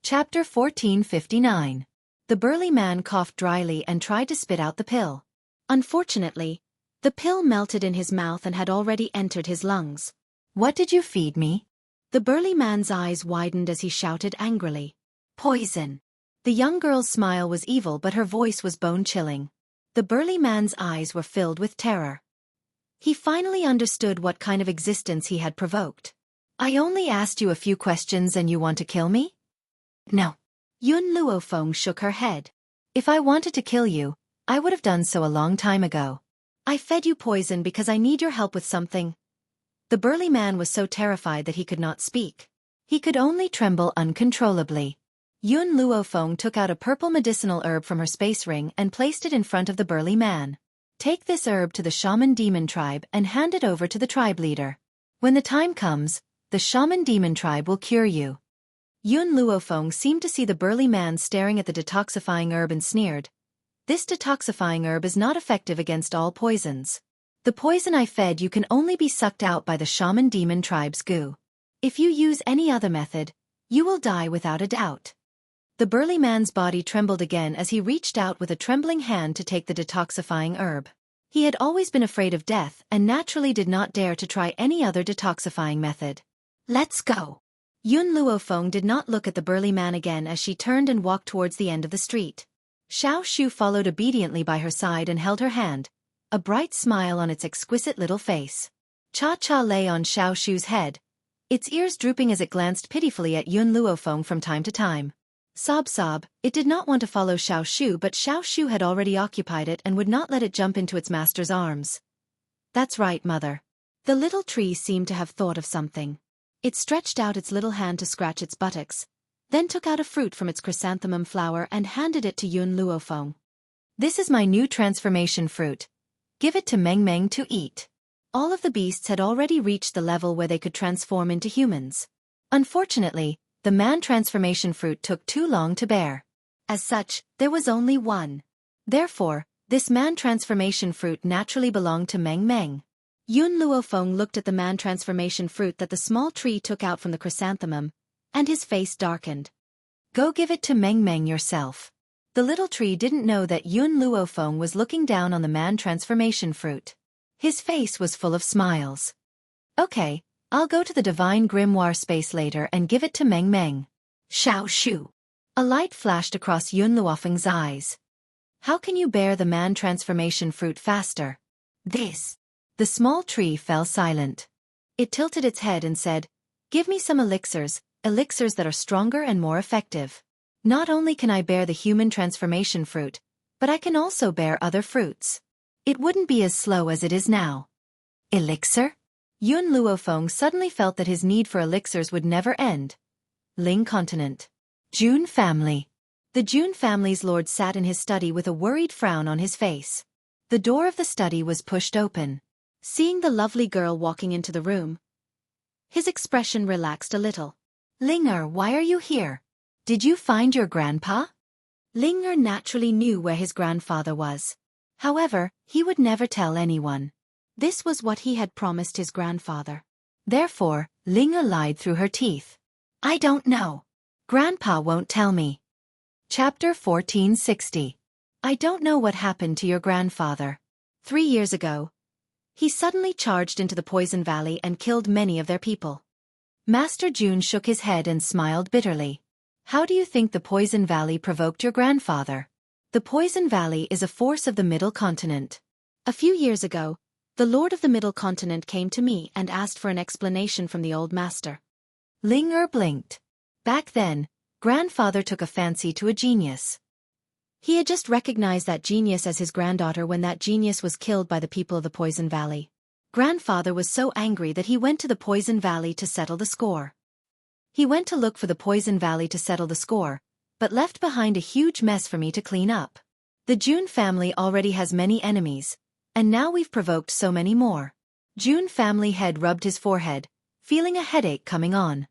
Chapter 1459. The burly man coughed dryly and tried to spit out the pill. Unfortunately, the pill melted in his mouth and had already entered his lungs. "What did you feed me?" The burly man's eyes widened as he shouted angrily. "Poison." The young girl's smile was evil, but her voice was bone-chilling. The burly man's eyes were filled with terror. He finally understood what kind of existence he had provoked. "I only asked you a few questions and you want to kill me?" "No." Yun Luofeng shook her head. "If I wanted to kill you, I would have done so a long time ago. I fed you poison because I need your help with something." The burly man was so terrified that he could not speak. He could only tremble uncontrollably. Yun Luofeng took out a purple medicinal herb from her space ring and placed it in front of the burly man. "Take this herb to the shaman demon tribe and hand it over to the tribe leader. When the time comes, the shaman demon tribe will cure you." Yun Luofeng seemed to see the burly man staring at the detoxifying herb and sneered. "This detoxifying herb is not effective against all poisons. The poison I fed you can only be sucked out by the shaman demon tribe's goo. If you use any other method, you will die without a doubt." The burly man's body trembled again as he reached out with a trembling hand to take the detoxifying herb. He had always been afraid of death and naturally did not dare to try any other detoxifying method. "Let's go." Yun Luofeng did not look at the burly man again as she turned and walked towards the end of the street. Xiao Shu followed obediently by her side and held her hand, a bright smile on its exquisite little face. Cha-Cha lay on Xiao Shu's head, its ears drooping as it glanced pitifully at Yun Luofeng from time to time. Sob, it did not want to follow Xiao Shu, but Xiao Shu had already occupied it and would not let it jump into its master's arms. "That's right, mother." The little tree seemed to have thought of something. It stretched out its little hand to scratch its buttocks, then took out a fruit from its chrysanthemum flower and handed it to Yun Luofeng. "This is my new transformation fruit. Give it to Meng Meng to eat." All of the beasts had already reached the level where they could transform into humans. Unfortunately, the man transformation fruit took too long to bear. As such, there was only one. Therefore, this man transformation fruit naturally belonged to Meng Meng. Yun Luofeng looked at the man transformation fruit that the small tree took out from the chrysanthemum, and his face darkened. "Go give it to Meng Meng yourself." The little tree didn't know that Yun Luofeng was looking down on the man transformation fruit. His face was full of smiles. "Okay, I'll go to the divine grimoire space later and give it to Meng Meng." "Xiao Shu." A light flashed across Yun Luofeng's eyes. "How can you bear the man transformation fruit faster?" "This." The small tree fell silent. It tilted its head and said, "Give me some elixirs that are stronger and more effective. Not only can I bear the human transformation fruit, but I can also bear other fruits. It wouldn't be as slow as it is now." "Elixir?" Yun Luofeng suddenly felt that his need for elixirs would never end. Ling Continent. June family. The June family's lord sat in his study with a worried frown on his face. The door of the study was pushed open. Seeing the lovely girl walking into the room, his expression relaxed a little. "Linger, why are you here? Did you find your grandpa?" Linger naturally knew where his grandfather was. However, he would never tell anyone. This was what he had promised his grandfather. Therefore, Linger lied through her teeth. "I don't know. Grandpa won't tell me." Chapter 1460. I don't know what happened to your grandfather. 3 years ago, he suddenly charged into the Poison Valley and killed many of their people. Master June shook his head and smiled bitterly. "How do you think the Poison Valley provoked your grandfather?" The Poison Valley is a force of the Middle Continent. A few years ago, the Lord of the Middle Continent came to me and asked for an explanation from the old master. Linger blinked. Back then, grandfather took a fancy to a genius. He had just recognized that genius as his granddaughter when that genius was killed by the people of the Poison Valley. Grandfather was so angry that he went to the Poison Valley to settle the score. He went to look for the Poison Valley to settle the score, but left behind a huge mess for me to clean up. The June family already has many enemies, and now we've provoked so many more. June family head rubbed his forehead, feeling a headache coming on.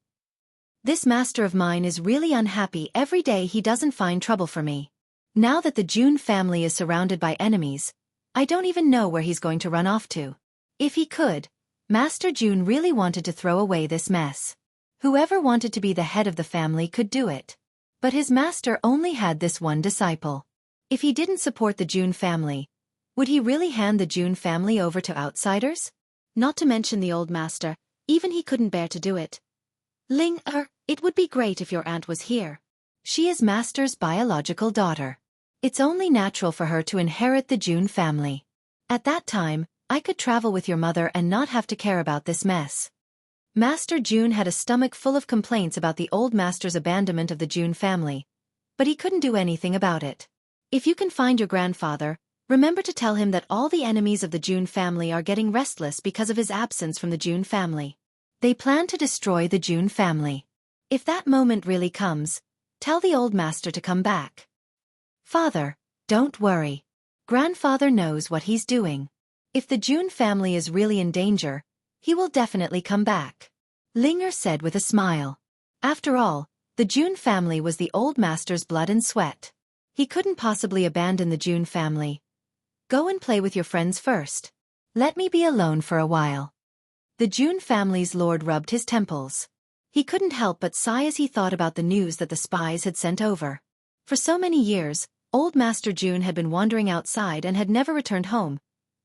This master of mine is really unhappy every day. He doesn't find trouble for me. Now that the June family is surrounded by enemies, I don't even know where he's going to run off to. If he could, Master June really wanted to throw away this mess. Whoever wanted to be the head of the family could do it. But his master only had this one disciple. If he didn't support the June family, would he really hand the June family over to outsiders? Not to mention the old master, even he couldn't bear to do it. It would be great if your aunt was here. She is master's biological daughter. It's only natural for her to inherit the June family. At that time, I could travel with your mother and not have to care about this mess. Master June had a stomach full of complaints about the old master's abandonment of the June family, but he couldn't do anything about it. If you can find your grandfather, remember to tell him that all the enemies of the June family are getting restless because of his absence from the June family. They plan to destroy the June family. If that moment really comes, tell the old master to come back. Father, don't worry. Grandfather knows what he's doing. If the June family is really in danger, he will definitely come back. Linger said with a smile. After all, the June family was the old master's blood and sweat. He couldn't possibly abandon the June family. Go and play with your friends first. Let me be alone for a while. The June family's lord rubbed his temples. He couldn't help but sigh as he thought about the news that the spies had sent over. For so many years, old Master June had been wandering outside and had never returned home,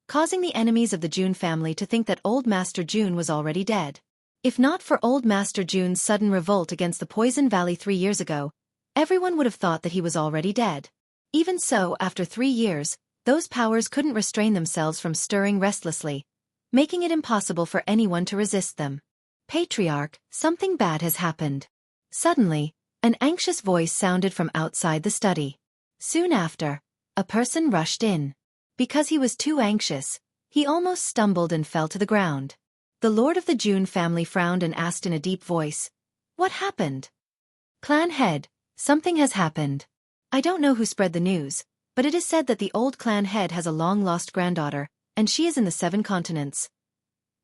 causing the enemies of the June family to think that old Master June was already dead. If not for old Master June's sudden revolt against the Poison Valley 3 years ago, everyone would have thought that he was already dead. Even so, after 3 years, those powers couldn't restrain themselves from stirring restlessly, making it impossible for anyone to resist them. Patriarch, something bad has happened. Suddenly, an anxious voice sounded from outside the study. Soon after, a person rushed in. Because he was too anxious, he almost stumbled and fell to the ground. The lord of the June family frowned and asked in a deep voice, "What happened?" Clan head, something has happened. I don't know who spread the news, but it is said that the old clan head has a long-lost granddaughter, and she is in the 7 continents.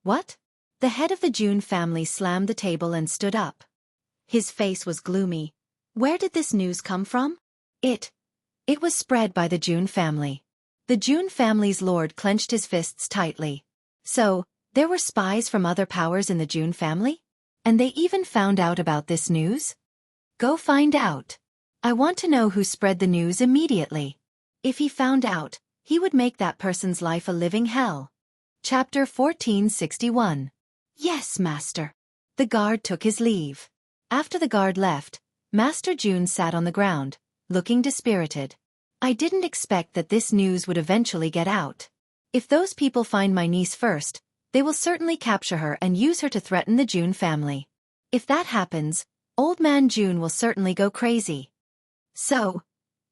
What? The head of the June family slammed the table and stood up. His face was gloomy. Where did this news come from? It was spread by the June family. The June family's lord clenched his fists tightly. So, there were spies from other powers in the June family? And they even found out about this news? Go find out. I want to know who spread the news immediately. If he found out, he would make that person's life a living hell. Chapter 1461. Yes, Master. The guard took his leave. After the guard left, Master June sat on the ground, looking dispirited. I didn't expect that this news would eventually get out. If those people find my niece first, they will certainly capture her and use her to threaten the June family. If that happens, Old Man June will certainly go crazy. So,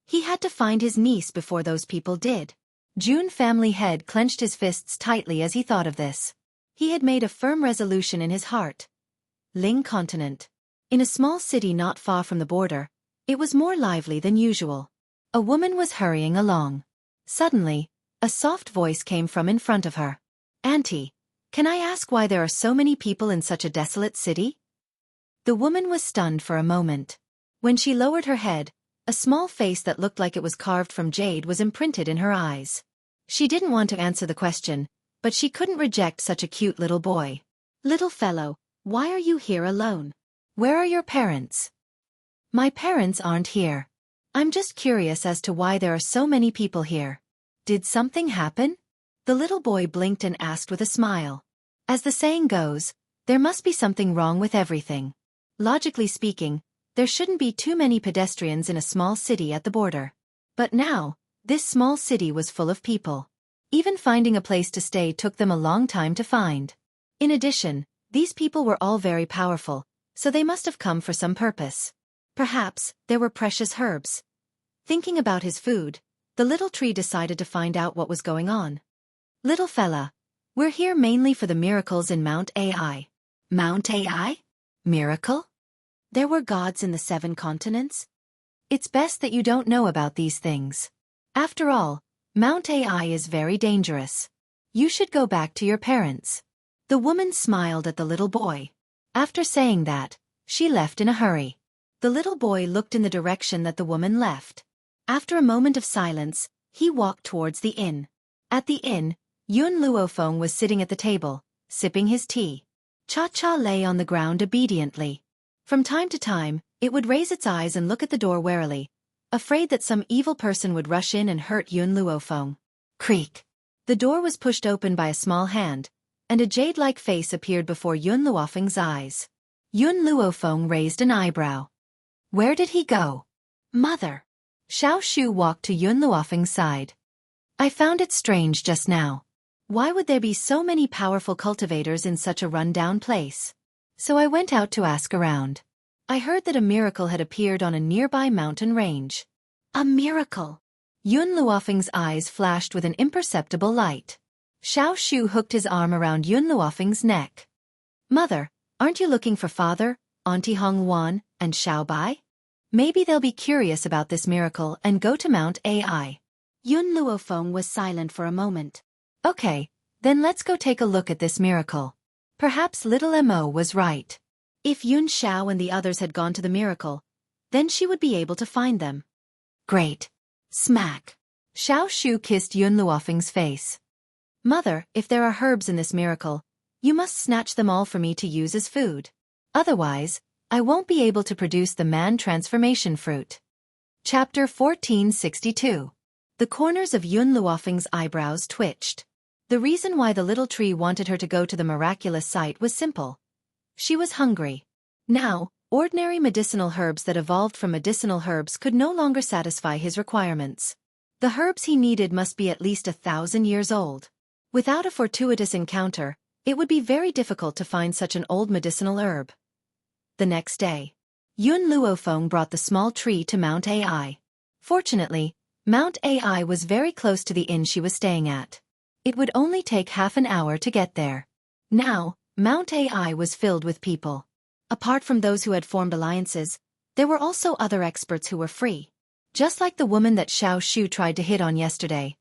he had to find his niece before those people did. June family head clenched his fists tightly as he thought of this. He had made a firm resolution in his heart. Ling Continent. In a small city not far from the border, it was more lively than usual. A woman was hurrying along. Suddenly, a soft voice came from in front of her. Auntie, can I ask why there are so many people in such a desolate city? The woman was stunned for a moment. When she lowered her head, a small face that looked like it was carved from jade was imprinted in her eyes. She didn't want to answer the question, but she couldn't reject such a cute little boy. Little fellow, why are you here alone? Where are your parents? My parents aren't here. I'm just curious as to why there are so many people here. Did something happen? The little boy blinked and asked with a smile. As the saying goes, there must be something wrong with everything. Logically speaking, there shouldn't be too many pedestrians in a small city at the border. But now, this small city was full of people. Even finding a place to stay took them a long time to find. In addition, these people were all very powerful, so they must have come for some purpose. Perhaps, there were precious herbs. Thinking about his food, the little tree decided to find out what was going on. Little fella, we're here mainly for the miracles in Mount AI. Mount AI? Miracle? There were gods in the 7 continents? It's best that you don't know about these things. After all, Mount AI is very dangerous. You should go back to your parents. The woman smiled at the little boy. After saying that, she left in a hurry. The little boy looked in the direction that the woman left. After a moment of silence, he walked towards the inn. At the inn, Yun Luofeng was sitting at the table, sipping his tea. Cha-Cha lay on the ground obediently. From time to time, It would raise its eyes and look at the door warily, afraid that some evil person would rush in and hurt Yun Luofeng. Creak. The door was pushed open by a small hand, and a jade-like face appeared before Yun Luofeng's eyes. Yun Luofeng raised an eyebrow. Where did he go? Mother. Xiao Shu walked to Yun Luofeng's side. I found it strange just now. Why would there be so many powerful cultivators in such a run-down place? So I went out to ask around. I heard that a miracle had appeared on a nearby mountain range. A miracle? Yun Luofeng's eyes flashed with an imperceptible light. Xiao Shu hooked his arm around Yun Luofeng's neck. Mother, aren't you looking for Father, Auntie Hong Wan, and Xiao Bai? Maybe they'll be curious about this miracle and go to Mount AI. Yun Luofeng was silent for a moment. Okay, then let's go take a look at this miracle. Perhaps little Mo was right. If Yun Xiao and the others had gone to the miracle, then she would be able to find them. Great. Smack. Xiao Shu kissed Yun Luofeng's face. Mother, if there are herbs in this miracle, you must snatch them all for me to use as food. Otherwise, I won't be able to produce the man transformation fruit. Chapter 1462. The corners of Yun Luofeng's eyebrows twitched. The reason why the little tree wanted her to go to the miraculous site was simple. She was hungry. Now, ordinary medicinal herbs that evolved from medicinal herbs could no longer satisfy his requirements. The herbs he needed must be at least 1,000 years old. Without a fortuitous encounter, it would be very difficult to find such an old medicinal herb. The next day, Yun Luofeng brought the small tree to Mount AI. Fortunately, Mount AI was very close to the inn she was staying at. It would only take half an hour to get there. Now, Mount AI was filled with people. Apart from those who had formed alliances, there were also other experts who were free. Just like the woman that Xiao Shu tried to hit on yesterday.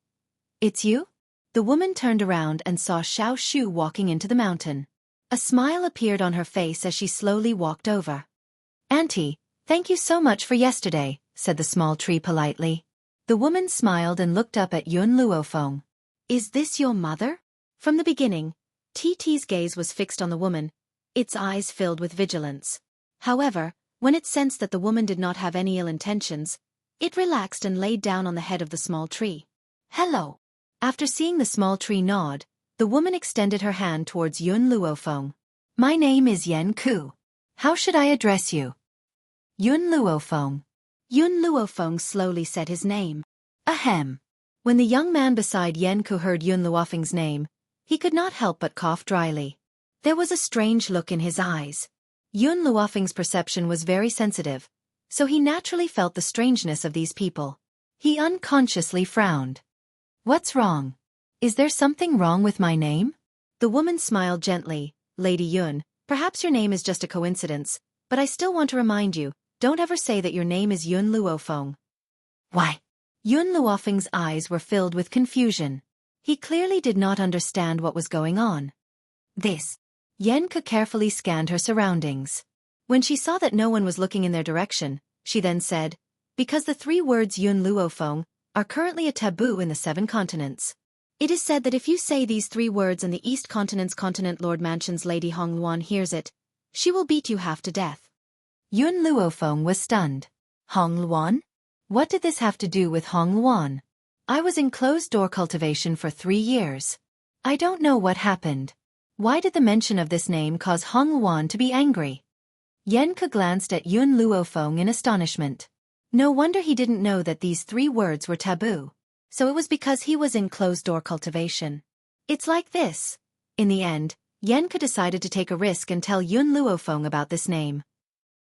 It's you? The woman turned around and saw Xiao Shu walking into the mountain. A smile appeared on her face as she slowly walked over. Auntie, thank you so much for yesterday, said the small tree politely. The woman smiled and looked up at Yun Luofeng. Is this your mother? From the beginning, TT's gaze was fixed on the woman, its eyes filled with vigilance. However, when it sensed that the woman did not have any ill intentions, it relaxed and laid down on the head of the small tree. Hello. After seeing the small tree nod, the woman extended her hand towards Yun Luofeng. My name is Yen Ku. How should I address you? Yun Luofeng. Yun Luofeng slowly said his name. Ahem. When the young man beside Yen Ku heard Yun Luofeng's name, he could not help but cough dryly. There was a strange look in his eyes. Yun Luofeng's perception was very sensitive, so he naturally felt the strangeness of these people. He unconsciously frowned. What's wrong? Is there something wrong with my name? The woman smiled gently. Lady Yun, perhaps your name is just a coincidence, but I still want to remind you, don't ever say that your name is Yun Luofeng. Why? Yun Luofeng's eyes were filled with confusion. He clearly did not understand what was going on. This. Yen Ke carefully scanned her surroundings. When she saw that no one was looking in their direction, she then said, because the 3 words Yun Luofeng are currently a taboo in the 7 continents. It is said that if you say these 3 words and the East Continent's Continent Lord Mansion's Lady Hong Luan hears it, she will beat you half to death. Yun Luofeng was stunned. Hong Luan? What did this have to do with Hong Luan? I was in closed-door cultivation for 3 years. I don't know what happened. Why did the mention of this name cause Hong Luan to be angry? Yen Ke glanced at Yun Luofeng in astonishment. No wonder he didn't know that these 3 words were taboo. So it was because he was in closed-door cultivation. It's like this. In the end, Yen Ke decided to take a risk and tell Yun Luofeng about this name.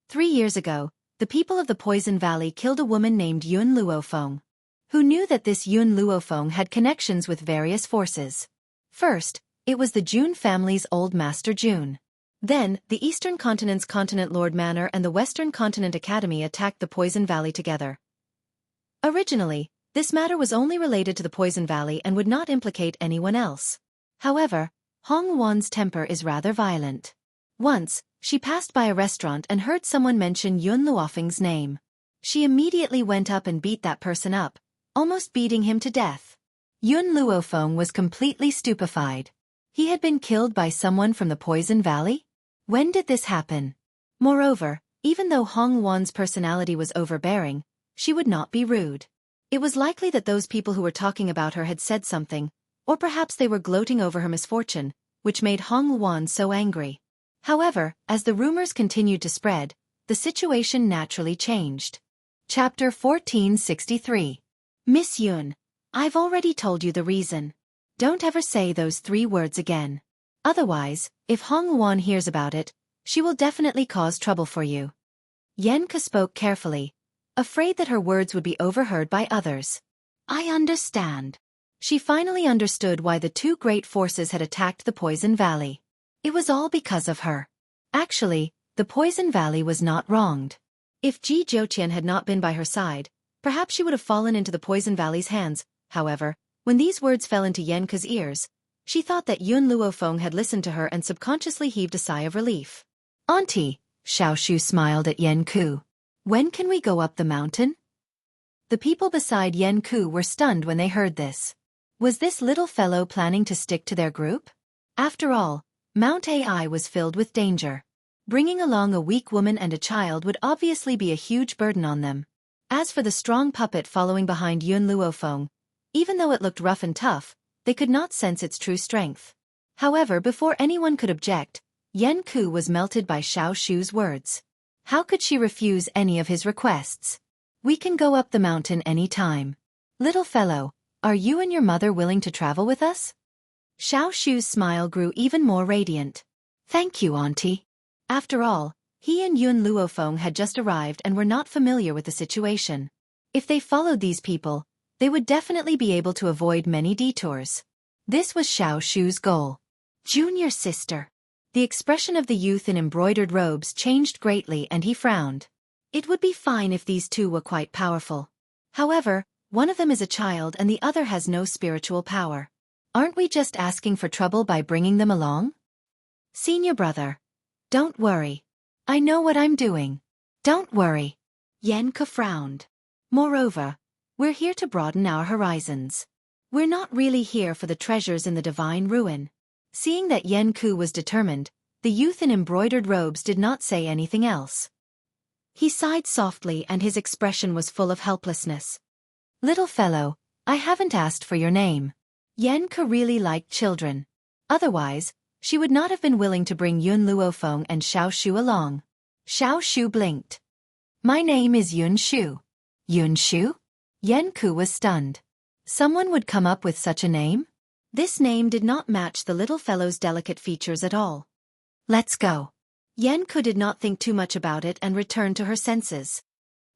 3 years ago, the people of the Poison Valley killed a woman named Yun Luofeng. Who knew that this Yun Luofeng had connections with various forces? First, it was the June family's old master June. Then, the Eastern Continent's Continent Lord Manor and the Western Continent Academy attacked the Poison Valley together. Originally, this matter was only related to the Poison Valley and would not implicate anyone else. However, Hong Wan's temper is rather violent. Once, she passed by a restaurant and heard someone mention Yun Luofeng's name. She immediately went up and beat that person up, almost beating him to death. Yun Luofeng was completely stupefied. He had been killed by someone from the Poison Valley? When did this happen? Moreover, Even though Hong Wan's personality was overbearing, she would not be rude. It was likely that those people who were talking about her had said something, or perhaps they were gloating over her misfortune, which made Hong Wan so angry. However, as the rumors continued to spread, the situation naturally changed. Chapter 1463. Miss Yun, I've already told you the reason. Don't ever say those 3 words again. Otherwise, if Hong Wan hears about it, she will definitely cause trouble for you. Yenke spoke carefully, afraid that her words would be overheard by others. I understand. She finally understood why the 2 great forces had attacked the Poison Valley. It was all because of her. Actually, the Poison Valley was not wronged. If Ji Jiuqian had not been by her side, perhaps she would have fallen into the Poison Valley's hands. However, when these words fell into Yenke's ears, she thought that Yun Luofeng had listened to her and subconsciously heaved a sigh of relief. Auntie, Xiaoshu smiled at Yenke. When can we go up the mountain? The people beside Yenke were stunned when they heard this. Was this little fellow planning to stick to their group? After all, Mount Ai was filled with danger. Bringing along a weak woman and a child would obviously be a huge burden on them. As for the strong puppet following behind Yun Luofeng, even though it looked rough and tough, they could not sense its true strength. However, before anyone could object, Yenke was melted by Xiaoshu's words. How could she refuse any of his requests? We can go up the mountain any time. Little fellow, are you and your mother willing to travel with us? Xiaoshu's smile grew even more radiant. Thank you, Auntie. After all, he and Yun Luofeng had just arrived and were not familiar with the situation. If they followed these people, they would definitely be able to avoid many detours. This was Xiaoshu's goal. Junior sister. The expression of the youth in embroidered robes changed greatly and he frowned. It would be fine if these 2 were quite powerful. However, one of them is a child and the other has no spiritual power. Aren't we just asking for trouble by bringing them along? Senior brother. Don't worry. I know what I'm doing. Don't worry. Yenke frowned. Moreover, we're here to broaden our horizons. We're not really here for the treasures in the divine ruin. Seeing that Yenke was determined, the youth in embroidered robes did not say anything else. He sighed softly and his expression was full of helplessness. Little fellow, I haven't asked for your name. Yenke really liked children. Otherwise, she would not have been willing to bring Yun Luofeng and Xiaoshu along. Xiaoshu blinked. My name is Yun Shu. Yun Shu? Yenke was stunned. Someone would come up with such a name? This name did not match the little fellow's delicate features at all. Let's go. Yenke did not think too much about it and returned to her senses.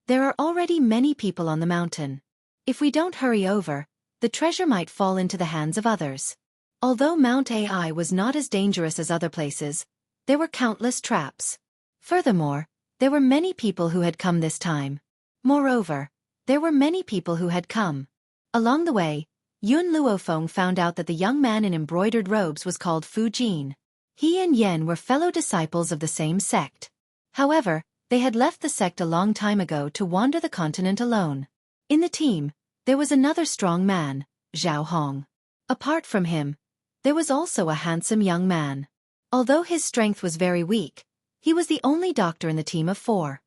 There are already many people on the mountain. If we don't hurry over, the treasure might fall into the hands of others. Although Mount Ai was not as dangerous as other places, there were countless traps. Furthermore, there were many people who had come this time. Moreover, there were many people who had come. Along the way, Yun Luofeng found out that the young man in embroidered robes was called Fu Jin. He and Yen were fellow disciples of the same sect. However, they had left the sect a long time ago to wander the continent alone. In the team, there was another strong man, Zhao Hong. Apart from him, there was also a handsome young man. Although his strength was very weak, he was the only doctor in the team of 4.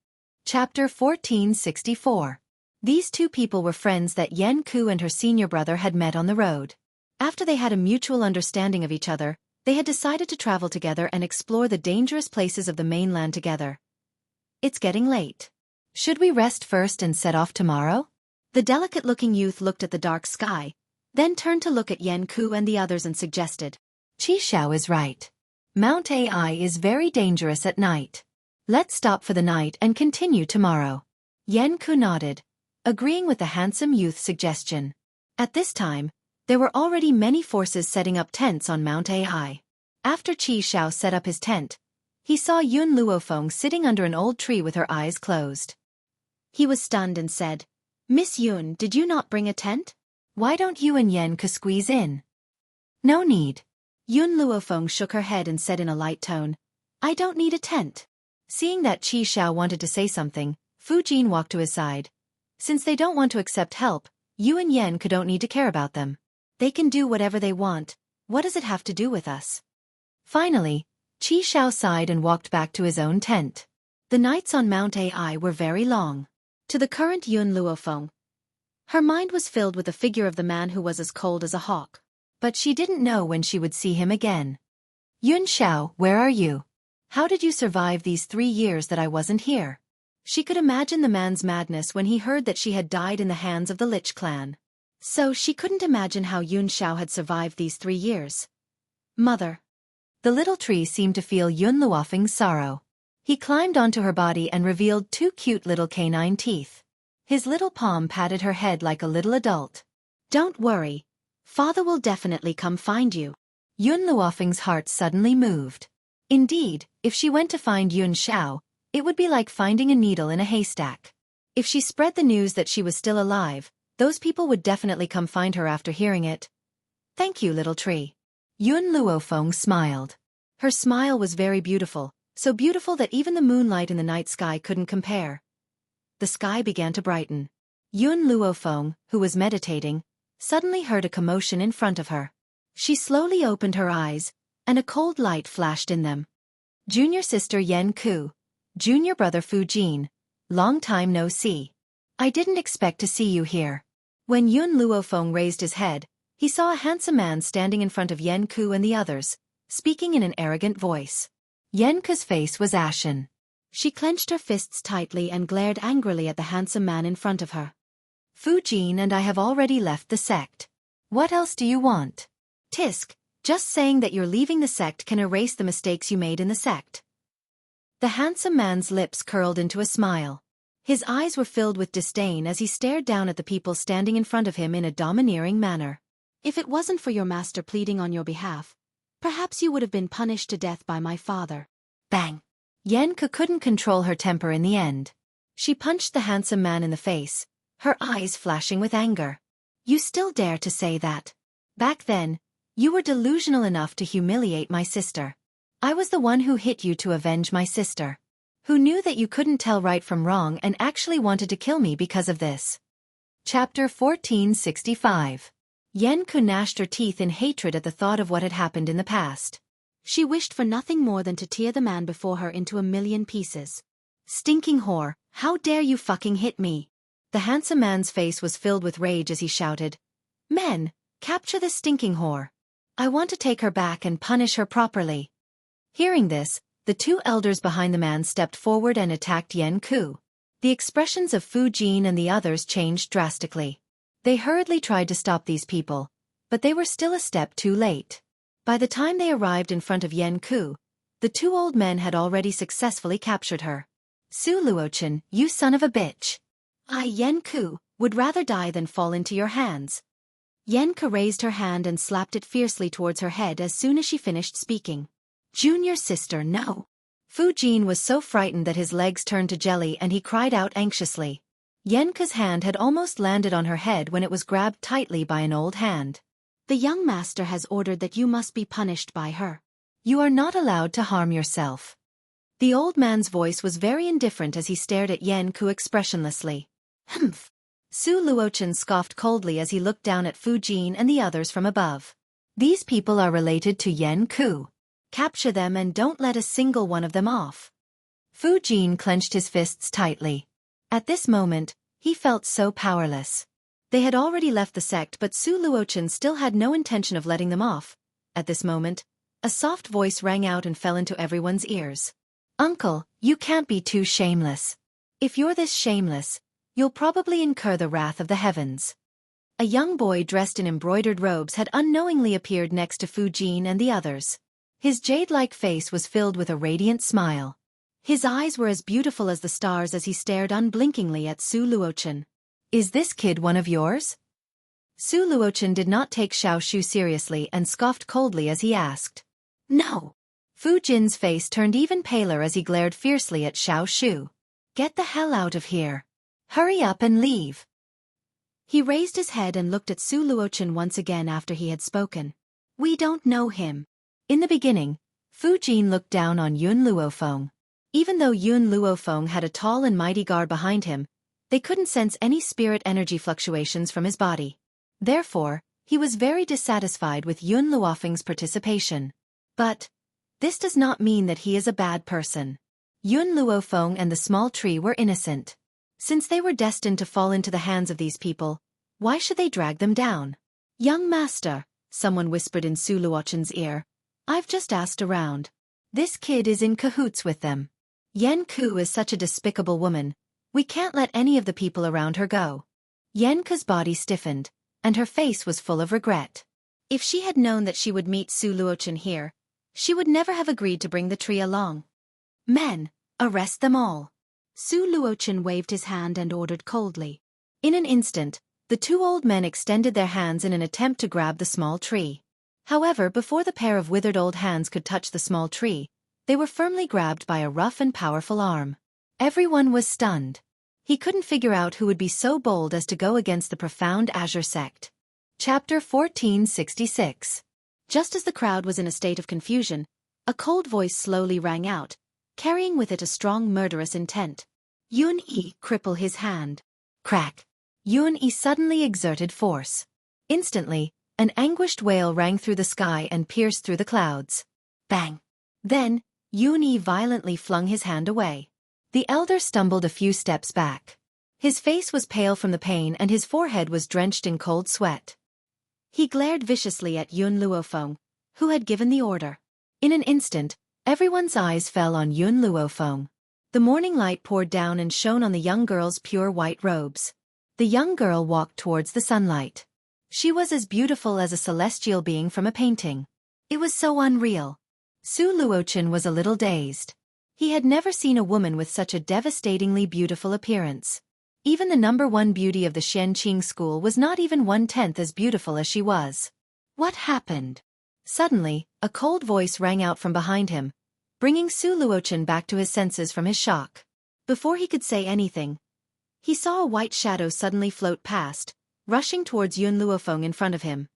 Chapter 1464. These 2 people were friends that Yenke and her senior brother had met on the road. After they had a mutual understanding of each other, they had decided to travel together and explore the dangerous places of the mainland together. It's getting late. Should we rest first and set off tomorrow? The delicate-looking youth looked at the dark sky, then turned to look at Yenke and the others and suggested. Qi Xiao is right. Mount Ai is very dangerous at night. Let's stop for the night and continue tomorrow. Yenke nodded, agreeing with the handsome youth's suggestion. At this time, there were already many forces setting up tents on Mount Ai. After Qi Xiao set up his tent, he saw Yun Luofeng sitting under an old tree with her eyes closed. He was stunned and said, Miss Yun, did you not bring a tent? Why don't you and Yenke squeeze in? No need. Yun Luofeng shook her head and said in a light tone, I don't need a tent. Seeing that Qi Xiao wanted to say something, Fu Jin walked to his side. Since they don't want to accept help, you and Yenke don't need to care about them. They can do whatever they want. What does it have to do with us? Finally, Qi Xiao sighed and walked back to his own tent. The nights on Mount Ai were very long. To the current Yun Luofeng, her mind was filled with the figure of the man who was as cold as a hawk. But she didn't know when she would see him again. Yun Xiao, where are you? How did you survive these 3 years that I wasn't here? She could imagine the man's madness when he heard that she had died in the hands of the Lich clan. So she couldn't imagine how Yun Xiao had survived these 3 years. Mother. The little tree seemed to feel Yun Luofeng's sorrow. He climbed onto her body and revealed 2 cute little canine teeth. His little palm patted her head like a little adult. Don't worry. Father will definitely come find you. Yun Luofeng's heart suddenly moved. Indeed, if she went to find Yun Xiao, it would be like finding a needle in a haystack. If she spread the news that she was still alive, those people would definitely come find her after hearing it. Thank you, little tree. Yun Luofeng smiled. Her smile was very beautiful, so beautiful that even the moonlight in the night sky couldn't compare. The sky began to brighten. Yun Luofeng, who was meditating, suddenly heard a commotion in front of her. She slowly opened her eyes, and a cold light flashed in them. Junior sister Yen Ku. Junior brother Fu Jin. Long time no see. I didn't expect to see you here. When Yun Luofeng raised his head, he saw a handsome man standing in front of Yen Ku and the others, speaking in an arrogant voice. Yen Ku's face was ashen. She clenched her fists tightly and glared angrily at the handsome man in front of her. Fu Jin and I have already left the sect. What else do you want? Tisk, just saying that you're leaving the sect can erase the mistakes you made in the sect. The handsome man's lips curled into a smile. His eyes were filled with disdain as he stared down at the people standing in front of him in a domineering manner. If it wasn't for your master pleading on your behalf, perhaps you would have been punished to death by my father. Bang! Yen Ku couldn't control her temper in the end. She punched the handsome man in the face, her eyes flashing with anger. You still dare to say that? Back then, you were delusional enough to humiliate my sister. I was the one who hit you to avenge my sister. Who knew that you couldn't tell right from wrong and actually wanted to kill me because of this. Chapter 1465. Yen Ku gnashed her teeth in hatred at the thought of what had happened in the past. She wished for nothing more than to tear the man before her into a million pieces. Stinking whore, how dare you fucking hit me? The handsome man's face was filled with rage as he shouted. Men, capture this stinking whore. I want to take her back and punish her properly. Hearing this, the 2 elders behind the man stepped forward and attacked Yen Ku. The expressions of Fu Jin and the others changed drastically. They hurriedly tried to stop these people, but they were still a step too late. By the time they arrived in front of Yen Ku, the 2 old men had already successfully captured her. Su Luochen, you son of a bitch. I, Yen Ku, would rather die than fall into your hands. Yen Ku raised her hand and slapped it fiercely towards her head as soon as she finished speaking. Junior sister, no. Fu Jin was so frightened that his legs turned to jelly and he cried out anxiously. Yen Ku's hand had almost landed on her head when it was grabbed tightly by an old hand. The young master has ordered that you must be punished by her. You are not allowed to harm yourself. The old man's voice was very indifferent as he stared at Yen Ku expressionlessly. Humph. Su Luochen scoffed coldly as he looked down at Fu Jin and the others from above. These people are related to Yen Ku. Capture them and don't let a single one of them off. Fu Jin clenched his fists tightly. At this moment, he felt so powerless. They had already left the sect but Su Luochen still had no intention of letting them off. At this moment, a soft voice rang out and fell into everyone's ears. Uncle, you can't be too shameless. If you're this shameless, you'll probably incur the wrath of the heavens. A young boy dressed in embroidered robes had unknowingly appeared next to Fu Jin and the others. His jade-like face was filled with a radiant smile. His eyes were as beautiful as the stars as he stared unblinkingly at Su Luochen. Is this kid one of yours? Su Luochen did not take Xiao Shu seriously and scoffed coldly as he asked. No. Fu Jin's face turned even paler as he glared fiercely at Xiao Shu. Get the hell out of here. Hurry up and leave. He raised his head and looked at Su Luochen once again after he had spoken. We don't know him. In the beginning, Fu Jin looked down on Yun Luofeng. Even though Yun Luofeng had a tall and mighty guard behind him, they couldn't sense any spirit energy fluctuations from his body. Therefore, he was very dissatisfied with Yun Luofeng's participation. But this does not mean that he is a bad person. Yun Luofeng and the small tree were innocent. Since they were destined to fall into the hands of these people, why should they drag them down? Young master, someone whispered in Su Luochen's ear. I've just asked around. This kid is in cahoots with them. Yen Ku is such a despicable woman. We can't let any of the people around her go. Yen Ku's body stiffened, and her face was full of regret. If she had known that she would meet Su Luochen here, she would never have agreed to bring the tree along. Men, arrest them all. Su Luochen waved his hand and ordered coldly. In an instant, the two old men extended their hands in an attempt to grab the small tree. However, before the pair of withered old hands could touch the small tree, they were firmly grabbed by a rough and powerful arm. Everyone was stunned. He couldn't figure out who would be so bold as to go against the profound Azure sect. Chapter 1466. Just as the crowd was in a state of confusion, a cold voice slowly rang out, carrying with it a strong murderous intent. Yun-Yi, cripple his hand. Crack. Yun-Yi suddenly exerted force. Instantly, an anguished wail rang through the sky and pierced through the clouds. Bang! Then, Yun-Yi violently flung his hand away. The elder stumbled a few steps back. His face was pale from the pain and his forehead was drenched in cold sweat. He glared viciously at Yun Luofeng, who had given the order. In an instant, everyone's eyes fell on Yun Luofeng. The morning light poured down and shone on the young girl's pure white robes. The young girl walked towards the sunlight. She was as beautiful as a celestial being from a painting. It was so unreal. Su Luochen was a little dazed. He had never seen a woman with such a devastatingly beautiful appearance. Even the #1 beauty of the Shenqing school was not even 1/10 as beautiful as she was. What happened? Suddenly, a cold voice rang out from behind him, bringing Su Luochen back to his senses from his shock. Before he could say anything, he saw a white shadow suddenly float past, rushing towards Yun Luofeng in front of him.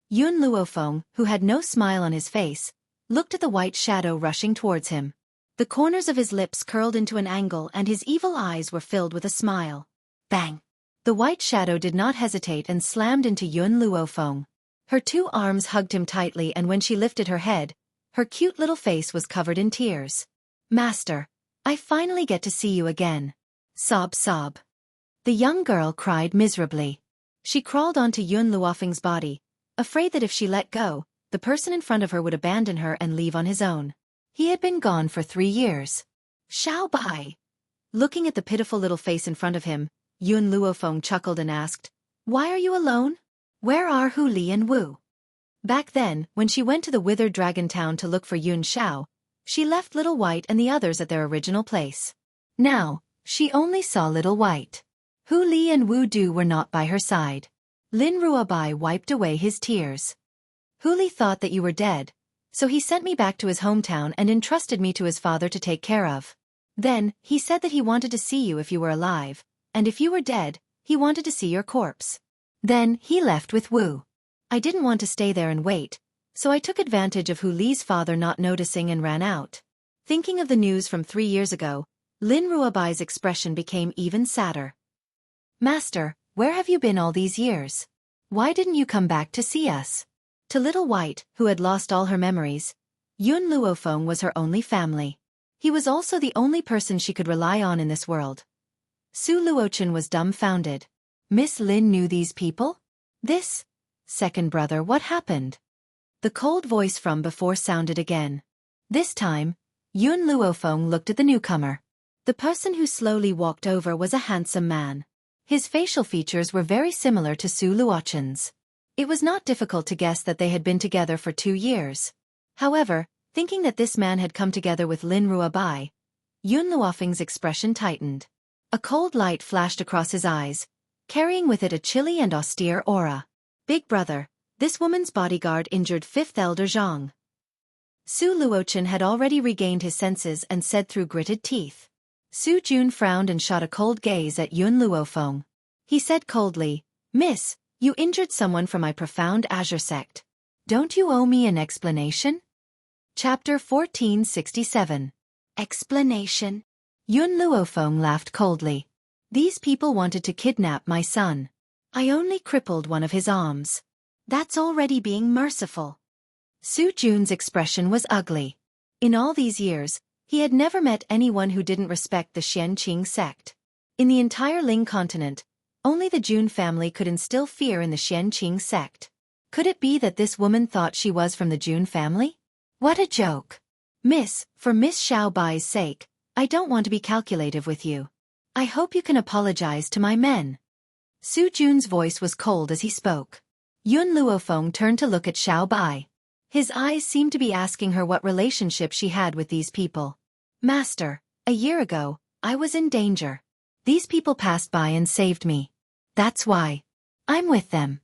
Yun Luofeng, who had no smile on his face, looked at the white shadow rushing towards him. The corners of his lips curled into an angle and his evil eyes were filled with a smile. Bang! The white shadow did not hesitate and slammed into Yun Luofeng. Her two arms hugged him tightly and when she lifted her head, her cute little face was covered in tears. Master, I finally get to see you again. Sob sob. The young girl cried miserably. She crawled onto Yun Luofeng's body, afraid that if she let go, the person in front of her would abandon her and leave on his own. He had been gone for 3 years. Xiao Bai. Looking at the pitiful little face in front of him, Yun Luofeng chuckled and asked, Why are you alone? Where are Hu Li and Wu? Back then, when she went to the withered dragon town to look for Yun Xiao, she left Little White and the others at their original place. Now, she only saw Little White. Hu Li and Wu Du were not by her side. Lin Ruobai wiped away his tears. Hu Li thought that you were dead, so he sent me back to his hometown and entrusted me to his father to take care of. Then, he said that he wanted to see you if you were alive, and if you were dead, he wanted to see your corpse. Then, he left with Wu. I didn't want to stay there and wait, so I took advantage of Hu Li's father not noticing and ran out. Thinking of the news from 3 years ago, Lin Ruobai's expression became even sadder. Master, where have you been all these years? Why didn't you come back to see us? To Little White, who had lost all her memories, Yun Luofeng was her only family. He was also the only person she could rely on in this world. Su Luochen was dumbfounded. Miss Lin knew these people? This? Second brother, what happened? The cold voice from before sounded again. This time, Yun Luofeng looked at the newcomer. The person who slowly walked over was a handsome man. His facial features were very similar to Su Luochen's. It was not difficult to guess that they had been together for 2 years. However, thinking that this man had come together with Lin Ruobai, Yun Luofeng's expression tightened. A cold light flashed across his eyes, carrying with it a chilly and austere aura. Big brother, this woman's bodyguard injured 5th Elder Zhang. Su Luochen had already regained his senses and said through gritted teeth. Su Jun frowned and shot a cold gaze at Yun Luofeng. He said coldly, Miss, you injured someone from my profound Azure sect. Don't you owe me an explanation? Chapter 1467. Explanation. Yun Luofeng laughed coldly. These people wanted to kidnap my son. I only crippled one of his arms. That's already being merciful. Su Jun's expression was ugly. In all these years, He had never met anyone who didn't respect the Xianqing sect. In the entire Ling continent, only the Jun family could instill fear in the Xianqing sect. Could it be that this woman thought she was from the Jun family? What a joke. Miss, for Miss Xiaobai's sake, I don't want to be calculative with you. I hope you can apologize to my men. Su Jun's voice was cold as he spoke. Yun Luofeng turned to look at Xiaobai. His eyes seemed to be asking her what relationship she had with these people. Master, a year ago, I was in danger. These people passed by and saved me. That's why. I'm with them.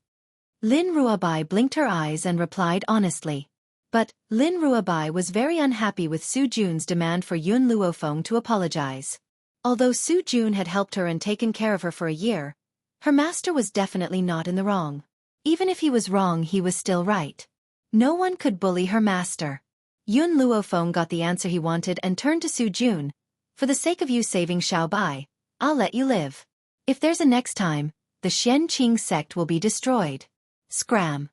Lin Ruobai blinked her eyes and replied honestly. But, Lin Ruobai was very unhappy with Su Jun's demand for Yun Luofeng to apologize. Although Su Jun had helped her and taken care of her for a year, her master was definitely not in the wrong. Even if he was wrong, he was still right. No one could bully her master. Yun Luofeng got the answer he wanted and turned to Su Jun. For the sake of you saving Xiaobai, I'll let you live. If there's a next time, the Xianqing sect will be destroyed. Scram.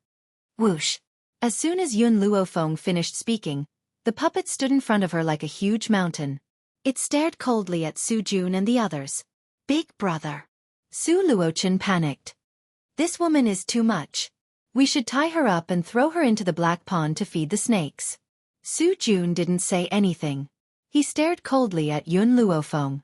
Whoosh. As soon as Yun Luofeng finished speaking, the puppet stood in front of her like a huge mountain. It stared coldly at Su Jun and the others. Big brother. Su Luochen panicked. This woman is too much. We should tie her up and throw her into the black pond to feed the snakes. Su Jun didn't say anything. He stared coldly at Yun Luofeng.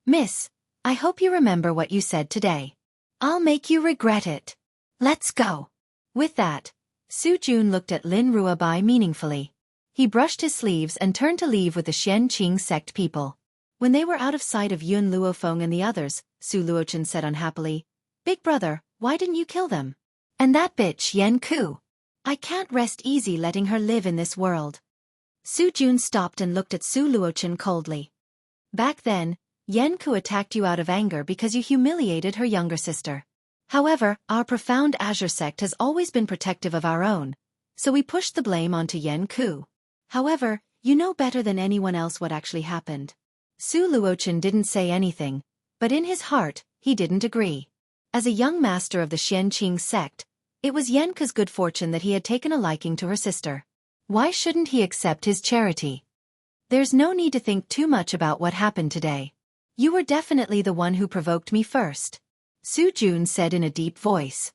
Miss, I hope you remember what you said today. I'll make you regret it. Let's go. With that, Su Jun looked at Lin Ruobai meaningfully. He brushed his sleeves and turned to leave with the Xianqing sect people. When they were out of sight of Yun Luofeng and the others, Su Luochen said unhappily, Big brother, why didn't you kill them? And that bitch Yen Ku. I can't rest easy letting her live in this world. Su Jun stopped and looked at Su Luochen coldly. Back then, Yen Ku attacked you out of anger because you humiliated her younger sister. However, our profound Azure sect has always been protective of our own, so we pushed the blame onto Yen Ku. However, you know better than anyone else what actually happened. Su Luochen didn't say anything, but in his heart, he didn't agree. As a young master of the Xianqing sect, it was Yen Ku's good fortune that he had taken a liking to her sister. Why shouldn't he accept his charity? There's no need to think too much about what happened today. You were definitely the one who provoked me first. Su Jun said in a deep voice.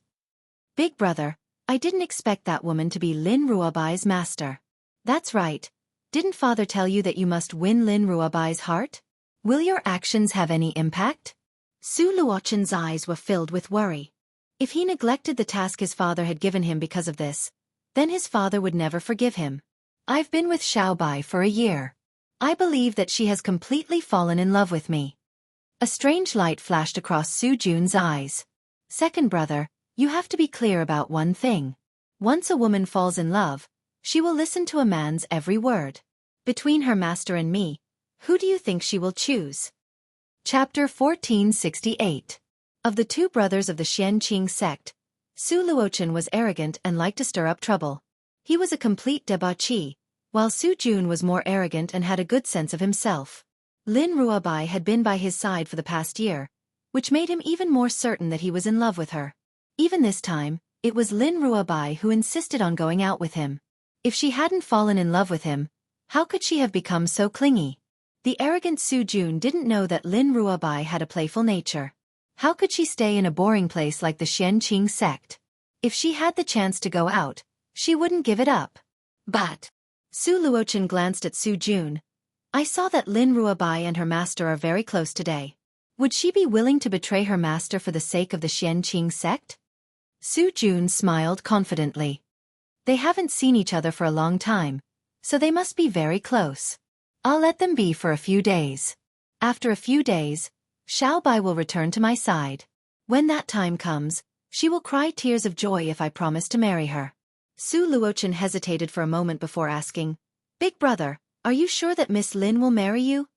Big brother, I didn't expect that woman to be Lin Ruobai's master. That's right. Didn't father tell you that you must win Lin Ruobai's heart? Will your actions have any impact? Su Luochen's eyes were filled with worry. If he neglected the task his father had given him because of this, then his father would never forgive him. I've been with Xiaobai for a year. I believe that she has completely fallen in love with me. A strange light flashed across Su Jun's eyes. Second brother, you have to be clear about one thing. Once a woman falls in love, she will listen to a man's every word. Between her master and me, who do you think she will choose? Chapter 1468. Of the two brothers of the Xianqing sect, Su Luochen was arrogant and liked to stir up trouble. He was a complete debauchee, while Su Jun was more arrogant and had a good sense of himself. Lin Ruobai had been by his side for the past year, which made him even more certain that he was in love with her. Even this time, it was Lin Ruobai who insisted on going out with him. If she hadn't fallen in love with him, how could she have become so clingy? The arrogant Su Jun didn't know that Lin Ruobai had a playful nature. How could she stay in a boring place like the Xianqing sect? If she had the chance to go out, she wouldn't give it up. But Su Luochen glanced at Su Jun. I saw that Lin Ruobai and her master are very close today. Would she be willing to betray her master for the sake of the Xianqing sect? Su Jun smiled confidently. They haven't seen each other for a long time, so they must be very close. I'll let them be for a few days. After a few days, Xiaobai will return to my side. When that time comes, she will cry tears of joy if I promise to marry her. Su Luochen hesitated for a moment before asking, Big brother, are you sure that Miss Lin will marry you?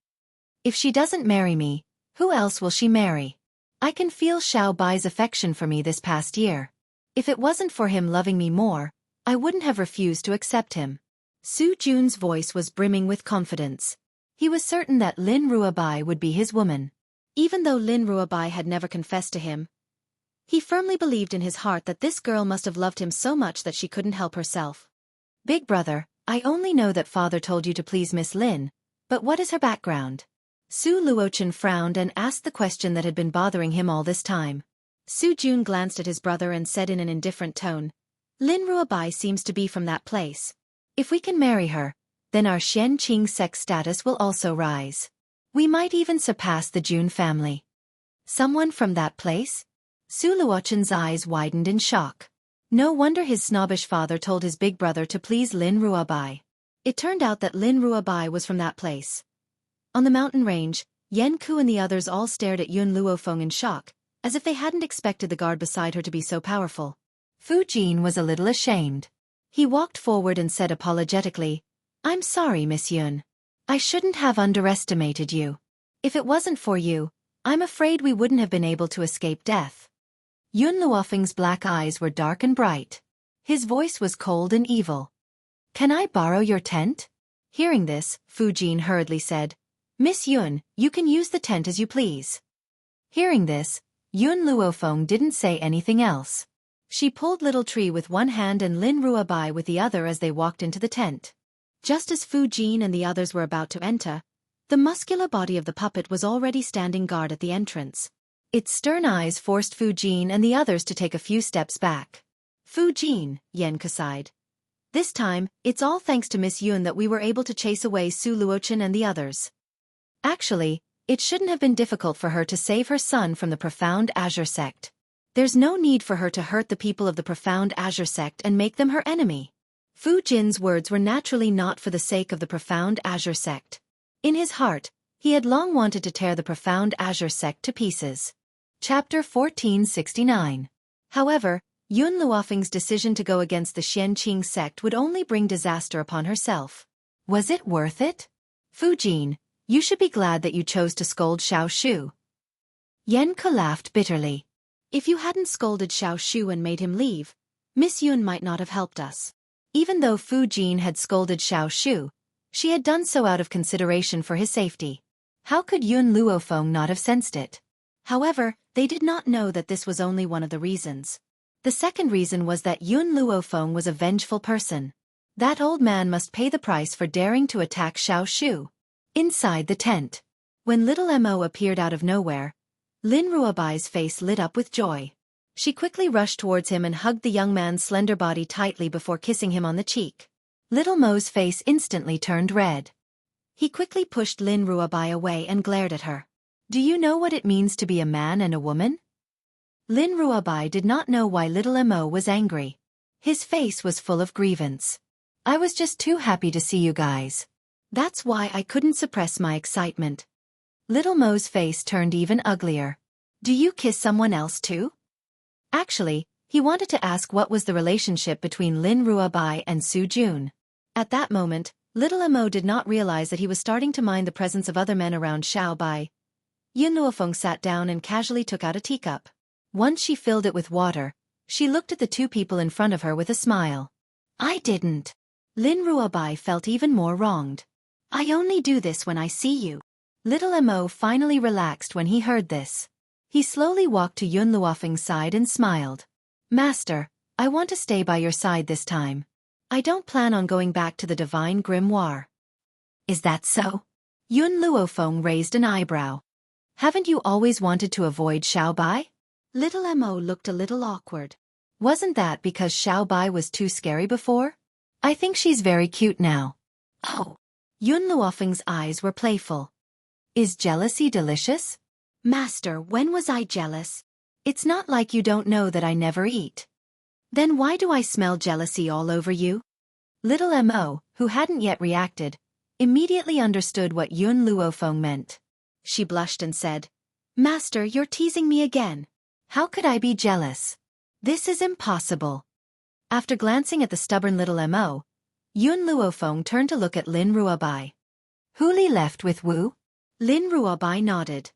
If she doesn't marry me, who else will she marry? I can feel Xiaobai's affection for me this past year. If it wasn't for him loving me more, I wouldn't have refused to accept him. Su Jun's voice was brimming with confidence. He was certain that Lin Ruobai would be his woman. Even though Lin Ruobai had never confessed to him, he firmly believed in his heart that this girl must have loved him so much that she couldn't help herself. Big brother, I only know that father told you to please Miss Lin, But what is her background? Su Luochen frowned and asked the question that had been bothering him all this time. Su Jun glanced at his brother and said in an indifferent tone, Lin Ruobai seems to be from that place. If we can marry her, then our Xian Qing sex status will also rise. We might even surpass the Jun family. Someone from that place? Su Luochen's eyes widened in shock. No wonder his snobbish father told his big brother to please Lin Ruobai. It turned out that Lin Ruobai was from that place. On the mountain range, Yan Ku and the others all stared at Yun Luofeng in shock, as if they hadn't expected the guard beside her to be so powerful. Fu Jin was a little ashamed. He walked forward and said apologetically, I'm sorry, Miss Yun. I shouldn't have underestimated you. If it wasn't for you, I'm afraid we wouldn't have been able to escape death. Yun Luofeng's black eyes were dark and bright. His voice was cold and evil. Can I borrow your tent? Hearing this, Fu Jin hurriedly said, Miss Yun, you can use the tent as you please. Hearing this, Yun Luofeng didn't say anything else. She pulled Little Tree with one hand and Lin Ruobai with the other as they walked into the tent. Just as Fu Jin and the others were about to enter, the muscular body of the puppet was already standing guard at the entrance. Its stern eyes forced Fu Jin and the others to take a few steps back. Fu Jin, Yan Ke sighed. This time, it's all thanks to Miss Yun that we were able to chase away Su Luochen and the others. Actually, it shouldn't have been difficult for her to save her son from the Profound Azure Sect. There's no need for her to hurt the people of the Profound Azure Sect and make them her enemy. Fu Jin's words were naturally not for the sake of the Profound Azure Sect. In his heart, he had long wanted to tear the Profound Azure Sect to pieces. Chapter 1469. However, Yun Luofeng's decision to go against the Xianqing sect would only bring disaster upon herself. Was it worth it? Fu Jin, you should be glad that you chose to scold Xiao Shu. Yan Ke laughed bitterly. If you hadn't scolded Xiao Shu and made him leave, Miss Yun might not have helped us. Even though Fu Jin had scolded Xiao Shu, she had done so out of consideration for his safety. How could Yun Luofeng not have sensed it? However, they did not know that this was only one of the reasons. The second reason was that Yun Luofeng was a vengeful person. That old man must pay the price for daring to attack Xiao Shu. Inside the tent, when little Mo appeared out of nowhere, Lin Ruobai's face lit up with joy. She quickly rushed towards him and hugged the young man's slender body tightly before kissing him on the cheek. Little Mo's face instantly turned red. He quickly pushed Lin Ruobai away and glared at her. Do you know what it means to be a man and a woman? Lin Ruobai did not know why little Mo was angry. His face was full of grievance. I was just too happy to see you guys. That's why I couldn't suppress my excitement. Little Mo's face turned even uglier. Do you kiss someone else too? Actually, he wanted to ask what was the relationship between Lin Ruobai and Su Jun. At that moment, little Mo did not realize that he was starting to mind the presence of other men around Xiao Bai. Yun Luofeng sat down and casually took out a teacup. Once she filled it with water, she looked at the two people in front of her with a smile. I didn't. Lin Ruobai felt even more wronged. I only do this when I see you. Little Mo finally relaxed when he heard this. He slowly walked to Yun Luofeng's side and smiled. Master, I want to stay by your side this time. I don't plan on going back to the Divine Grimoire. Is that so? Yun Luofeng raised an eyebrow. Haven't you always wanted to avoid Xiao Bai? Little Mo looked a little awkward. Wasn't that because Xiao Bai was too scary before? I think she's very cute now. Oh. Yun Luofeng's eyes were playful. Is jealousy delicious? Master, when was I jealous? It's not like you don't know that I never eat. Then why do I smell jealousy all over you? Little Mo, who hadn't yet reacted, immediately understood what Yun Luofeng meant. She blushed and said, Master, you're teasing me again. How could I be jealous? This is impossible. After glancing at the stubborn little Mo, Yun Luofeng turned to look at Lin Ruobai. Huli left with Wu? Lin Ruobai nodded.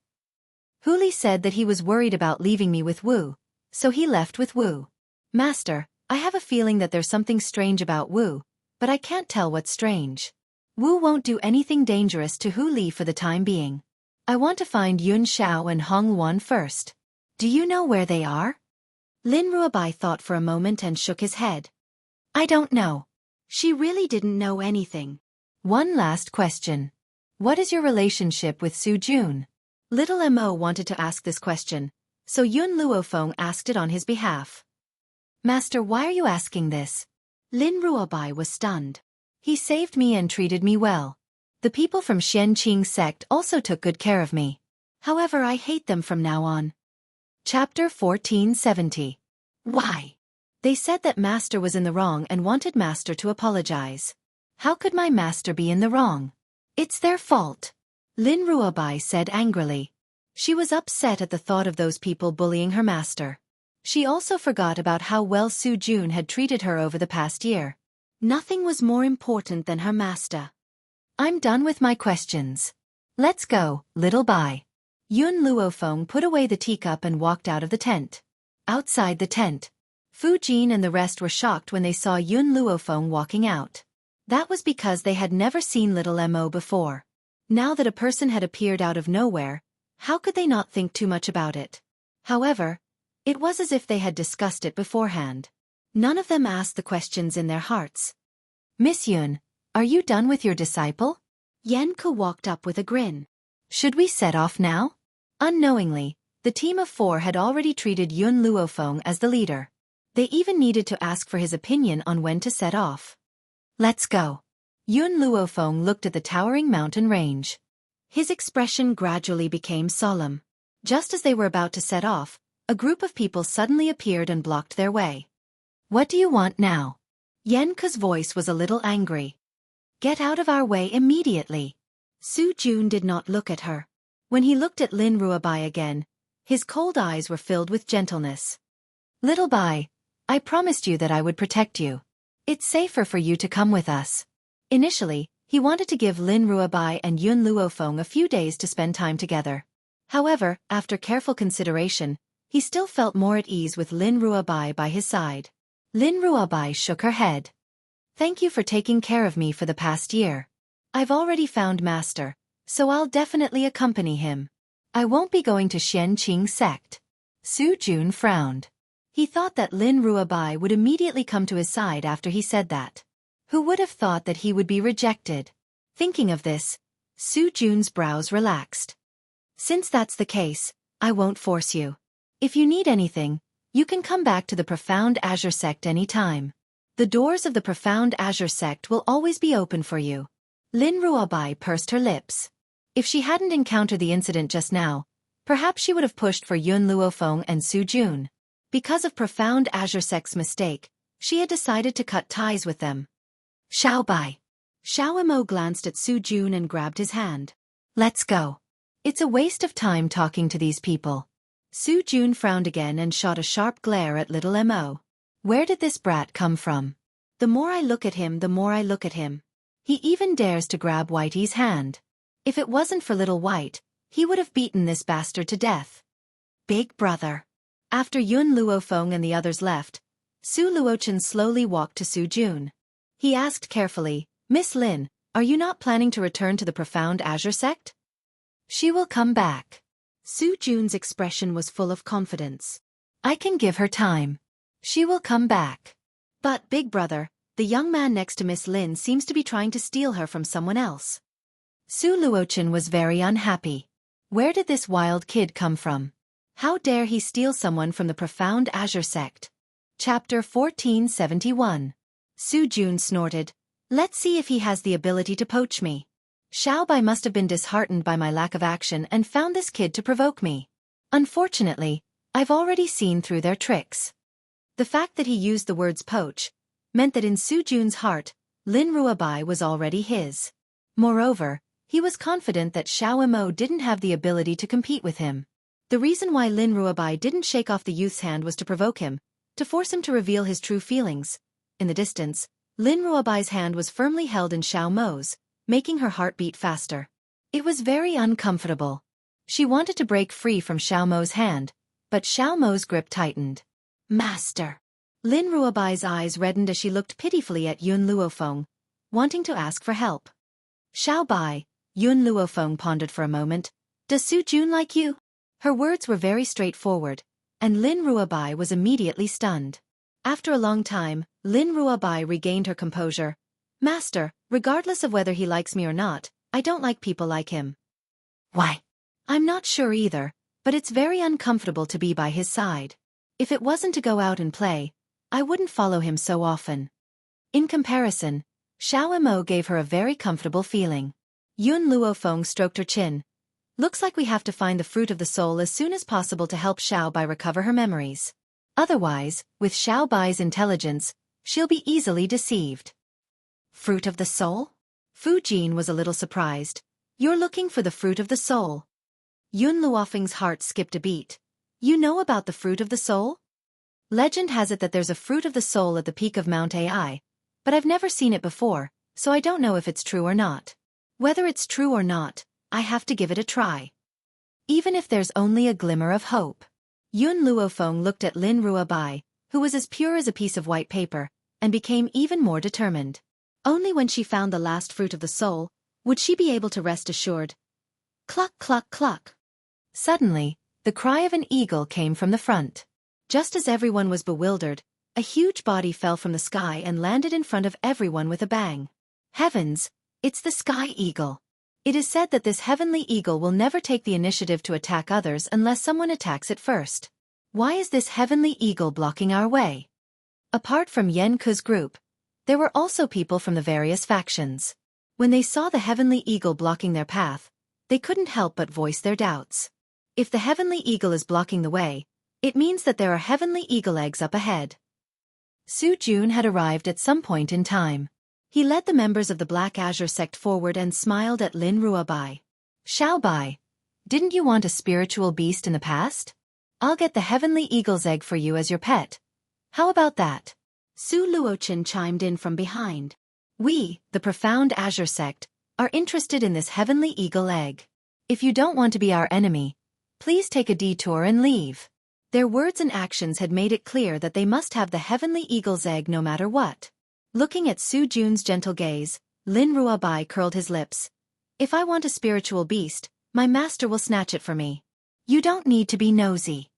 Huli said that he was worried about leaving me with Wu, so he left with Wu. Master, I have a feeling that there's something strange about Wu, but I can't tell what's strange. Wu won't do anything dangerous to Huli for the time being. I want to find Yun Xiao and Hong Luan first. Do you know where they are? Lin Ruobai thought for a moment and shook his head. I don't know. She really didn't know anything. One last question. What is your relationship with Su Jun? Little Mo wanted to ask this question, so Yun Luofeng asked it on his behalf. Master, why are you asking this? Lin Ruobai was stunned. He saved me and treated me well. The people from Xianqing sect also took good care of me. However, I hate them from now on. Chapter 1470. Why? They said that Master was in the wrong and wanted Master to apologize. How could my master be in the wrong? It's their fault. Lin Ruobai said angrily. She was upset at the thought of those people bullying her master. She also forgot about how well Su Jun had treated her over the past year. Nothing was more important than her master. I'm done with my questions. Let's go, little Bai. Yun Luofeng put away the teacup and walked out of the tent. Outside the tent, Fu Jin and the rest were shocked when they saw Yun Luofeng walking out. That was because they had never seen little Mo before. Now that a person had appeared out of nowhere, how could they not think too much about it? However, it was as if they had discussed it beforehand. None of them asked the questions in their hearts. Miss Yun, are you done with your disciple? Yanke walked up with a grin. Should we set off now? Unknowingly, the team of 4 had already treated Yun Luofeng as the leader. They even needed to ask for his opinion on when to set off. Let's go. Yun Luofeng looked at the towering mountain range. His expression gradually became solemn. Just as they were about to set off, a group of people suddenly appeared and blocked their way. What do you want now? Yanke's voice was a little angry. Get out of our way immediately. Su Jun did not look at her. When he looked at Lin Ruobai again, his cold eyes were filled with gentleness. Little Bai, I promised you that I would protect you. It's safer for you to come with us. Initially, he wanted to give Lin Ruobai and Yun Luofeng a few days to spend time together. However, after careful consideration, he still felt more at ease with Lin Ruobai by his side. Lin Ruobai shook her head. Thank you for taking care of me for the past year. I've already found Master, so I'll definitely accompany him. I won't be going to Xianqing sect. Su Jun frowned. He thought that Lin Ruobai would immediately come to his side after he said that. Who would have thought that he would be rejected? Thinking of this, Su Jun's brows relaxed. Since that's the case, I won't force you. If you need anything, you can come back to the Profound Azure sect any time. The doors of the Profound Azure sect will always be open for you. Lin Ruobai pursed her lips. If she hadn't encountered the incident just now, perhaps she would have pushed for Yun Luofeng and Su Jun. Because of Profound Azure sect's mistake, she had decided to cut ties with them. Xiao Bai. Xiao Mo glanced at Su Jun and grabbed his hand. Let's go. It's a waste of time talking to these people. Su Jun frowned again and shot a sharp glare at little Mo. Where did this brat come from? The more I look at him, the more I look at him. He even dares to grab Whitey's hand. If it wasn't for little White, he would have beaten this bastard to death. Big brother. After Yun Luofeng and the others left, Su Luochen slowly walked to Su Jun. He asked carefully, Miss Lin, are you not planning to return to the Profound Azure sect? She will come back. Su Jun's expression was full of confidence. I can give her time. She will come back. But, big brother, the young man next to Miss Lin seems to be trying to steal her from someone else. Su Luochen was very unhappy. Where did this wild kid come from? How dare he steal someone from the Profound Azure sect? Chapter 1471. Su Jun snorted. Let's see if he has the ability to poach me. Xiao Bai must have been disheartened by my lack of action and found this kid to provoke me. Unfortunately, I've already seen through their tricks. The fact that he used the words poach meant that in Su Jun's heart, Lin Ruobai was already his. Moreover, he was confident that Xiao Mo didn't have the ability to compete with him. The reason why Lin Ruobai didn't shake off the youth's hand was to provoke him, to force him to reveal his true feelings. In the distance, Lin Ruobai's hand was firmly held in Xiao Mo's, making her heart beat faster. It was very uncomfortable. She wanted to break free from Xiao Mo's hand, but Xiao Mo's grip tightened. Master! Lin Ruobai's eyes reddened as she looked pitifully at Yun Luofeng, wanting to ask for help. Xiao Bai, Yun Luofeng pondered for a moment. Does Su Jun like you? Her words were very straightforward, and Lin Ruobai was immediately stunned. After a long time, Lin Ruobai regained her composure. Master, regardless of whether he likes me or not, I don't like people like him. Why? I'm not sure either, but it's very uncomfortable to be by his side. If it wasn't to go out and play, I wouldn't follow him so often. In comparison, Xiao Mo gave her a very comfortable feeling. Yun Luofeng stroked her chin. Looks like we have to find the fruit of the soul as soon as possible to help Xiao Bai recover her memories. Otherwise, with Xiao Bai's intelligence, she'll be easily deceived. Fruit of the soul? Fu Jin was a little surprised. You're looking for the fruit of the soul. Yun Luofeng's heart skipped a beat. You know about the fruit of the soul? Legend has it that there's a fruit of the soul at the peak of Mount Ai, but I've never seen it before, so I don't know if it's true or not. Whether it's true or not, I have to give it a try. Even if there's only a glimmer of hope. Yun Luofeng looked at Lin Ruobai, who was as pure as a piece of white paper, and became even more determined. Only when she found the last fruit of the soul would she be able to rest assured. Cluck, cluck, cluck. Suddenly, the cry of an eagle came from the front. Just as everyone was bewildered, a huge body fell from the sky and landed in front of everyone with a bang. Heavens, it's the sky eagle. It is said that this heavenly eagle will never take the initiative to attack others unless someone attacks it first. Why is this heavenly eagle blocking our way? Apart from Yen Ku's group, there were also people from the various factions. When they saw the heavenly eagle blocking their path, they couldn't help but voice their doubts. If the heavenly eagle is blocking the way, it means that there are heavenly eagle eggs up ahead. Su Jun had arrived at some point in time. He led the members of the Black Azure sect forward and smiled at Lin Ruobai. Xiao Bai, didn't you want a spiritual beast in the past? I'll get the heavenly eagle's egg for you as your pet. How about that? Su Luochen chimed in from behind. We, the Profound Azure sect, are interested in this heavenly eagle egg. If you don't want to be our enemy, please take a detour and leave. Their words and actions had made it clear that they must have the heavenly eagle's egg no matter what. Looking at Su Jun's gentle gaze, Lin Ruobai curled his lips. If I want a spiritual beast, my master will snatch it for me. You don't need to be nosy.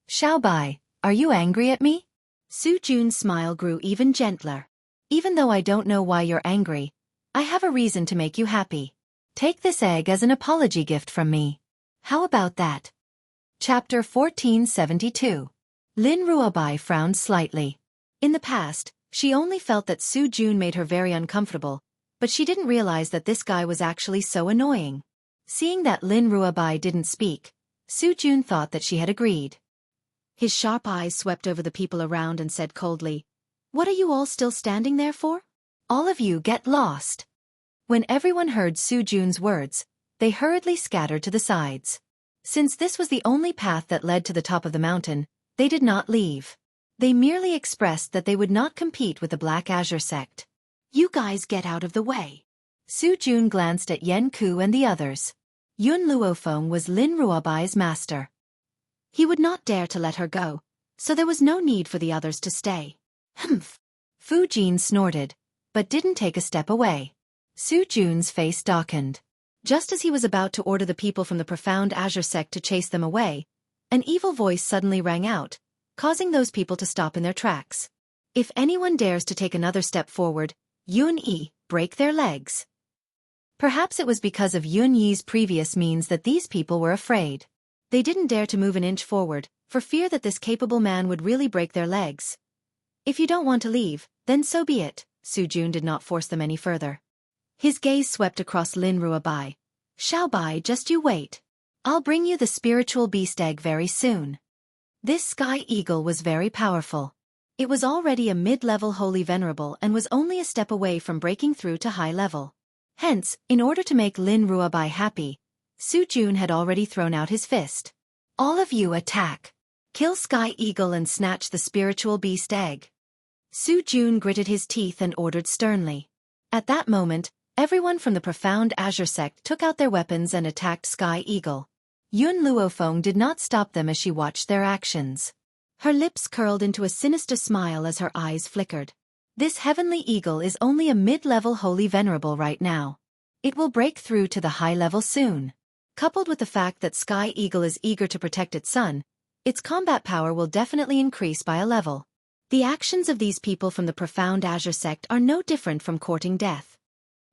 Xiao Bai, are you angry at me? Su Jun's smile grew even gentler. Even though I don't know why you're angry, I have a reason to make you happy. Take this egg as an apology gift from me. How about that? Chapter 1472. Lin Ruobai frowned slightly. In the past, she only felt that Su Jun made her very uncomfortable, but she didn't realize that this guy was actually so annoying. Seeing that Lin Ruobai didn't speak, Su Jun thought that she had agreed. His sharp eyes swept over the people around and said coldly, "What are you all still standing there for? All of you get lost." When everyone heard Su Jun's words, they hurriedly scattered to the sides. Since this was the only path that led to the top of the mountain, they did not leave. They merely expressed that they would not compete with the Black Azure sect. You guys get out of the way. Su Jun glanced at Yen Ku and the others. Yun Luofeng was Lin Ruobai's master. He would not dare to let her go, so there was no need for the others to stay. Humph. Fu Jin snorted, but didn't take a step away. Su Jun's face darkened. Just as he was about to order the people from the Profound Azure sect to chase them away, an evil voice suddenly rang out, causing those people to stop in their tracks. If anyone dares to take another step forward, Yun Yi, break their legs. Perhaps it was because of Yun Yi's previous means that these people were afraid. They didn't dare to move an inch forward, for fear that this capable man would really break their legs. If you don't want to leave, then so be it, Su Jun did not force them any further. His gaze swept across Lin Ruobai. Xiao Bai, just you wait. I'll bring you the spiritual beast egg very soon. This sky eagle was very powerful. It was already a mid-level holy venerable and was only a step away from breaking through to high level. Hence, in order to make Lin Ruobai happy, Su Jun had already thrown out his fist. All of you attack. Kill Sky Eagle and snatch the spiritual beast egg. Su Jun gritted his teeth and ordered sternly. At that moment, everyone from the Profound Azure sect took out their weapons and attacked Sky Eagle. Yun Luofeng did not stop them as she watched their actions. Her lips curled into a sinister smile as her eyes flickered. This heavenly eagle is only a mid-level holy venerable right now. It will break through to the high level soon. Coupled with the fact that Sky Eagle is eager to protect its son, its combat power will definitely increase by a level. The actions of these people from the Profound Azure sect are no different from courting death.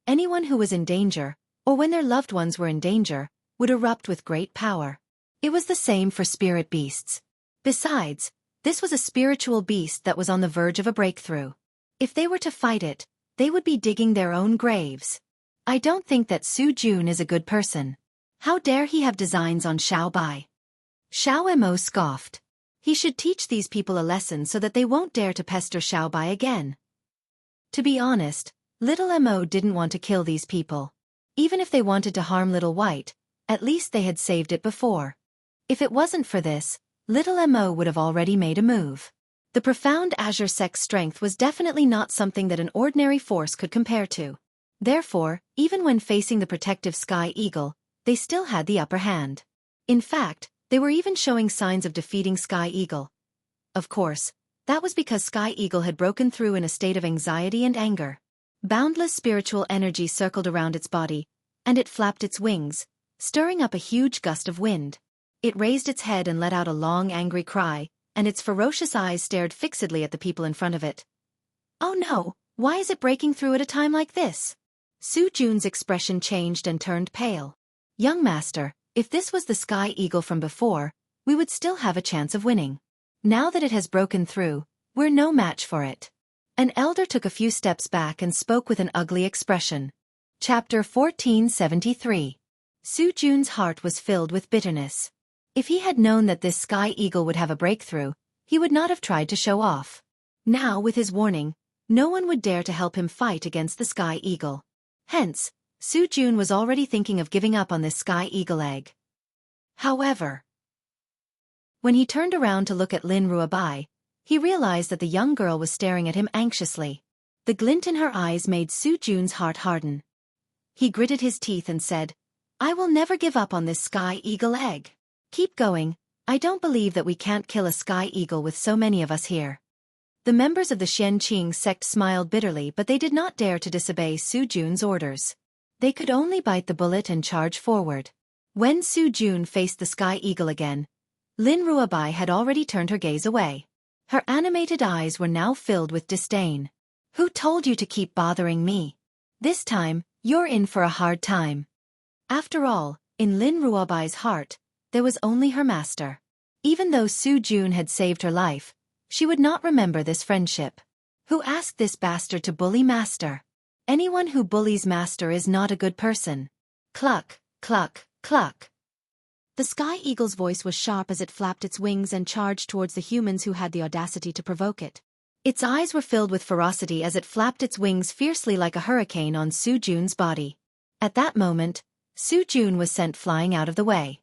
Anyone who was in danger, or when their loved ones were in danger, would erupt with great power. It was the same for spirit beasts. Besides, this was a spiritual beast that was on the verge of a breakthrough. If they were to fight it, they would be digging their own graves. I don't think that Su Jun is a good person. How dare he have designs on Xiao Bai? Xiao Mo scoffed. He should teach these people a lesson so that they won't dare to pester Xiao Bai again. To be honest, Little Mo didn't want to kill these people. Even if they wanted to harm Little White, at least they had saved it before. If it wasn't for this, Little Mo would have already made a move. The profound Azure Sect's strength was definitely not something that an ordinary force could compare to. Therefore, even when facing the protective Sky Eagle, they still had the upper hand. In fact, they were even showing signs of defeating Sky Eagle. Of course, that was because Sky Eagle had broken through in a state of anxiety and anger. Boundless spiritual energy circled around its body, and it flapped its wings, stirring up a huge gust of wind. It raised its head and let out a long angry cry, and its ferocious eyes stared fixedly at the people in front of it. Oh no, why is it breaking through at a time like this? Su Jun's expression changed and turned pale. Young master, if this was the Sky Eagle from before, we would still have a chance of winning. Now that it has broken through, we're no match for it. An elder took a few steps back and spoke with an ugly expression. Chapter 1473. Su Jun's heart was filled with bitterness. If he had known that this Sky Eagle would have a breakthrough, he would not have tried to show off. Now, with his warning, no one would dare to help him fight against the Sky Eagle. Hence, Su Jun was already thinking of giving up on this Sky Eagle egg. However, when he turned around to look at Lin Ruabai, he realized that the young girl was staring at him anxiously. The glint in her eyes made Su Jun's heart harden. He gritted his teeth and said, I will never give up on this Sky Eagle egg. Keep going, I don't believe that we can't kill a Sky Eagle with so many of us here. The members of the Xianqing sect smiled bitterly, but they did not dare to disobey Su Jun's orders. They could only bite the bullet and charge forward. When Su Jun faced the Sky Eagle again, Lin Ruabai had already turned her gaze away. Her animated eyes were now filled with disdain. Who told you to keep bothering me? This time, you're in for a hard time. After all, in Lin Ruabai's heart, there was only her master. Even though Su Jun had saved her life, she would not remember this friendship. Who asked this bastard to bully master? Anyone who bullies master is not a good person. Cluck, cluck, cluck. The Sky Eagle's voice was sharp as it flapped its wings and charged towards the humans who had the audacity to provoke it. Its eyes were filled with ferocity as it flapped its wings fiercely like a hurricane on Su Jun's body. At that moment, Su Jun was sent flying out of the way.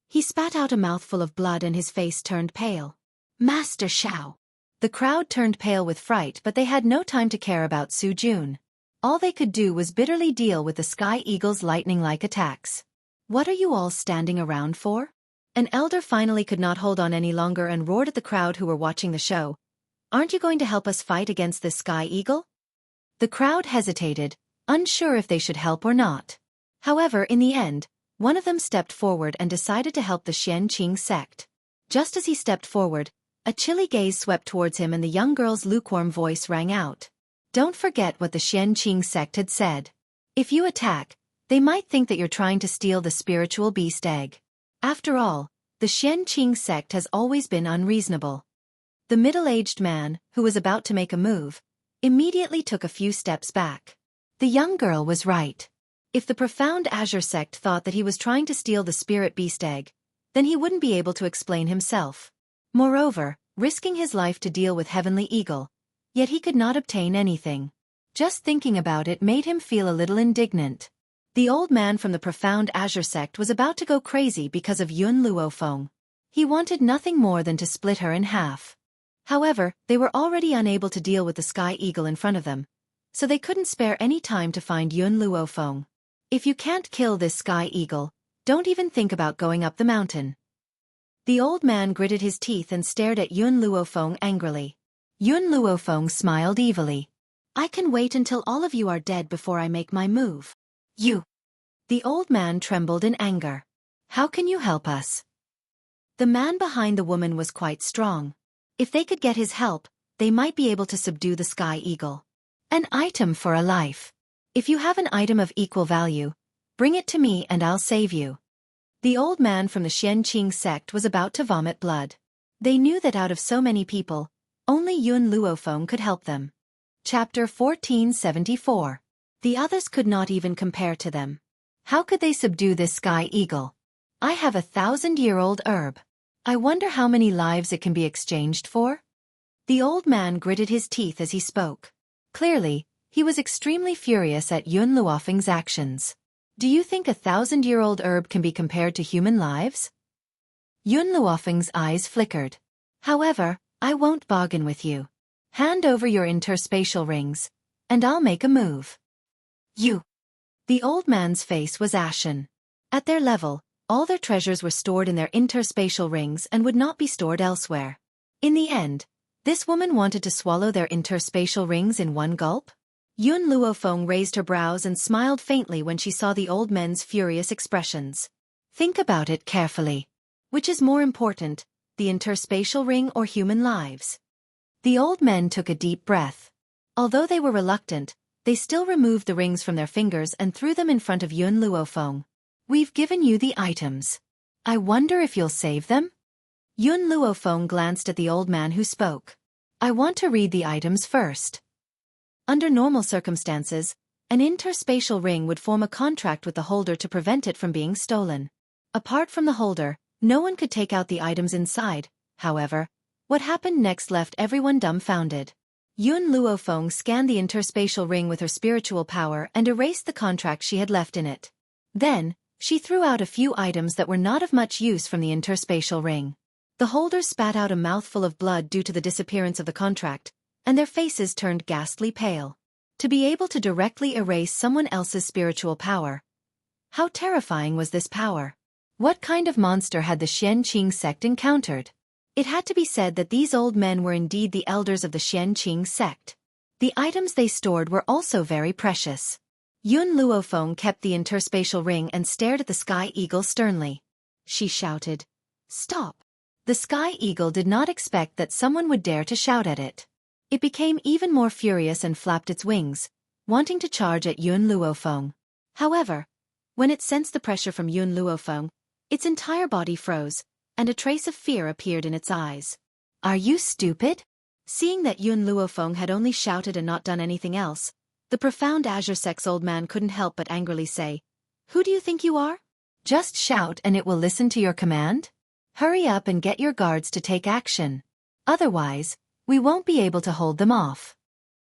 He spat out a mouthful of blood and his face turned pale. Master Xiao! The crowd turned pale with fright, but they had no time to care about Su Jun. All they could do was bitterly deal with the Sky Eagle's lightning-like attacks. What are you all standing around for? An elder finally could not hold on any longer and roared at the crowd who were watching the show. Aren't you going to help us fight against this Sky Eagle? The crowd hesitated, unsure if they should help or not. However, in the end, one of them stepped forward and decided to help the Xianqing sect. Just as he stepped forward, a chilly gaze swept towards him and the young girl's lukewarm voice rang out. Don't forget what the Xianqing sect had said. If you attack, they might think that you're trying to steal the spiritual beast egg. After all, the Xianqing sect has always been unreasonable. The middle-aged man, who was about to make a move, immediately took a few steps back. The young girl was right. If the profound Azure sect thought that he was trying to steal the spirit beast egg, then he wouldn't be able to explain himself. Moreover, risking his life to deal with Heavenly Eagle, yet he could not obtain anything. Just thinking about it made him feel a little indignant. The old man from the profound Azure sect was about to go crazy because of Yun Luofeng. He wanted nothing more than to split her in half. However, they were already unable to deal with the Sky Eagle in front of them, so they couldn't spare any time to find Yun Luofeng. If you can't kill this Sky Eagle, don't even think about going up the mountain. The old man gritted his teeth and stared at Yun Luofeng angrily. Yun Luofeng smiled evilly. I can wait until all of you are dead before I make my move. You! The old man trembled in anger. How can you help us? The man behind the woman was quite strong. If they could get his help, they might be able to subdue the Sky Eagle. An item for a life. If you have an item of equal value, Bring it to me and I'll save you. The old man from the Enchanting sect was about to vomit blood. They knew that out of so many people, only Yun Luofeng could help them. Chapter 1474. The others could not even compare to them. How could they subdue this sky eagle? I have a 1,000-year-old herb. I wonder how many lives it can be exchanged for? The old man gritted his teeth as he spoke. Clearly, he was extremely furious at Yun Luofeng's actions. Do you think a 1,000-year-old herb can be compared to human lives? Yun Luofeng's eyes flickered. However, I won't bargain with you. Hand over your interspatial rings, and I'll make a move. You. The old man's face was ashen. At their level, all their treasures were stored in their interspatial rings and would not be stored elsewhere. In the end, this woman wanted to swallow their interspatial rings in one gulp? Yun Luofeng raised her brows and smiled faintly when she saw the old men's furious expressions. Think about it carefully. Which is more important, the interspatial ring or human lives? The old men took a deep breath. Although they were reluctant, they still removed the rings from their fingers and threw them in front of Yun Luofeng. We've given you the items. I wonder if you'll save them? Yun Luofeng glanced at the old man who spoke. I want to read the items first. Under normal circumstances, an interspatial ring would form a contract with the holder to prevent it from being stolen. Apart from the holder, no one could take out the items inside. However, what happened next left everyone dumbfounded. Yun Luofeng scanned the interspatial ring with her spiritual power and erased the contract she had left in it. Then, she threw out a few items that were not of much use from the interspatial ring. The holders spat out a mouthful of blood due to the disappearance of the contract, and their faces turned ghastly pale. To be able to directly erase someone else's spiritual power. How terrifying was this power? What kind of monster had the Enchanting sect encountered? It had to be said that these old men were indeed the elders of the Enchanting sect. The items they stored were also very precious. Yun Luofeng kept the interspatial ring and stared at the sky eagle sternly. She shouted, "Stop!" The sky eagle did not expect that someone would dare to shout at it. It became even more furious and flapped its wings, wanting to charge at Yun Luofeng. However, when it sensed the pressure from Yun Luofeng, its entire body froze, and a trace of fear appeared in its eyes. Are you stupid? Seeing that Yun Luofeng had only shouted and not done anything else, the profound Azure Sect's old man couldn't help but angrily say, "Who do you think you are? Just shout and it will listen to your command? Hurry up and get your guards to take action. Otherwise, we won't be able to hold them off."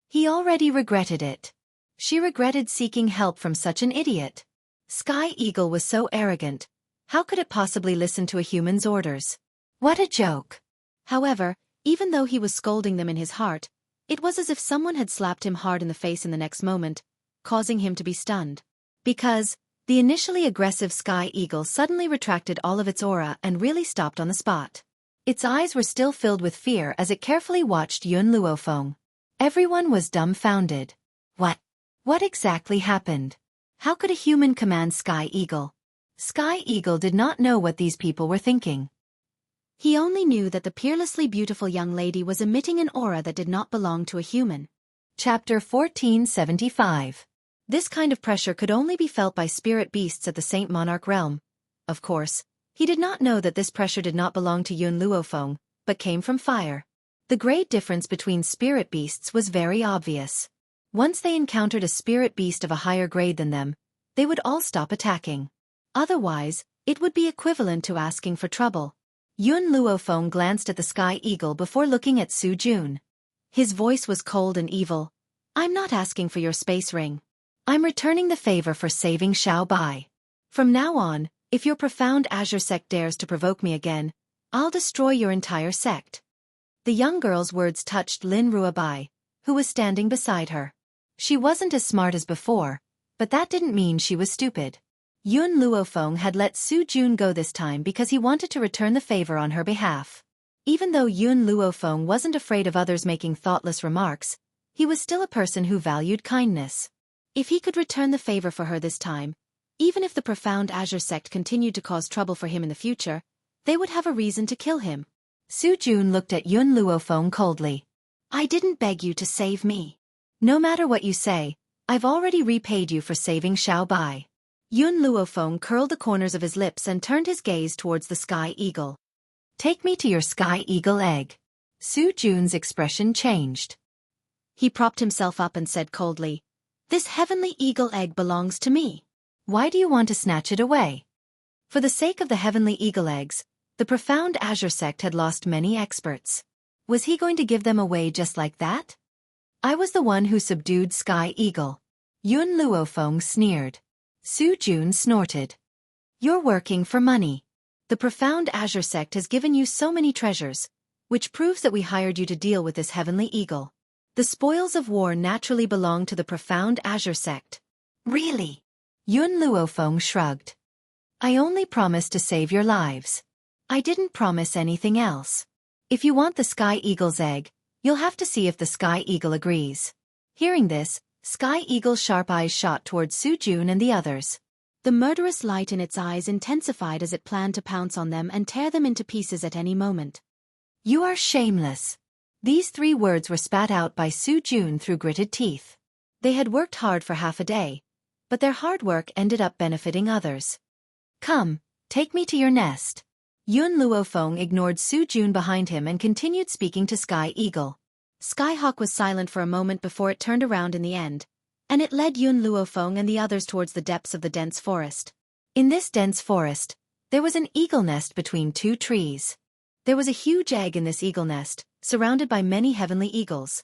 He already regretted it. She regretted seeking help from such an idiot. Sky Eagle was so arrogant. How could it possibly listen to a human's orders? What a joke. However, even though he was scolding them in his heart, it was as if someone had slapped him hard in the face in the next moment, causing him to be stunned. Because, the initially aggressive Sky Eagle suddenly retracted all of its aura and really stopped on the spot. Its eyes were still filled with fear as it carefully watched Yun Luofeng. Everyone was dumbfounded. What exactly happened? How could a human command Sky Eagle? Sky Eagle did not know what these people were thinking. He only knew that the peerlessly beautiful young lady was emitting an aura that did not belong to a human. Chapter 1475. This kind of pressure could only be felt by spirit beasts at the Saint Monarch realm. Of course, he did not know that this pressure did not belong to Yun Luofeng, but came from fire. The great difference between spirit beasts was very obvious. Once they encountered a spirit beast of a higher grade than them, they would all stop attacking. Otherwise, it would be equivalent to asking for trouble. Yun Luofeng glanced at the Sky Eagle before looking at Su Jun. His voice was cold and evil. "I'm not asking for your space ring. I'm returning the favor for saving Xiao Bai. From now on, if your profound Azure sect dares to provoke me again, I'll destroy your entire sect." The young girl's words touched Lin Ruabai, who was standing beside her. She wasn't as smart as before, but that didn't mean she was stupid. Yun Luofeng had let Su Jun go this time because he wanted to return the favor on her behalf. Even though Yun Luofeng wasn't afraid of others making thoughtless remarks, he was still a person who valued kindness. If he could return the favor for her this time, even if the profound Azure sect continued to cause trouble for him in the future, they would have a reason to kill him. Su Jun looked at Yun Luofeng coldly. "I didn't beg you to save me. No matter what you say, I've already repaid you for saving Xiao Bai." Yun Luofeng curled the corners of his lips and turned his gaze towards the Sky Eagle. Take me to your Sky Eagle egg. Su Jun's expression changed. He propped himself up and said coldly, This heavenly eagle egg belongs to me. Why do you want to snatch it away? For the sake of the heavenly eagle eggs, the profound Azure sect had lost many experts. Was he going to give them away just like that? I was the one who subdued Sky Eagle. Yun Luofeng sneered. Su Jun snorted. You're working for money. The profound Azure sect has given you so many treasures, which proves that we hired you to deal with this heavenly eagle. The spoils of war naturally belong to the profound Azure sect. Really? Yun Luofeng shrugged. I only promised to save your lives. I didn't promise anything else. If you want the Sky Eagle's egg, you'll have to see if the Sky Eagle agrees. Hearing this, Sky Eagle's sharp eyes shot towards Su Jun and the others. The murderous light in its eyes intensified as it planned to pounce on them and tear them into pieces at any moment. You are shameless. These 3 words were spat out by Su Jun through gritted teeth. They had worked hard for half a day, but their hard work ended up benefiting others. Come, take me to your nest. Yun Luofeng ignored Su Jun behind him and continued speaking to Sky Eagle. Skyhawk was silent for a moment before it turned around in the end, and it led Yun Luofeng and the others towards the depths of the dense forest. In this dense forest, there was an eagle nest between 2 trees. There was a huge egg in this eagle nest, surrounded by many heavenly eagles.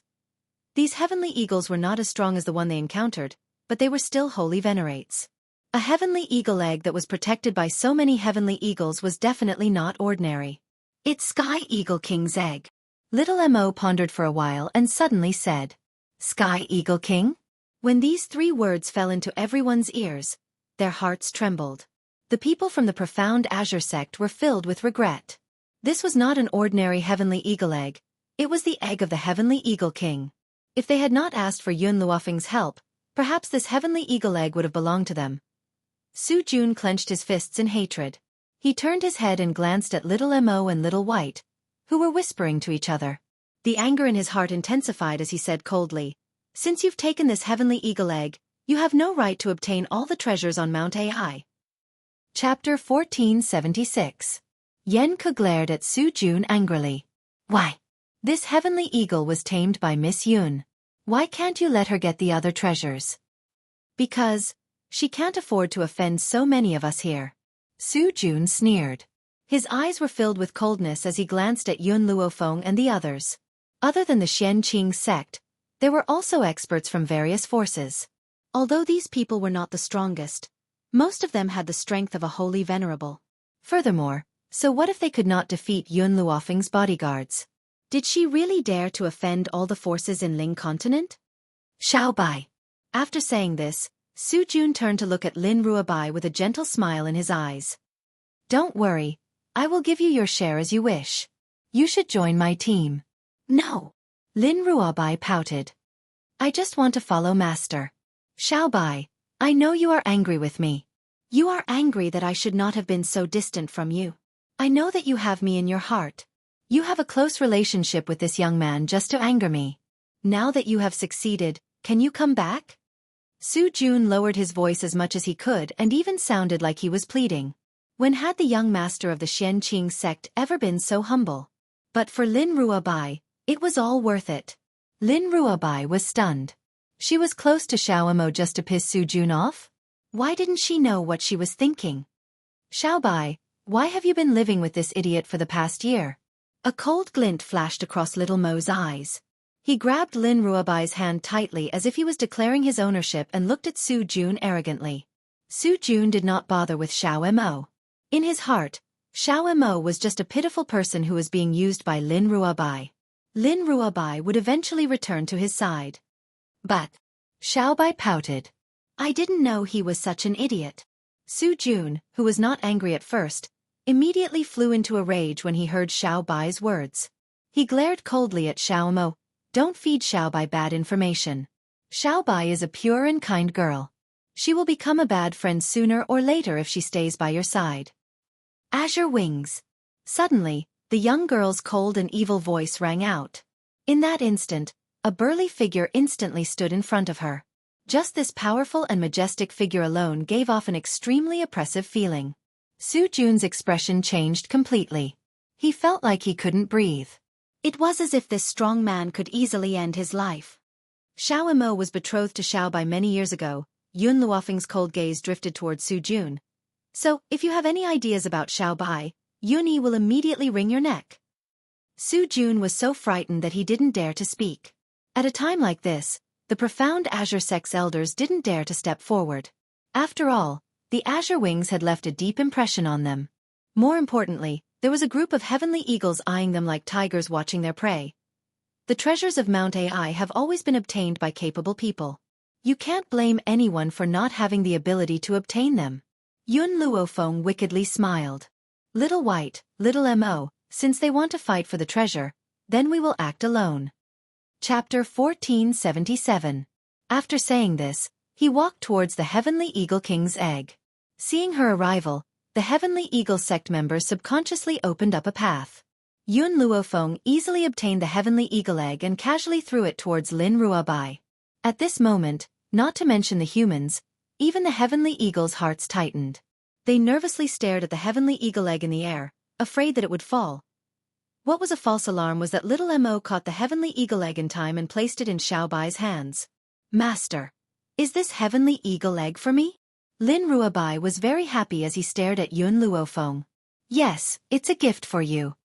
These heavenly eagles were not as strong as the one they encountered, but they were still holy venerates. A heavenly eagle egg that was protected by so many heavenly eagles was definitely not ordinary. It's Sky Eagle King's egg. Little Mo pondered for a while and suddenly said, Sky Eagle King? When these 3 words fell into everyone's ears, their hearts trembled. The people from the profound Azure sect were filled with regret. This was not an ordinary heavenly eagle egg, it was the egg of the heavenly eagle king. If they had not asked for Yun Luofeng's help, perhaps this heavenly eagle egg would have belonged to them. Su Jun clenched his fists in hatred. He turned his head and glanced at Little Mo and Little White, who were whispering to each other. The anger in his heart intensified as he said coldly, Since you've taken this heavenly eagle egg, you have no right to obtain all the treasures on Mount Ai. Chapter 1476. Yenka glared at Su Jun angrily. Why? This heavenly eagle was tamed by Miss Yun. Why can't you let her get the other treasures? Because she can't afford to offend so many of us here. Su Jun sneered. His eyes were filled with coldness as he glanced at Yun Luofeng and the others. Other than the Xianqing sect, there were also experts from various forces. Although these people were not the strongest, most of them had the strength of a holy venerable. Furthermore, so what if they could not defeat Yun Luofeng's bodyguards? Did she really dare to offend all the forces in Ling Continent? Xiaobai. After saying this, Su Jun turned to look at Lin Ruobai with a gentle smile in his eyes. Don't worry, I will give you your share as you wish. You should join my team. No. Lin Ruobai pouted. I just want to follow Master. Xiaobai, I know you are angry with me. You are angry that I should not have been so distant from you. I know that you have me in your heart. You have a close relationship with this young man just to anger me. Now that you have succeeded, can you come back? Su Jun lowered his voice as much as he could and even sounded like he was pleading. When had the young master of the Xianqing sect ever been so humble? But for Lin Ruobai, it was all worth it. Lin Ruobai was stunned. She was close to Xiaomo just to piss Su Jun off? Why didn't she know what she was thinking? Xiaobai, why have you been living with this idiot for the past year? A cold glint flashed across Little Mo's eyes. He grabbed Lin Ruobai's hand tightly as if he was declaring his ownership and looked at Su Jun arrogantly. Su Jun did not bother with Xiaomo. In his heart, Xiaomo was just a pitiful person who was being used by Lin Ruobai. Lin Ruobai would eventually return to his side. But Xiaobai pouted. I didn't know he was such an idiot. Su Jun, who was not angry at first, immediately flew into a rage when he heard Xiaobai's words. He glared coldly at Xiaomo. Don't feed Xiaobai bad information. Xiaobai is a pure and kind girl. She will become a bad friend sooner or later if she stays by your side. Azure Wings. Suddenly, the young girl's cold and evil voice rang out. In that instant, a burly figure instantly stood in front of her. Just this powerful and majestic figure alone gave off an extremely oppressive feeling. Su Jun's expression changed completely. He felt like he couldn't breathe. It was as if this strong man could easily end his life. Xiao Imo was betrothed to Xiao Bai many years ago. Yun Luofeng's cold gaze drifted towards Su Jun. So, if you have any ideas about Xiao Bai, Yun Yi will immediately wring your neck. Su Jun was so frightened that he didn't dare to speak. At a time like this, the profound Azure Sect's elders didn't dare to step forward. After all, the Azure Wings had left a deep impression on them. More importantly, there was a group of heavenly eagles eyeing them like tigers watching their prey. The treasures of Mount Ai have always been obtained by capable people. You can't blame anyone for not having the ability to obtain them. Yun Luofeng wickedly smiled. Little White, Little Mo, since they want to fight for the treasure, then we will act alone. Chapter 1477. After saying this, he walked towards the Heavenly Eagle King's egg. Seeing her arrival, the Heavenly Eagle sect members subconsciously opened up a path. Yun Luofeng easily obtained the Heavenly Eagle egg and casually threw it towards Lin Ruabai. At this moment, not to mention the humans, even the Heavenly Eagle's hearts tightened. They nervously stared at the Heavenly Eagle egg in the air, afraid that it would fall. What was a false alarm was that little Mo caught the Heavenly Eagle egg in time and placed it in Xiao Bai's hands. Master, is this Heavenly Eagle egg for me? Lin Ruabai was very happy as he stared at Yun Luofeng. Yes, it's a gift for you.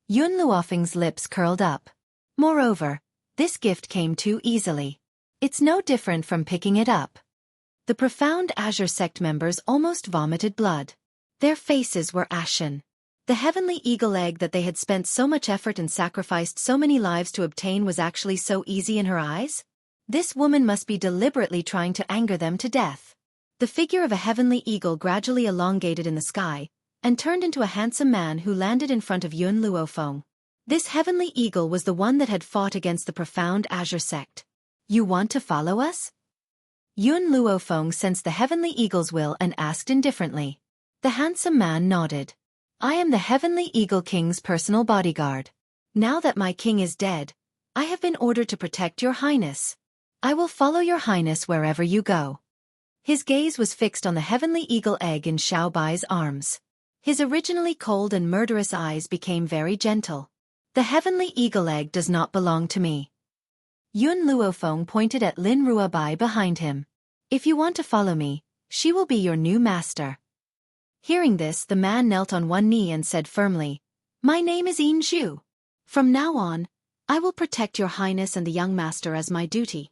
Yun Luofeng's lips curled up. Moreover, this gift came too easily. It's no different from picking it up. The profound Azure sect members almost vomited blood. Their faces were ashen. The Heavenly Eagle egg that they had spent so much effort and sacrificed so many lives to obtain was actually so easy in her eyes? This woman must be deliberately trying to anger them to death. The figure of a Heavenly Eagle gradually elongated in the sky, and turned into a handsome man who landed in front of Yun Luofeng. This Heavenly Eagle was the one that had fought against the profound Azure sect. You want to follow us? Yun Luofeng sensed the Heavenly Eagle's will and asked indifferently. The handsome man nodded. I am the Heavenly Eagle King's personal bodyguard. Now that my king is dead, I have been ordered to protect your highness. I will follow your highness wherever you go. His gaze was fixed on the Heavenly Eagle egg in Xiao Bai's arms. His originally cold and murderous eyes became very gentle. The Heavenly Eagle egg does not belong to me. Yun Luofeng pointed at Lin Ruabai behind him. If you want to follow me, she will be your new master. Hearing this, the man knelt on one knee and said firmly, My name is Yin Zhu. From now on, I will protect your highness and the young master as my duty.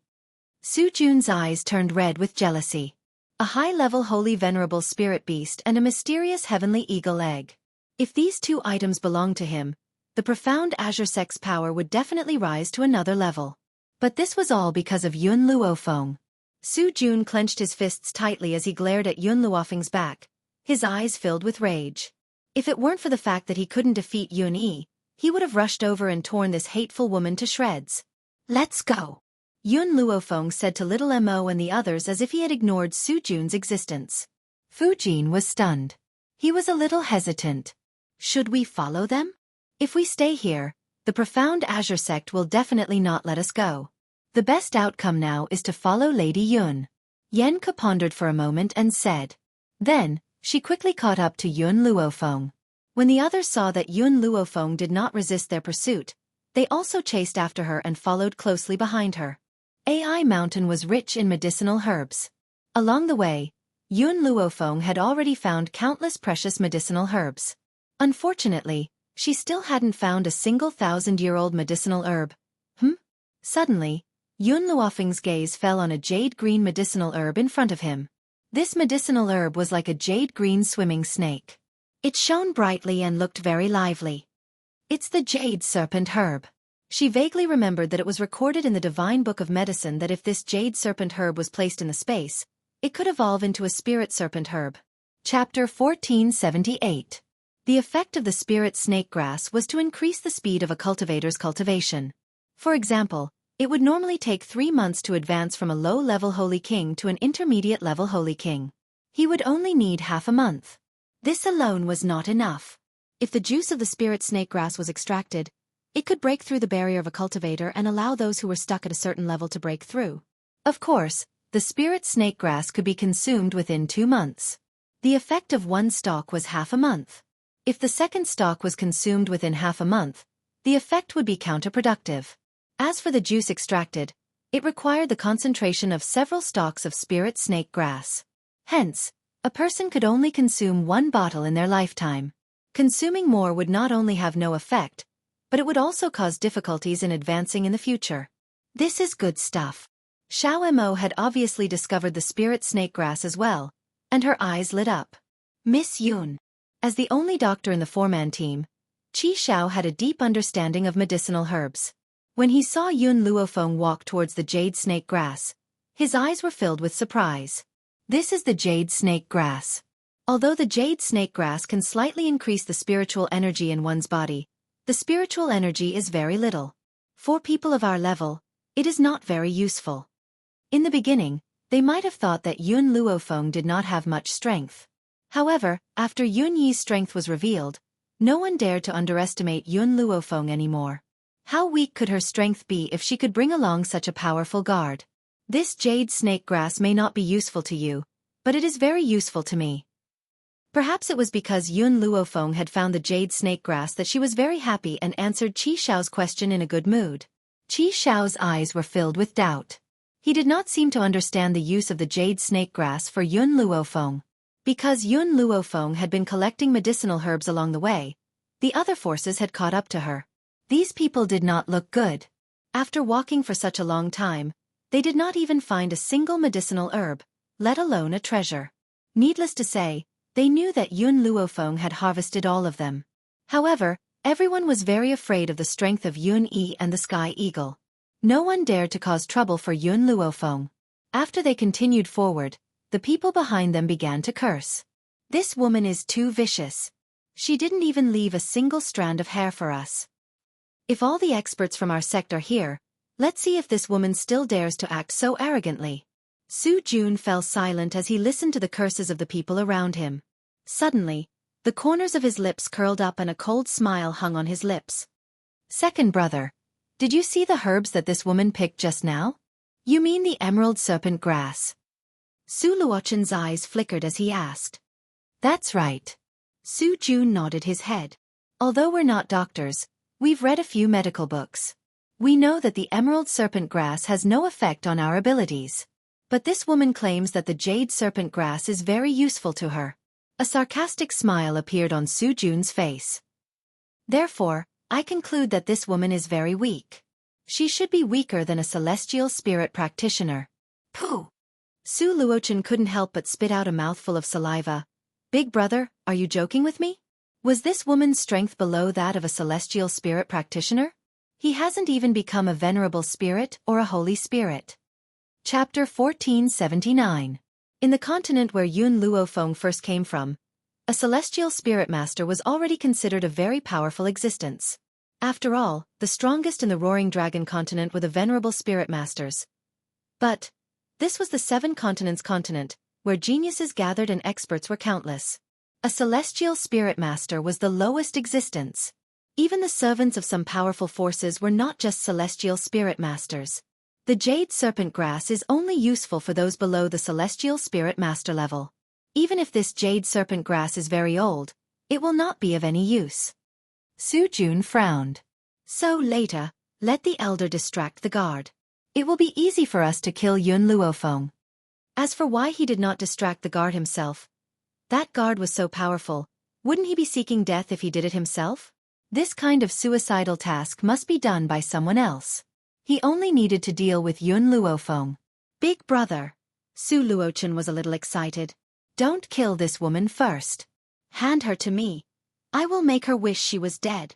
Su Jun's eyes turned red with jealousy. A high-level holy venerable spirit beast and a mysterious heavenly eagle egg. If these two items belonged to him, the profound Azure Sect's power would definitely rise to another level. But this was all because of Yun Luofeng. Su Jun clenched his fists tightly as he glared at Yun Luofeng's back, his eyes filled with rage. If it weren't for the fact that he couldn't defeat Yun Yi, he would have rushed over and torn this hateful woman to shreds. Let's go. Yun Luofeng said to little Mo and the others as if he had ignored Su Jun's existence. Fu Jin was stunned. He was a little hesitant. Should we follow them? If we stay here, the profound Azure sect will definitely not let us go. The best outcome now is to follow Lady Yun. Yenka pondered for a moment and said. Then, she quickly caught up to Yun Luofeng. When the others saw that Yun Luofeng did not resist their pursuit, they also chased after her and followed closely behind her. Ai Mountain was rich in medicinal herbs. Along the way, Yun Luofeng had already found countless precious medicinal herbs. Unfortunately, she still hadn't found a single 1,000-year-old medicinal herb. Suddenly, Yun Luofeng's gaze fell on a jade-green medicinal herb in front of him. This medicinal herb was like a jade-green swimming snake. It shone brightly and looked very lively. It's the jade serpent herb. She vaguely remembered that it was recorded in the Divine Book of Medicine that if this jade serpent herb was placed in the space, it could evolve into a spirit serpent herb. Chapter 1478. The effect of the spirit snake grass was to increase the speed of a cultivator's cultivation. For example, it would normally take 3 months to advance from a low-level Holy King to an intermediate-level Holy King. He would only need half a month. This alone was not enough. If the juice of the spirit snake grass was extracted, it could break through the barrier of a cultivator and allow those who were stuck at a certain level to break through. Of course, the spirit snake grass could be consumed within 2 months. The effect of one stalk was half a month. If the second stalk was consumed within half a month, the effect would be counterproductive. As for the juice extracted, it required the concentration of several stalks of spirit snake grass. Hence, a person could only consume 1 bottle in their lifetime. Consuming more would not only have no effect, but it would also cause difficulties in advancing in the future. This is good stuff. Xiao Mo had obviously discovered the spirit snake grass as well, and her eyes lit up. Miss Yun. As the only doctor in the 4-man team, Qi Xiao had a deep understanding of medicinal herbs. When he saw Yun Luofeng walk towards the jade snake grass, his eyes were filled with surprise. This is the jade snake grass. Although the jade snake grass can slightly increase the spiritual energy in one's body, the spiritual energy is very little. For people of our level, it is not very useful. In the beginning, they might have thought that Yun Luofeng did not have much strength. However, after Yun Yi's strength was revealed, no one dared to underestimate Yun Luofeng anymore. How weak could her strength be if she could bring along such a powerful guard? This jade snake grass may not be useful to you, but it is very useful to me. Perhaps it was because Yun Luofeng had found the jade snake grass that she was very happy and answered Qi Xiao's question in a good mood. Qi Xiao's eyes were filled with doubt. He did not seem to understand the use of the jade snake grass for Yun Luofeng. Because Yun Luofeng had been collecting medicinal herbs along the way, the other forces had caught up to her. These people did not look good. After walking for such a long time, they did not even find a single medicinal herb, let alone a treasure. Needless to say, they knew that Yun Luofeng had harvested all of them. However, everyone was very afraid of the strength of Yun Yi and the Sky Eagle. No one dared to cause trouble for Yun Luofeng. After they continued forward, the people behind them began to curse. This woman is too vicious. She didn't even leave a single strand of hair for us. If all the experts from our sect are here, let's see if this woman still dares to act so arrogantly. Su Jun fell silent as he listened to the curses of the people around him. Suddenly, the corners of his lips curled up and a cold smile hung on his lips. Second brother, did you see the herbs that this woman picked just now? You mean the emerald serpent grass? Su Luochen's eyes flickered as he asked. That's right. Su Jun nodded his head. Although we're not doctors, we've read a few medical books. We know that the emerald serpent grass has no effect on our abilities. But this woman claims that the jade serpent grass is very useful to her. A sarcastic smile appeared on Su Jun's face. Therefore, I conclude that this woman is very weak. She should be weaker than a celestial spirit practitioner. Pooh! Su Luochen couldn't help but spit out a mouthful of saliva. Big brother, are you joking with me? Was this woman's strength below that of a celestial spirit practitioner? He hasn't even become a venerable spirit or a holy spirit. Chapter 1479. In the continent where Yun Luofeng first came from, a celestial spirit master was already considered a very powerful existence. After all, the strongest in the Roaring Dragon continent were the venerable spirit masters. But this was the 7 continents continent, where geniuses gathered and experts were countless. A celestial spirit master was the lowest existence. Even the servants of some powerful forces were not just celestial spirit masters. The jade serpent grass is only useful for those below the celestial spirit master level. Even if this jade serpent grass is very old, it will not be of any use. Su Jun frowned. So later, let the elder distract the guard. It will be easy for us to kill Yun Luofeng. As for why he did not distract the guard himself, that guard was so powerful, wouldn't he be seeking death if he did it himself? This kind of suicidal task must be done by someone else. He only needed to deal with Yun Luofeng. Big brother. Su Luochen was a little excited. Don't kill this woman first. Hand her to me. I will make her wish she was dead.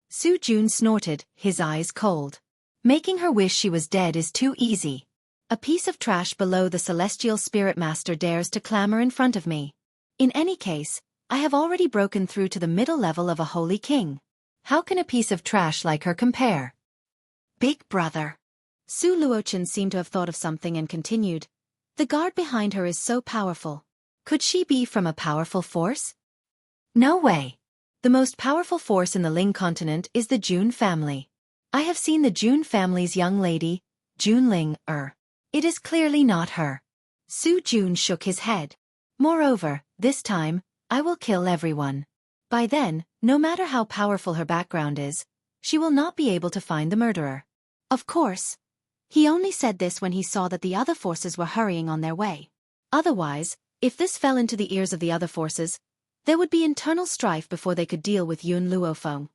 Su Jun snorted, his eyes cold. Making her wish she was dead is too easy. A piece of trash below the celestial spirit master dares to clamor in front of me. In any case, I have already broken through to the middle level of a holy king. How can a piece of trash like her compare? Big brother. Su Luochen seemed to have thought of something and continued. The guard behind her is so powerful. Could she be from a powerful force? No way. The most powerful force in the Ling continent is the Jun family. I have seen the Jun family's young lady, Junling, It is clearly not her. Su Jun shook his head. Moreover, this time, I will kill everyone. By then, no matter how powerful her background is, she will not be able to find the murderer. Of course. He only said this when he saw that the other forces were hurrying on their way. Otherwise, if this fell into the ears of the other forces, there would be internal strife before they could deal with Yun Luofeng.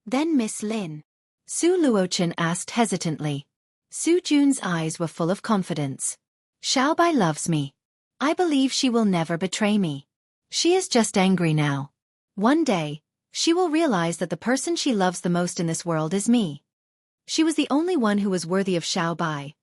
Then Miss Lin. Su Luochen asked hesitantly. Su Jun's eyes were full of confidence. Xiaobai loves me. I believe she will never betray me. She is just angry now. One day, she will realize that the person she loves the most in this world is me. She was the only one who was worthy of Xiaobai.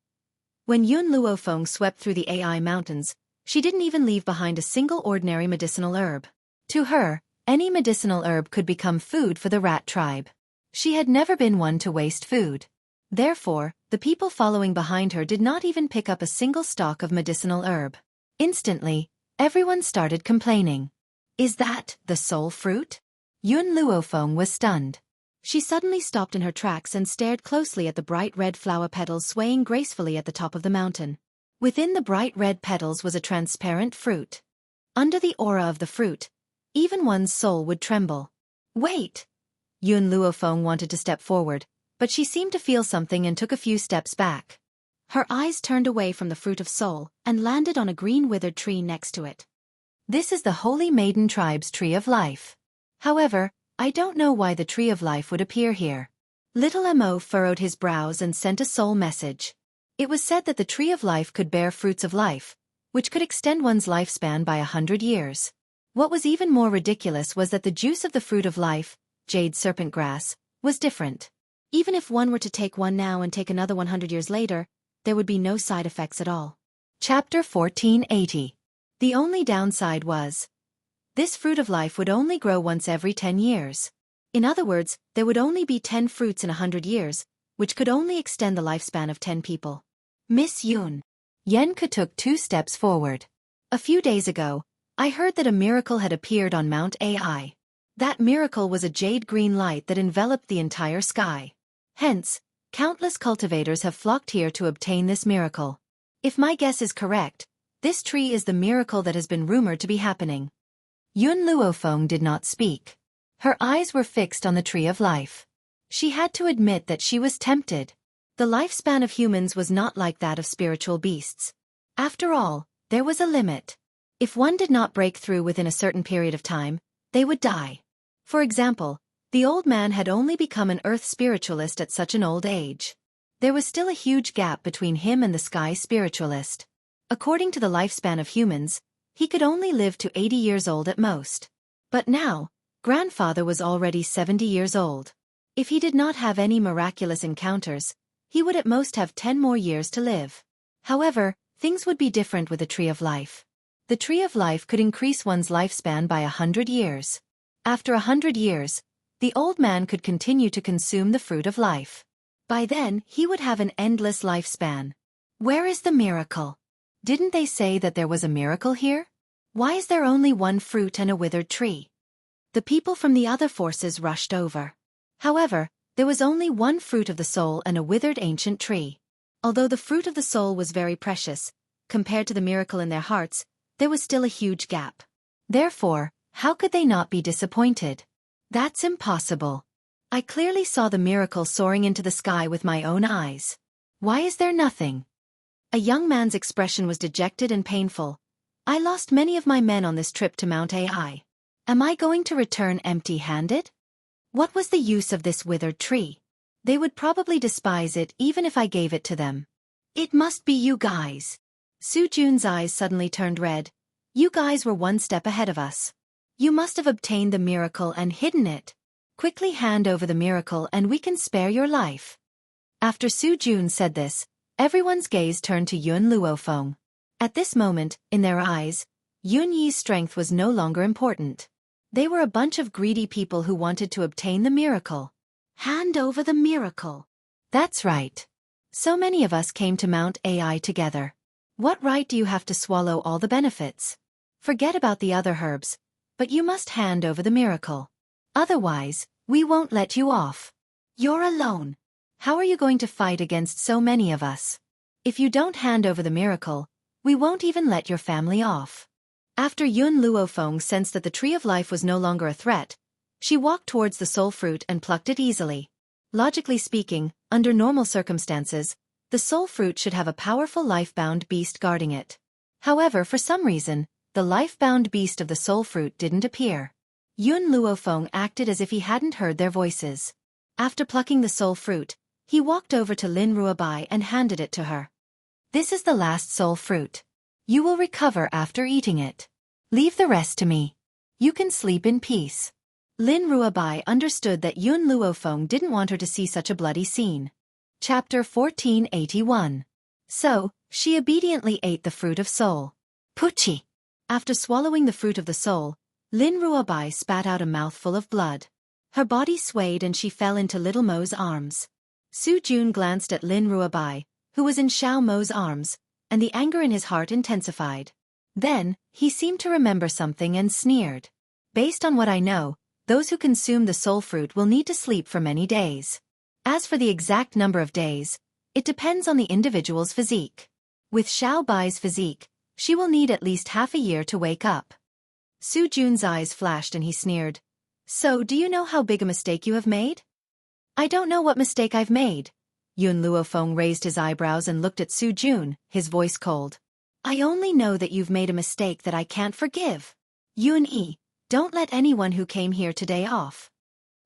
When Yun Luofeng swept through the AI mountains, she didn't even leave behind a single ordinary medicinal herb. To her, any medicinal herb could become food for the rat tribe. She had never been one to waste food. Therefore, the people following behind her did not even pick up a single stalk of medicinal herb. Instantly, everyone started complaining. Is that the soul fruit? Yun Luofeng was stunned. She suddenly stopped in her tracks and stared closely at the bright red flower petals swaying gracefully at the top of the mountain. Within the bright red petals was a transparent fruit. Under the aura of the fruit, even one's soul would tremble. Wait! Yun Luofeng wanted to step forward, but she seemed to feel something and took a few steps back. Her eyes turned away from the fruit of soul and landed on a green withered tree next to it. This is the Holy Maiden Tribe's Tree of Life. However, I don't know why the Tree of Life would appear here. Little Mo furrowed his brows and sent a soul message. It was said that the Tree of Life could bear fruits of life, which could extend one's lifespan by 100 years. What was even more ridiculous was that the juice of the fruit of life, jade serpent grass, was different. Even if one were to take one now and take another 100 years later, there would be no side effects at all. Chapter 1480. The only downside was, this fruit of life would only grow once every 10 years. In other words, there would only be 10 fruits in 100 years, which could only extend the lifespan of 10 people. Miss Yun. Yenke took 2 steps forward. A few days ago, I heard that a miracle had appeared on Mount AI. That miracle was a jade green light that enveloped the entire sky. Hence, countless cultivators have flocked here to obtain this miracle. If my guess is correct, this tree is the miracle that has been rumored to be happening. Yun Luofeng did not speak. Her eyes were fixed on the Tree of Life. She had to admit that she was tempted. The lifespan of humans was not like that of spiritual beasts. After all, there was a limit. If one did not break through within a certain period of time, they would die. For example, the old man had only become an earth spiritualist at such an old age. There was still a huge gap between him and the sky spiritualist. According to the lifespan of humans, he could only live to 80 years old at most. But now, grandfather was already 70 years old. If he did not have any miraculous encounters, he would at most have 10 more years to live. However, things would be different with the Tree of Life. The Tree of Life could increase one's lifespan by 100 years. After 100 years, the old man could continue to consume the fruit of life. By then, he would have an endless lifespan. Where is the miracle? Didn't they say that there was a miracle here? Why is there only one fruit and a withered tree? The people from the other forces rushed over. However, there was only one fruit of the soul and a withered ancient tree. Although the fruit of the soul was very precious, compared to the miracle in their hearts, there was still a huge gap. Therefore, how could they not be disappointed? That's impossible. I clearly saw the miracle soaring into the sky with my own eyes. Why is there nothing? A young man's expression was dejected and painful. I lost many of my men on this trip to Mount AI. Am I going to return empty-handed? What was the use of this withered tree? They would probably despise it even if I gave it to them. It must be you guys. Su Jun's eyes suddenly turned red. You guys were one step ahead of us. You must have obtained the miracle and hidden it. Quickly hand over the miracle and we can spare your life. After Su Jun said this, everyone's gaze turned to Yun Luofeng. At this moment, in their eyes, Yun Yi's strength was no longer important. They were a bunch of greedy people who wanted to obtain the miracle. Hand over the miracle. That's right. So many of us came to Mount AI together. What right do you have to swallow all the benefits? Forget about the other herbs, but you must hand over the miracle. Otherwise, we won't let you off. You're alone. How are you going to fight against so many of us? If you don't hand over the miracle, we won't even let your family off. After Yun Luofeng sensed that the Tree of Life was no longer a threat, she walked towards the soul fruit and plucked it easily. Logically speaking, under normal circumstances, the soul fruit should have a powerful life-bound beast guarding it. However, for some reason, the life-bound beast of the soul fruit didn't appear. Yun Luofeng acted as if he hadn't heard their voices. After plucking the soul fruit, he walked over to Lin Ruobai and handed it to her. This is the last soul fruit. You will recover after eating it. Leave the rest to me. You can sleep in peace. Lin Ruobai understood that Yun Luofeng didn't want her to see such a bloody scene. Chapter 1481. So, she obediently ate the fruit of soul. Puchi! After swallowing the fruit of the soul, Lin Ruobai spat out a mouthful of blood. Her body swayed and she fell into Little Mo's arms. Su Jun glanced at Lin Ruobai, who was in Xiao Mo's arms, and the anger in his heart intensified. Then, he seemed to remember something and sneered. Based on what I know, those who consume the soul fruit will need to sleep for many days. As for the exact number of days, it depends on the individual's physique. With Xiao Bai's physique, she will need at least half a year to wake up. Su Jun's eyes flashed and he sneered. So, do you know how big a mistake you have made? I don't know what mistake I've made. Yun Luofeng raised his eyebrows and looked at Su Jun, his voice cold. I only know that you've made a mistake that I can't forgive. Yun Yi, don't let anyone who came here today off.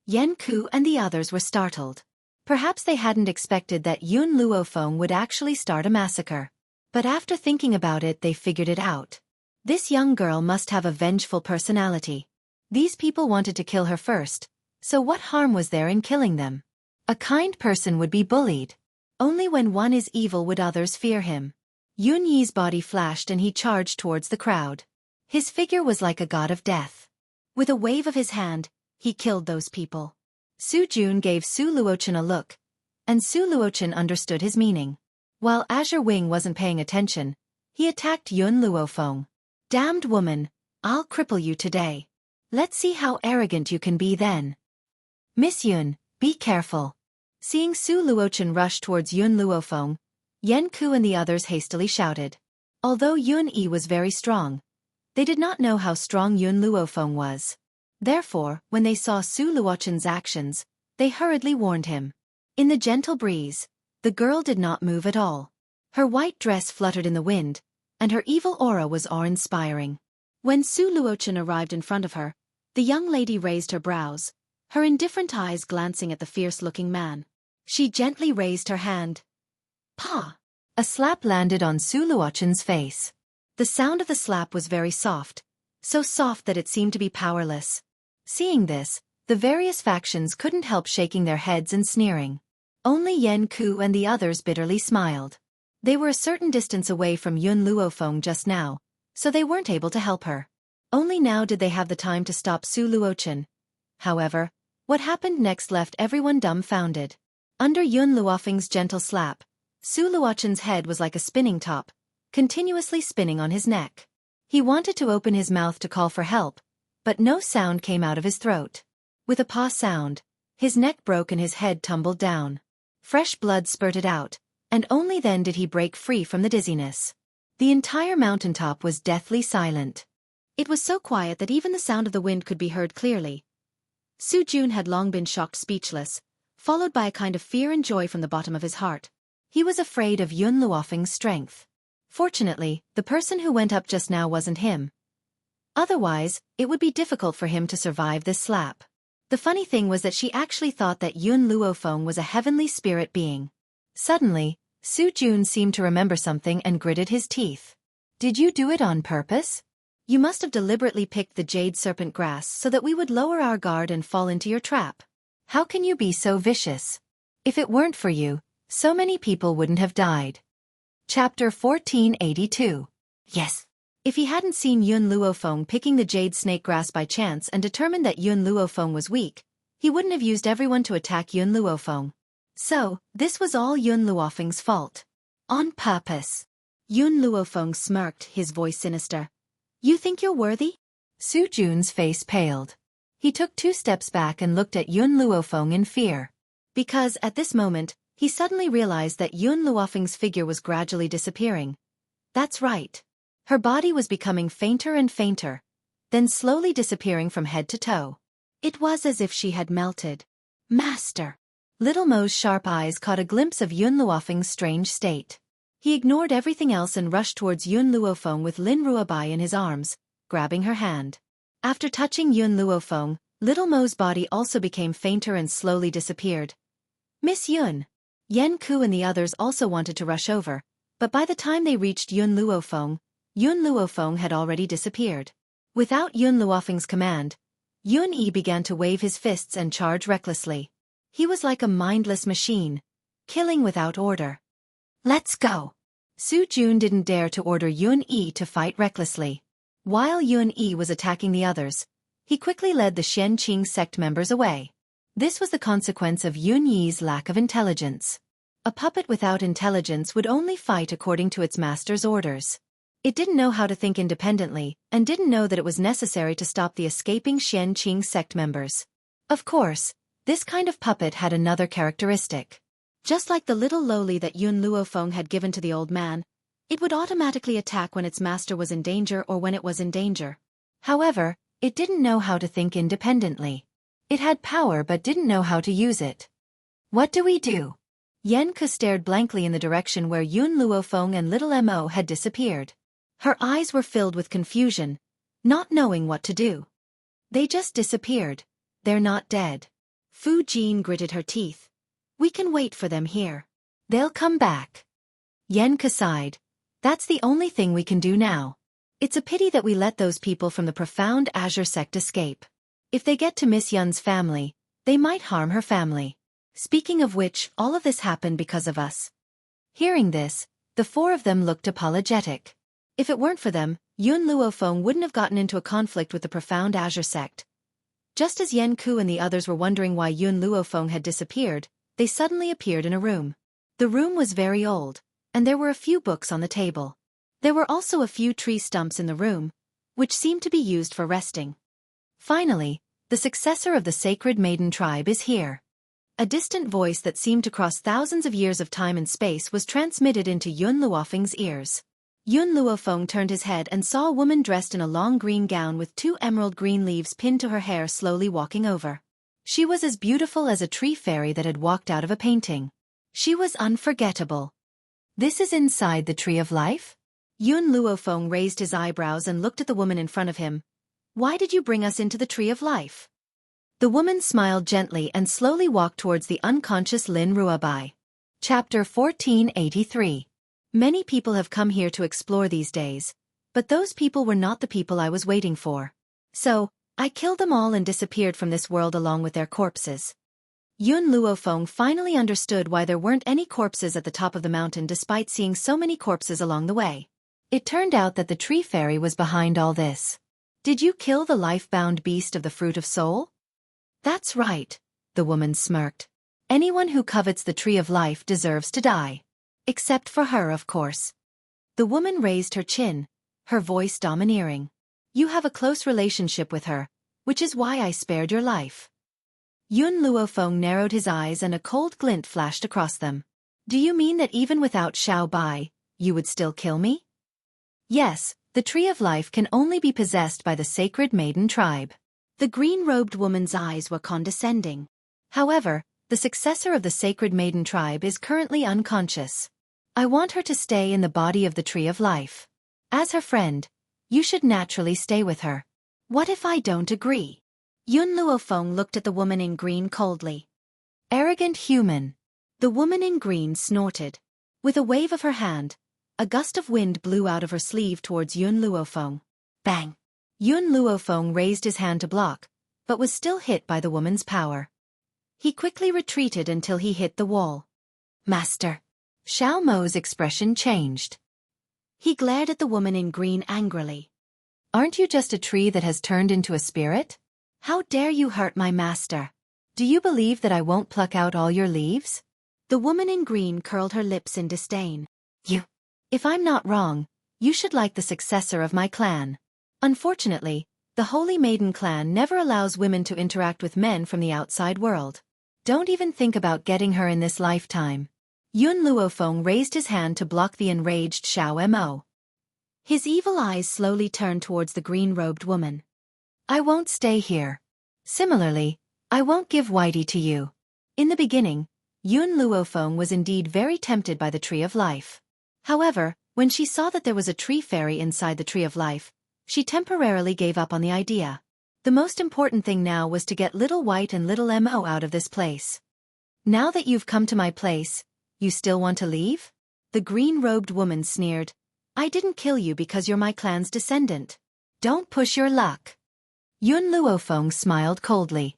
Yen Ku and the others were startled. Perhaps they hadn't expected that Yun Luofeng would actually start a massacre. But after thinking about it, they figured it out. This young girl must have a vengeful personality. These people wanted to kill her first, so what harm was there in killing them? A kind person would be bullied. Only when one is evil would others fear him. Yun Yi's body flashed and he charged towards the crowd. His figure was like a god of death. With a wave of his hand, he killed those people. Su Jun gave Su Luochen a look, and Su Luochen understood his meaning. While Azure Wing wasn't paying attention, he attacked Yun Luofeng. Damned woman, I'll cripple you today. Let's see how arrogant you can be then. Miss Yun, be careful. Seeing Su Luochen rush towards Yun Luofeng, Yen Ku and the others hastily shouted. Although Yun Yi was very strong, they did not know how strong Yun Luofeng was. Therefore, when they saw Su Luochen's actions, they hurriedly warned him. In the gentle breeze, the girl did not move at all. Her white dress fluttered in the wind, and her evil aura was awe-inspiring. When Su Luochen arrived in front of her, the young lady raised her brows, her indifferent eyes glancing at the fierce-looking man. She gently raised her hand. Pa! A slap landed on Su Luochen's face. The sound of the slap was very soft, so soft that it seemed to be powerless. Seeing this, the various factions couldn't help shaking their heads and sneering. Only Yen Ku and the others bitterly smiled. They were a certain distance away from Yun Luofeng just now, so they weren't able to help her. Only now did they have the time to stop Su Luochen. However, what happened next left everyone dumbfounded. Under Yun Luofeng's gentle slap, Su Luochen's head was like a spinning top, continuously spinning on his neck. He wanted to open his mouth to call for help, but no sound came out of his throat. With a paw sound, his neck broke and his head tumbled down. Fresh blood spurted out, and only then did he break free from the dizziness. The entire mountaintop was deathly silent. It was so quiet that even the sound of the wind could be heard clearly. Su Jun had long been shocked speechless, followed by a kind of fear and joy from the bottom of his heart. He was afraid of Yun Luofeng's strength. Fortunately, the person who went up just now wasn't him. Otherwise, it would be difficult for him to survive this slap. The funny thing was that she actually thought that Yun Luofeng was a heavenly spirit being. Suddenly, Su Jun seemed to remember something and gritted his teeth. Did you do it on purpose? You must have deliberately picked the jade serpent grass so that we would lower our guard and fall into your trap. How can you be so vicious? If it weren't for you, so many people wouldn't have died. Chapter 1482. Yes. If he hadn't seen Yun Luofeng picking the jade snake grass by chance and determined that Yun Luofeng was weak, he wouldn't have used everyone to attack Yun Luofeng. So, this was all Yun Luofeng's fault. On purpose. Yun Luofeng smirked, his voice sinister. You think you're worthy? Su Jun's face paled. He took 2 steps back and looked at Yun Luofeng in fear. Because, at this moment, He suddenly realized that Yun Luofeng's figure was gradually disappearing. That's right. Her body was becoming fainter and fainter, then slowly disappearing from head to toe. It was as if she had melted. Master! Little Mo's sharp eyes caught a glimpse of Yun Luofeng's strange state. He ignored everything else and rushed towards Yun Luofeng with Lin Ruobai in his arms, grabbing her hand. After touching Yun Luofeng, Little Mo's body also became fainter and slowly disappeared. Miss Yun! Yen Ku and the others also wanted to rush over, but by the time they reached Yun Luofeng had already disappeared. Without Yun Luofeng's command, Yun Yi began to wave his fists and charge recklessly. He was like a mindless machine, killing without order. Let's go! Su Jun didn't dare to order Yun Yi to fight recklessly. While Yun Yi was attacking the others, he quickly led the Xianqing sect members away. This was the consequence of Yun Yi's lack of intelligence. A puppet without intelligence would only fight according to its master's orders. It didn't know how to think independently, and didn't know that it was necessary to stop the escaping Xianqing sect members. Of course, this kind of puppet had another characteristic. Just like the little loli that Yun Luofeng had given to the old man, it would automatically attack when its master was in danger or when it was in danger. However, it didn't know how to think independently. It had power but didn't know how to use it. What do we do? Yen Ke stared blankly in the direction where Yun Luofeng and little Mo had disappeared. Her eyes were filled with confusion, not knowing what to do. They just disappeared. They're not dead. Fu Jin gritted her teeth. We can wait for them here. They'll come back. Yen Ke sighed. That's the only thing we can do now. It's a pity that we let those people from the profound Azure sect escape. If they get to Miss Yun's family, they might harm her family. Speaking of which, all of this happened because of us. Hearing this, the four of them looked apologetic. If it weren't for them, Yun Luofeng wouldn't have gotten into a conflict with the profound Azure sect. Just as Yen Ku and the others were wondering why Yun Luofeng had disappeared, they suddenly appeared in a room. The room was very old, and there were a few books on the table. There were also a few tree stumps in the room, which seemed to be used for resting. Finally, the successor of the sacred maiden tribe is here. A distant voice that seemed to cross thousands of years of time and space was transmitted into Yun Luofeng's ears. Yun Luofeng turned his head and saw a woman dressed in a long green gown with 2 emerald green leaves pinned to her hair slowly walking over. She was as beautiful as a tree fairy that had walked out of a painting. She was unforgettable. This is inside the Tree of Life? Yun Luofeng raised his eyebrows and looked at the woman in front of him. Why did you bring us into the Tree of Life? The woman smiled gently and slowly walked towards the unconscious Lin Ruobai. Chapter 1483. Many people have come here to explore these days, but those people were not the people I was waiting for. So, I killed them all and disappeared from this world along with their corpses. Yun Luofeng finally understood why there weren't any corpses at the top of the mountain despite seeing so many corpses along the way. It turned out that the tree fairy was behind all this. Did you kill the life-bound beast of the Fruit of Soul? That's right, the woman smirked. Anyone who covets the Tree of Life deserves to die. Except for her, of course. The woman raised her chin, her voice domineering. You have a close relationship with her, which is why I spared your life. Yun Luofeng narrowed his eyes and a cold glint flashed across them. Do you mean that even without Xiao Bai, you would still kill me? Yes, the Tree of Life can only be possessed by the sacred maiden tribe. The green-robed woman's eyes were condescending. However, the successor of the sacred maiden tribe is currently unconscious. I want her to stay in the body of the Tree of Life. As her friend, you should naturally stay with her. What if I don't agree? Yun Luofeng looked at the woman in green coldly. Arrogant human. The woman in green snorted. With a wave of her hand, a gust of wind blew out of her sleeve towards Yun Luofeng. Bang! Yun Luofeng raised his hand to block, but was still hit by the woman's power. He quickly retreated until he hit the wall. Master. Xiao Mo's expression changed. He glared at the woman in green angrily. Aren't you just a tree that has turned into a spirit? How dare you hurt my master? Do you believe that I won't pluck out all your leaves? The woman in green curled her lips in disdain. If I'm not wrong, you should like the successor of my clan. Unfortunately, the Holy Maiden clan never allows women to interact with men from the outside world. Don't even think about getting her in this lifetime. Yun Luofeng raised his hand to block the enraged Xiao Mo. His evil eyes slowly turned towards the green-robed woman. I won't stay here. Similarly, I won't give Whitey to you. In the beginning, Yun Luofeng was indeed very tempted by the Tree of Life. However, when she saw that there was a tree fairy inside the Tree of Life, she temporarily gave up on the idea. The most important thing now was to get Little White and Little Mo out of this place. Now that you've come to my place, you still want to leave? The green-robed woman sneered. I didn't kill you because you're my clan's descendant. Don't push your luck. Yun Luofeng smiled coldly.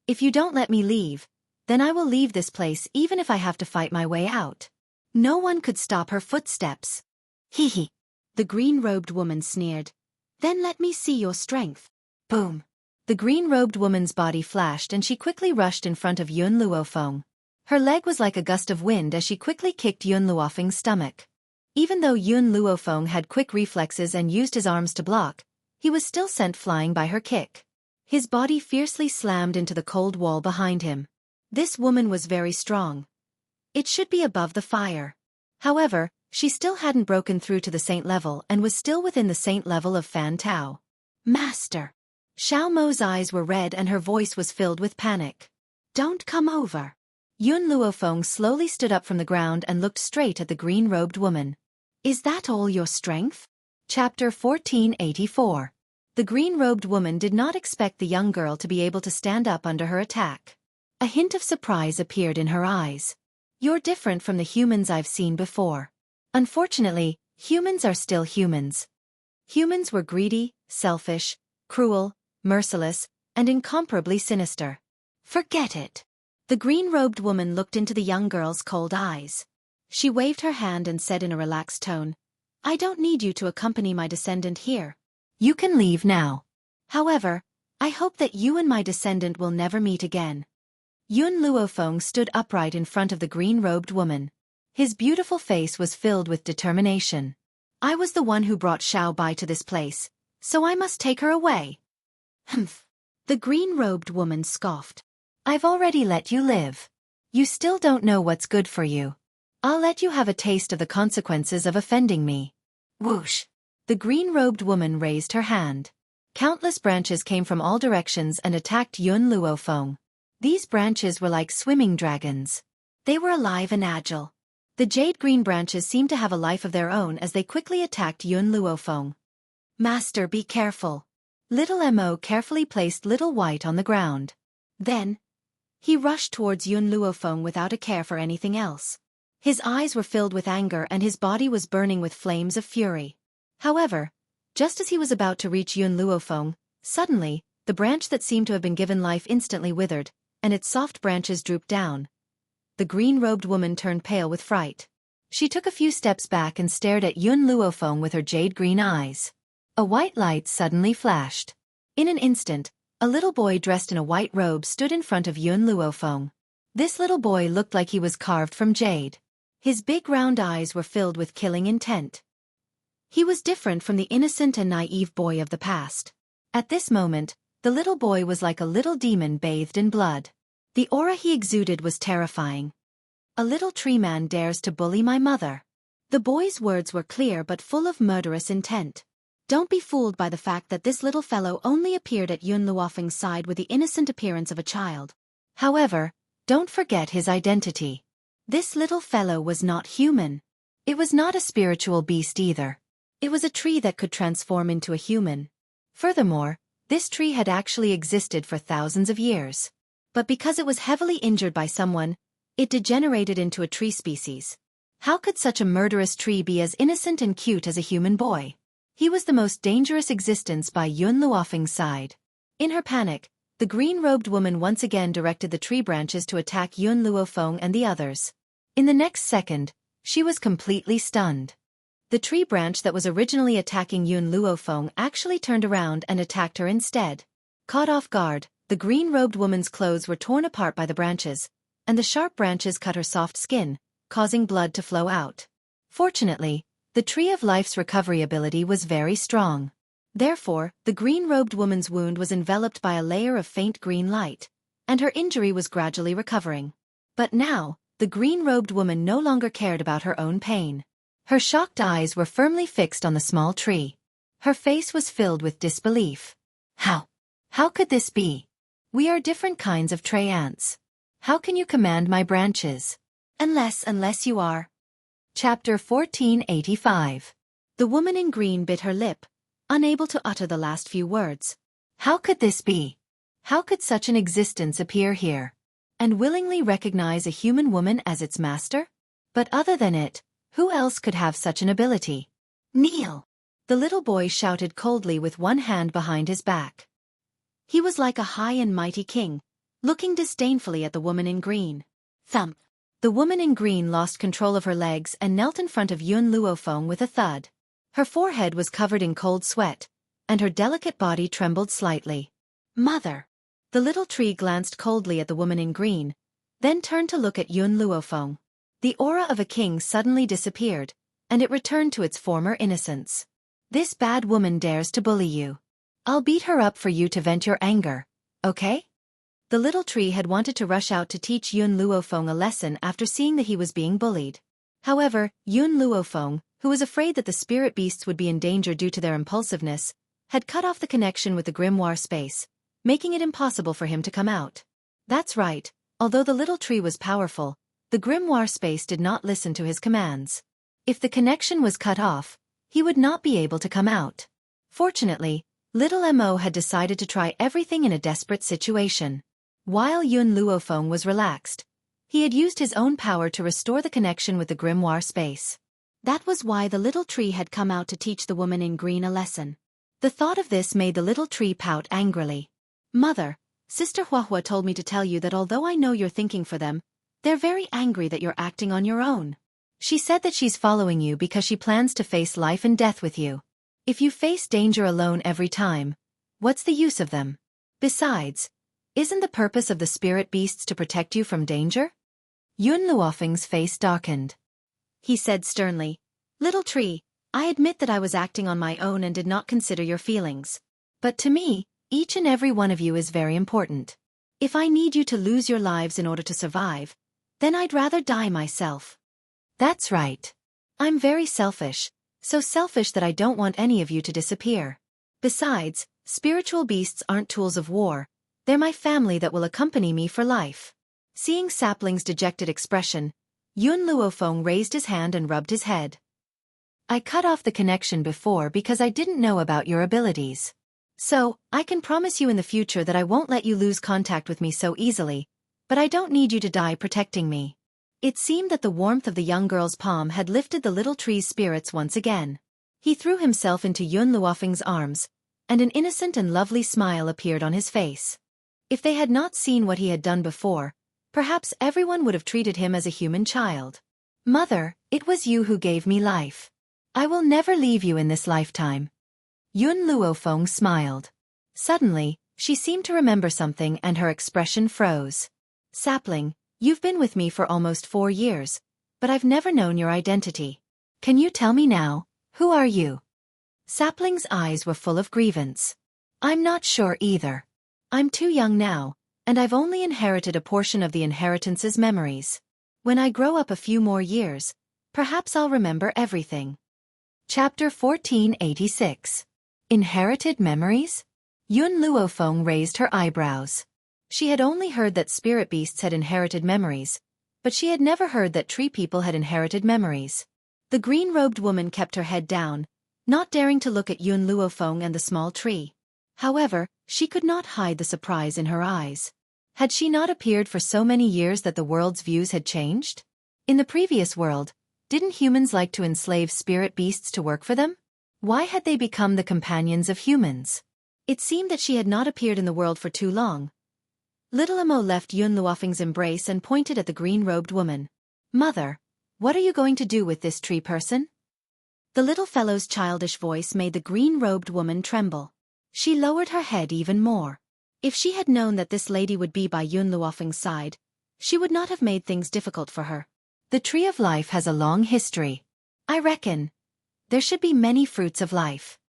If you don't let me leave, then I will leave this place even if I have to fight my way out. No one could stop her footsteps. Hee hee. The green-robed woman sneered. Then let me see your strength. Boom. The green-robed woman's body flashed and she quickly rushed in front of Yun Luofeng. Her leg was like a gust of wind as she quickly kicked Yun Luofeng's stomach. Even though Yun Luofeng had quick reflexes and used his arms to block, he was still sent flying by her kick. His body fiercely slammed into the cold wall behind him. This woman was very strong. It should be above the fire. However, she still hadn't broken through to the saint level and was still within the saint level of Fan Tao. Master! Xiao Mo's eyes were red and her voice was filled with panic. Don't come over. Yun Luofeng slowly stood up from the ground and looked straight at the green-robed woman. Is that all your strength? Chapter 1484. The green-robed woman did not expect the young girl to be able to stand up under her attack. A hint of surprise appeared in her eyes. You're different from the humans I've seen before. Unfortunately, humans are still humans. Humans were greedy, selfish, cruel, merciless, and incomparably sinister. Forget it. The green-robed woman looked into the young girl's cold eyes. She waved her hand and said in a relaxed tone, I don't need you to accompany my descendant here. You can leave now. However, I hope that you and my descendant will never meet again. Yun Luofeng stood upright in front of the green-robed woman. His beautiful face was filled with determination. I was the one who brought Xiao Bai to this place, so I must take her away. Humph. The green-robed woman scoffed. I've already let you live. You still don't know what's good for you. I'll let you have a taste of the consequences of offending me. Whoosh. The green-robed woman raised her hand. Countless branches came from all directions and attacked Yun Luofeng. These branches were like swimming dragons. They were alive and agile. The jade-green branches seemed to have a life of their own as they quickly attacked Yun Luofeng. Master, be careful. Little Mo carefully placed Little White on the ground. Then, he rushed towards Yun Luofeng without a care for anything else. His eyes were filled with anger and his body was burning with flames of fury. However, just as he was about to reach Yun Luofeng, suddenly, the branch that seemed to have been given life instantly withered, and its soft branches drooped down. The green-robed woman turned pale with fright. She took a few steps back and stared at Yun Luofeng with her jade-green eyes. A white light suddenly flashed. In an instant, a little boy dressed in a white robe stood in front of Yun Luofeng. This little boy looked like he was carved from jade. His big round eyes were filled with killing intent. He was different from the innocent and naive boy of the past. At this moment, the little boy was like a little demon bathed in blood. The aura he exuded was terrifying. A little tree man dares to bully my mother. The boy's words were clear but full of murderous intent. Don't be fooled by the fact that this little fellow only appeared at Yun Luofeng's side with the innocent appearance of a child. However, don't forget his identity. This little fellow was not human. It was not a spiritual beast either. It was a tree that could transform into a human. Furthermore, this tree had actually existed for thousands of years. But because it was heavily injured by someone, it degenerated into a tree species. How could such a murderous tree be as innocent and cute as a human boy? He was the most dangerous existence by Yun Luofeng's side. In her panic, the green-robed woman once again directed the tree branches to attack Yun Luofeng and the others. In the next second, she was completely stunned. The tree branch that was originally attacking Yun Luofeng actually turned around and attacked her instead. Caught off guard, the green-robed woman's clothes were torn apart by the branches, and the sharp branches cut her soft skin, causing blood to flow out. Fortunately, the Tree of Life's recovery ability was very strong. Therefore, the green-robed woman's wound was enveloped by a layer of faint green light, and her injury was gradually recovering. But now, the green-robed woman no longer cared about her own pain. Her shocked eyes were firmly fixed on the small tree. Her face was filled with disbelief. How could this be? We are different kinds of tree ants. How can you command my branches? Unless you are. Chapter 1485. The woman in green bit her lip, unable to utter the last few words. How could this be? How could such an existence appear here? And willingly recognize a human woman as its master? But other than it, who else could have such an ability? Kneel! The little boy shouted coldly with one hand behind his back. He was like a high and mighty king, looking disdainfully at the woman in green. Thump! The woman in green lost control of her legs and knelt in front of Yun Luofeng with a thud. Her forehead was covered in cold sweat, and her delicate body trembled slightly. Mother! The little tree glanced coldly at the woman in green, then turned to look at Yun Luofeng. The aura of a king suddenly disappeared, and it returned to its former innocence. This bad woman dares to bully you. I'll beat her up for you to vent your anger, okay? The little tree had wanted to rush out to teach Yun Luofeng a lesson after seeing that he was being bullied. However, Yun Luofeng, who was afraid that the spirit beasts would be in danger due to their impulsiveness, had cut off the connection with the grimoire space, making it impossible for him to come out. That's right, although the little tree was powerful, the grimoire space did not listen to his commands. If the connection was cut off, he would not be able to come out. Fortunately, little Mo had decided to try everything in a desperate situation. While Yun Luofeng was relaxed, he had used his own power to restore the connection with the grimoire space. That was why the little tree had come out to teach the woman in green a lesson. The thought of this made the little tree pout angrily. Mother, Sister Huahua told me to tell you that although I know you're thinking for them, they're very angry that you're acting on your own. She said that she's following you because she plans to face life and death with you. If you face danger alone every time, what's the use of them? Besides, isn't the purpose of the spirit beasts to protect you from danger? Yun Luofeng's face darkened. He said sternly, Little tree, I admit that I was acting on my own and did not consider your feelings. But to me, each and every one of you is very important. If I need you to lose your lives in order to survive, then I'd rather die myself. That's right. I'm very selfish, so selfish that I don't want any of you to disappear. Besides, spiritual beasts aren't tools of war, they're my family that will accompany me for life. Seeing Sapling's dejected expression, Yun Luofeng raised his hand and rubbed his head. I cut off the connection before because I didn't know about your abilities. So, I can promise you in the future that I won't let you lose contact with me so easily, but I don't need you to die protecting me. It seemed that the warmth of the young girl's palm had lifted the little tree's spirits once again. He threw himself into Yun Luofeng's arms, and an innocent and lovely smile appeared on his face. If they had not seen what he had done before, perhaps everyone would have treated him as a human child. Mother, it was you who gave me life. I will never leave you in this lifetime. Yun Luofeng smiled. Suddenly, she seemed to remember something and her expression froze. Sapling, you've been with me for almost 4 years, but I've never known your identity. Can you tell me now, who are you? Sapling's eyes were full of grievance. I'm not sure either. I'm too young now, and I've only inherited a portion of the inheritance's memories. When I grow up a few more years, perhaps I'll remember everything. Chapter 1486. Inherited memories? Yun Luofeng raised her eyebrows. She had only heard that spirit beasts had inherited memories, but she had never heard that tree people had inherited memories. The green-robed woman kept her head down, not daring to look at Yun Luofeng and the small tree. However, she could not hide the surprise in her eyes. Had she not appeared for so many years that the world's views had changed? In the previous world, didn't humans like to enslave spirit beasts to work for them? Why had they become the companions of humans? It seemed that she had not appeared in the world for too long. Little Mo left Yun Luofeng's embrace and pointed at the green-robed woman. Mother, what are you going to do with this tree person? The little fellow's childish voice made the green-robed woman tremble. She lowered her head even more. If she had known that this lady would be by Yun Luofeng's side, she would not have made things difficult for her. The tree of life has a long history. I reckon there should be many fruits of life.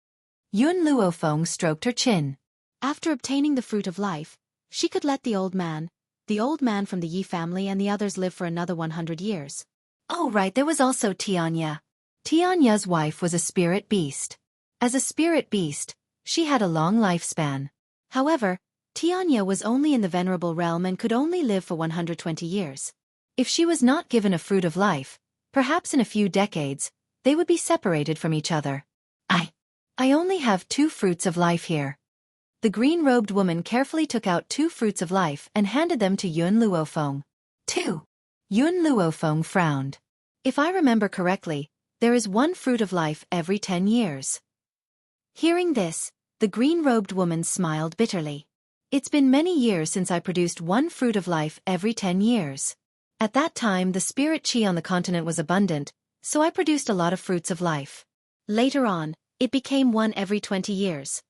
Yun Luofeng stroked her chin. After obtaining the fruit of life, She could let the old man from the Yi family and the others live for another 100 years. Oh right, there was also Tianya. Tianya's wife was a spirit beast. As a spirit beast, she had a long lifespan. However, Tianya was only in the venerable realm and could only live for 120 years. If she was not given a fruit of life, perhaps in a few decades, they would be separated from each other. I only have 2 fruits of life here. The green-robed woman carefully took out 2 fruits of life and handed them to Yun Luofeng. 2. Yun Luofeng frowned. If I remember correctly, there is 1 fruit of life every 10 years. Hearing this, the green-robed woman smiled bitterly. It's been many years since I produced 1 fruit of life every 10 years. At that time the spirit chi on the continent was abundant, so I produced a lot of fruits of life. Later on, it became 1 every 20 years.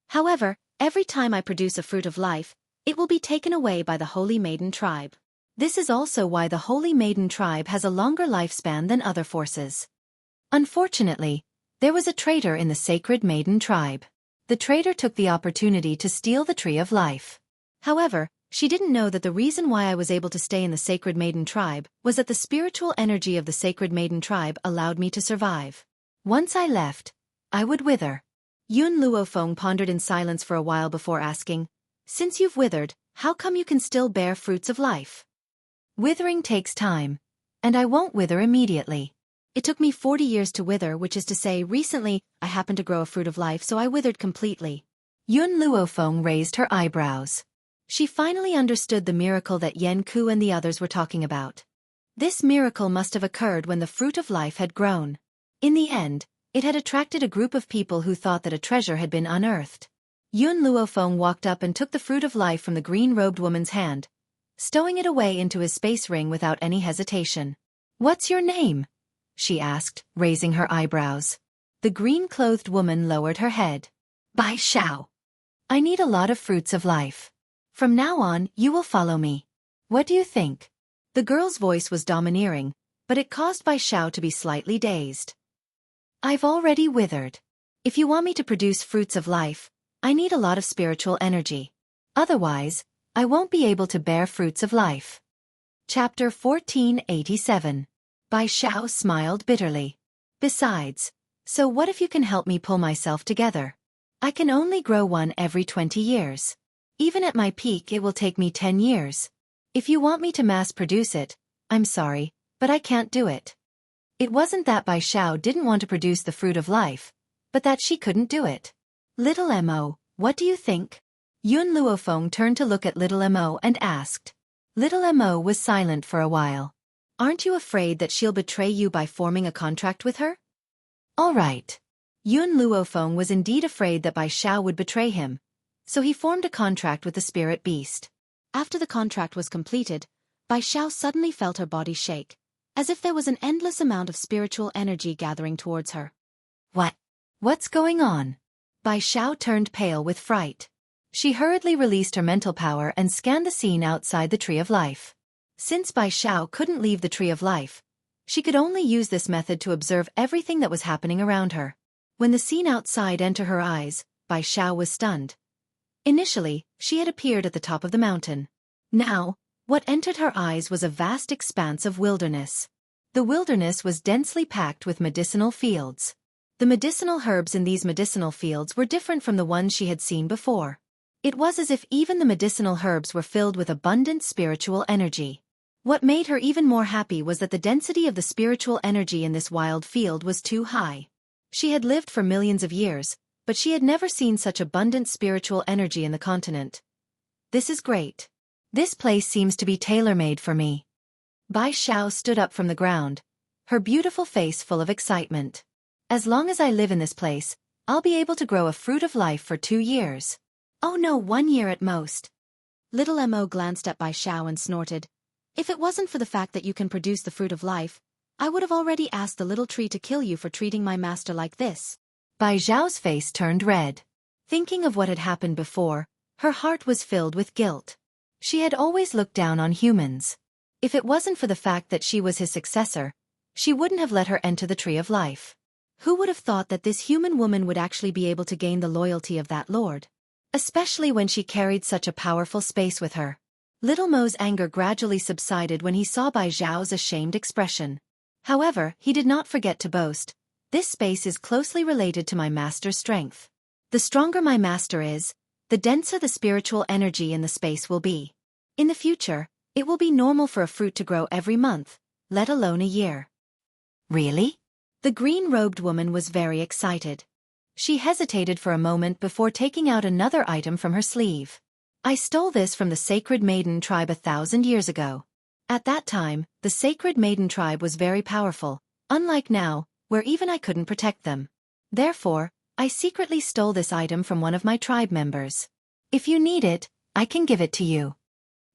However, every time I produce a fruit of life, it will be taken away by the Holy Maiden tribe. This is also why the Holy Maiden tribe has a longer lifespan than other forces. Unfortunately, there was a traitor in the Sacred Maiden tribe. The traitor took the opportunity to steal the Tree of Life. However, she didn't know that the reason why I was able to stay in the Sacred Maiden tribe was that the spiritual energy of the Sacred Maiden tribe allowed me to survive. Once I left, I would wither. Yun Luofeng pondered in silence for a while before asking, "Since you've withered, how come you can still bear fruits of life?" "Withering takes time, and I won't wither immediately. It took me 40 years to wither, which is to say recently I happened to grow a fruit of life, so I withered completely." Yun Luofeng raised her eyebrows. She finally understood the miracle that Yen Ku and the others were talking about. This miracle must have occurred when the fruit of life had grown. In the end, it had attracted a group of people who thought that a treasure had been unearthed. Yun Luofeng walked up and took the fruit of life from the green-robed woman's hand, stowing it away into his space ring without any hesitation. "What's your name?" she asked, raising her eyebrows. The green-clothed woman lowered her head. "Bai Shao. I need a lot of fruits of life. From now on, you will follow me. What do you think?" The girl's voice was domineering, but it caused Bai Shao to be slightly dazed. "I've already withered. If you want me to produce fruits of life, I need a lot of spiritual energy. Otherwise, I won't be able to bear fruits of life." Chapter 1487. Bai Shao smiled bitterly. "Besides, so what if you can help me pull myself together? I can only grow 1 every 20 years. Even at my peak it will take me 10 years. If you want me to mass produce it, I'm sorry, but I can't do it." It wasn't that Bai Shao didn't want to produce the fruit of life, but that she couldn't do it. "Little Mo, what do you think?" Yun Luofeng turned to look at Little Mo and asked. Little Mo was silent for a while. "Aren't you afraid that she'll betray you by forming a contract with her?" "All right." Yun Luofeng was indeed afraid that Bai Shao would betray him, so he formed a contract with the spirit beast. After the contract was completed, Bai Shao suddenly felt her body shake, as if there was an endless amount of spiritual energy gathering towards her. What's going on?" Bai Shao turned pale with fright. She hurriedly released her mental power and scanned the scene outside the Tree of Life. Since Bai Shao couldn't leave the Tree of Life, she could only use this method to observe everything that was happening around her. When the scene outside entered her eyes, Bai Shao was stunned. Initially, she had appeared at the top of the mountain. Now, what entered her eyes was a vast expanse of wilderness. The wilderness was densely packed with medicinal fields. The medicinal herbs in these medicinal fields were different from the ones she had seen before. It was as if even the medicinal herbs were filled with abundant spiritual energy. What made her even more happy was that the density of the spiritual energy in this wild field was too high. She had lived for millions of years, but she had never seen such abundant spiritual energy in the continent. "This is great. This place seems to be tailor-made for me." Bai Shao stood up from the ground, her beautiful face full of excitement. "As long as I live in this place, I'll be able to grow a fruit of life for 2 years. Oh no, 1 year at most." Little Mo glanced at Bai Shao and snorted. "If it wasn't for the fact that you can produce the fruit of life, I would have already asked the little tree to kill you for treating my master like this." Bai Zhao's face turned red. Thinking of what had happened before, her heart was filled with guilt. She had always looked down on humans. If it wasn't for the fact that she was his successor, she wouldn't have let her enter the Tree of Life. Who would have thought that this human woman would actually be able to gain the loyalty of that lord? especially when she carried such a powerful space with her. Little Mo's anger gradually subsided when he saw Bai Zhao's ashamed expression. However, he did not forget to boast. This space is closely related to my master's strength. The stronger my master is, the denser the spiritual energy in the space will be. In the future, it will be normal for a fruit to grow every month, let alone a year. Really? The green-robed woman was very excited. She hesitated for a moment before taking out another item from her sleeve. I stole this from the Sacred Maiden tribe 1,000 years ago. At that time, the Sacred Maiden tribe was very powerful, unlike now, where even I couldn't protect them. Therefore, I secretly stole this item from one of my tribe members. If you need it, I can give it to you.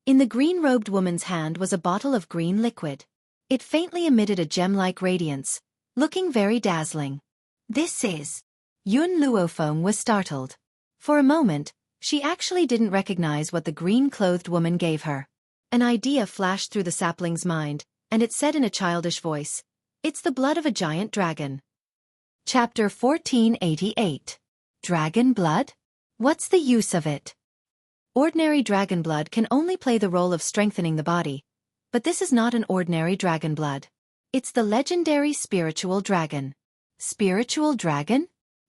In the green-robed woman's hand was a bottle of green liquid. It faintly emitted a gem-like radiance, looking very dazzling. This is... Yun Luofeng was startled. For a moment, she actually didn't recognize what the green-clothed woman gave her. An idea flashed through the sapling's mind, and it said in a childish voice, "It's the blood of a giant dragon." Chapter 1488. Dragon blood? What's the use of it? Ordinary dragon blood can only play the role of strengthening the body, but this is not an ordinary dragon blood. It's the legendary spiritual dragon. Spiritual dragon?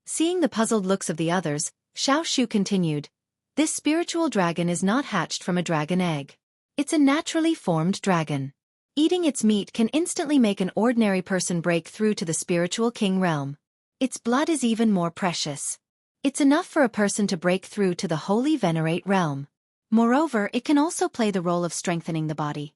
Seeing the puzzled looks of the others, Xiao Shu continued, "This spiritual dragon is not hatched from a dragon egg. It's a naturally formed dragon. Eating its meat can instantly make an ordinary person break through to the spiritual king realm. Its blood is even more precious. It's enough for a person to break through to the holy venerate realm. Moreover, it can also play the role of strengthening the body."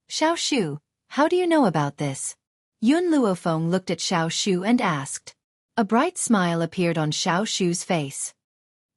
Xiao Shu, how do you know about this? Yun Luofeng looked at Xiao Shu and asked. A bright smile appeared on Xiao Shu's face.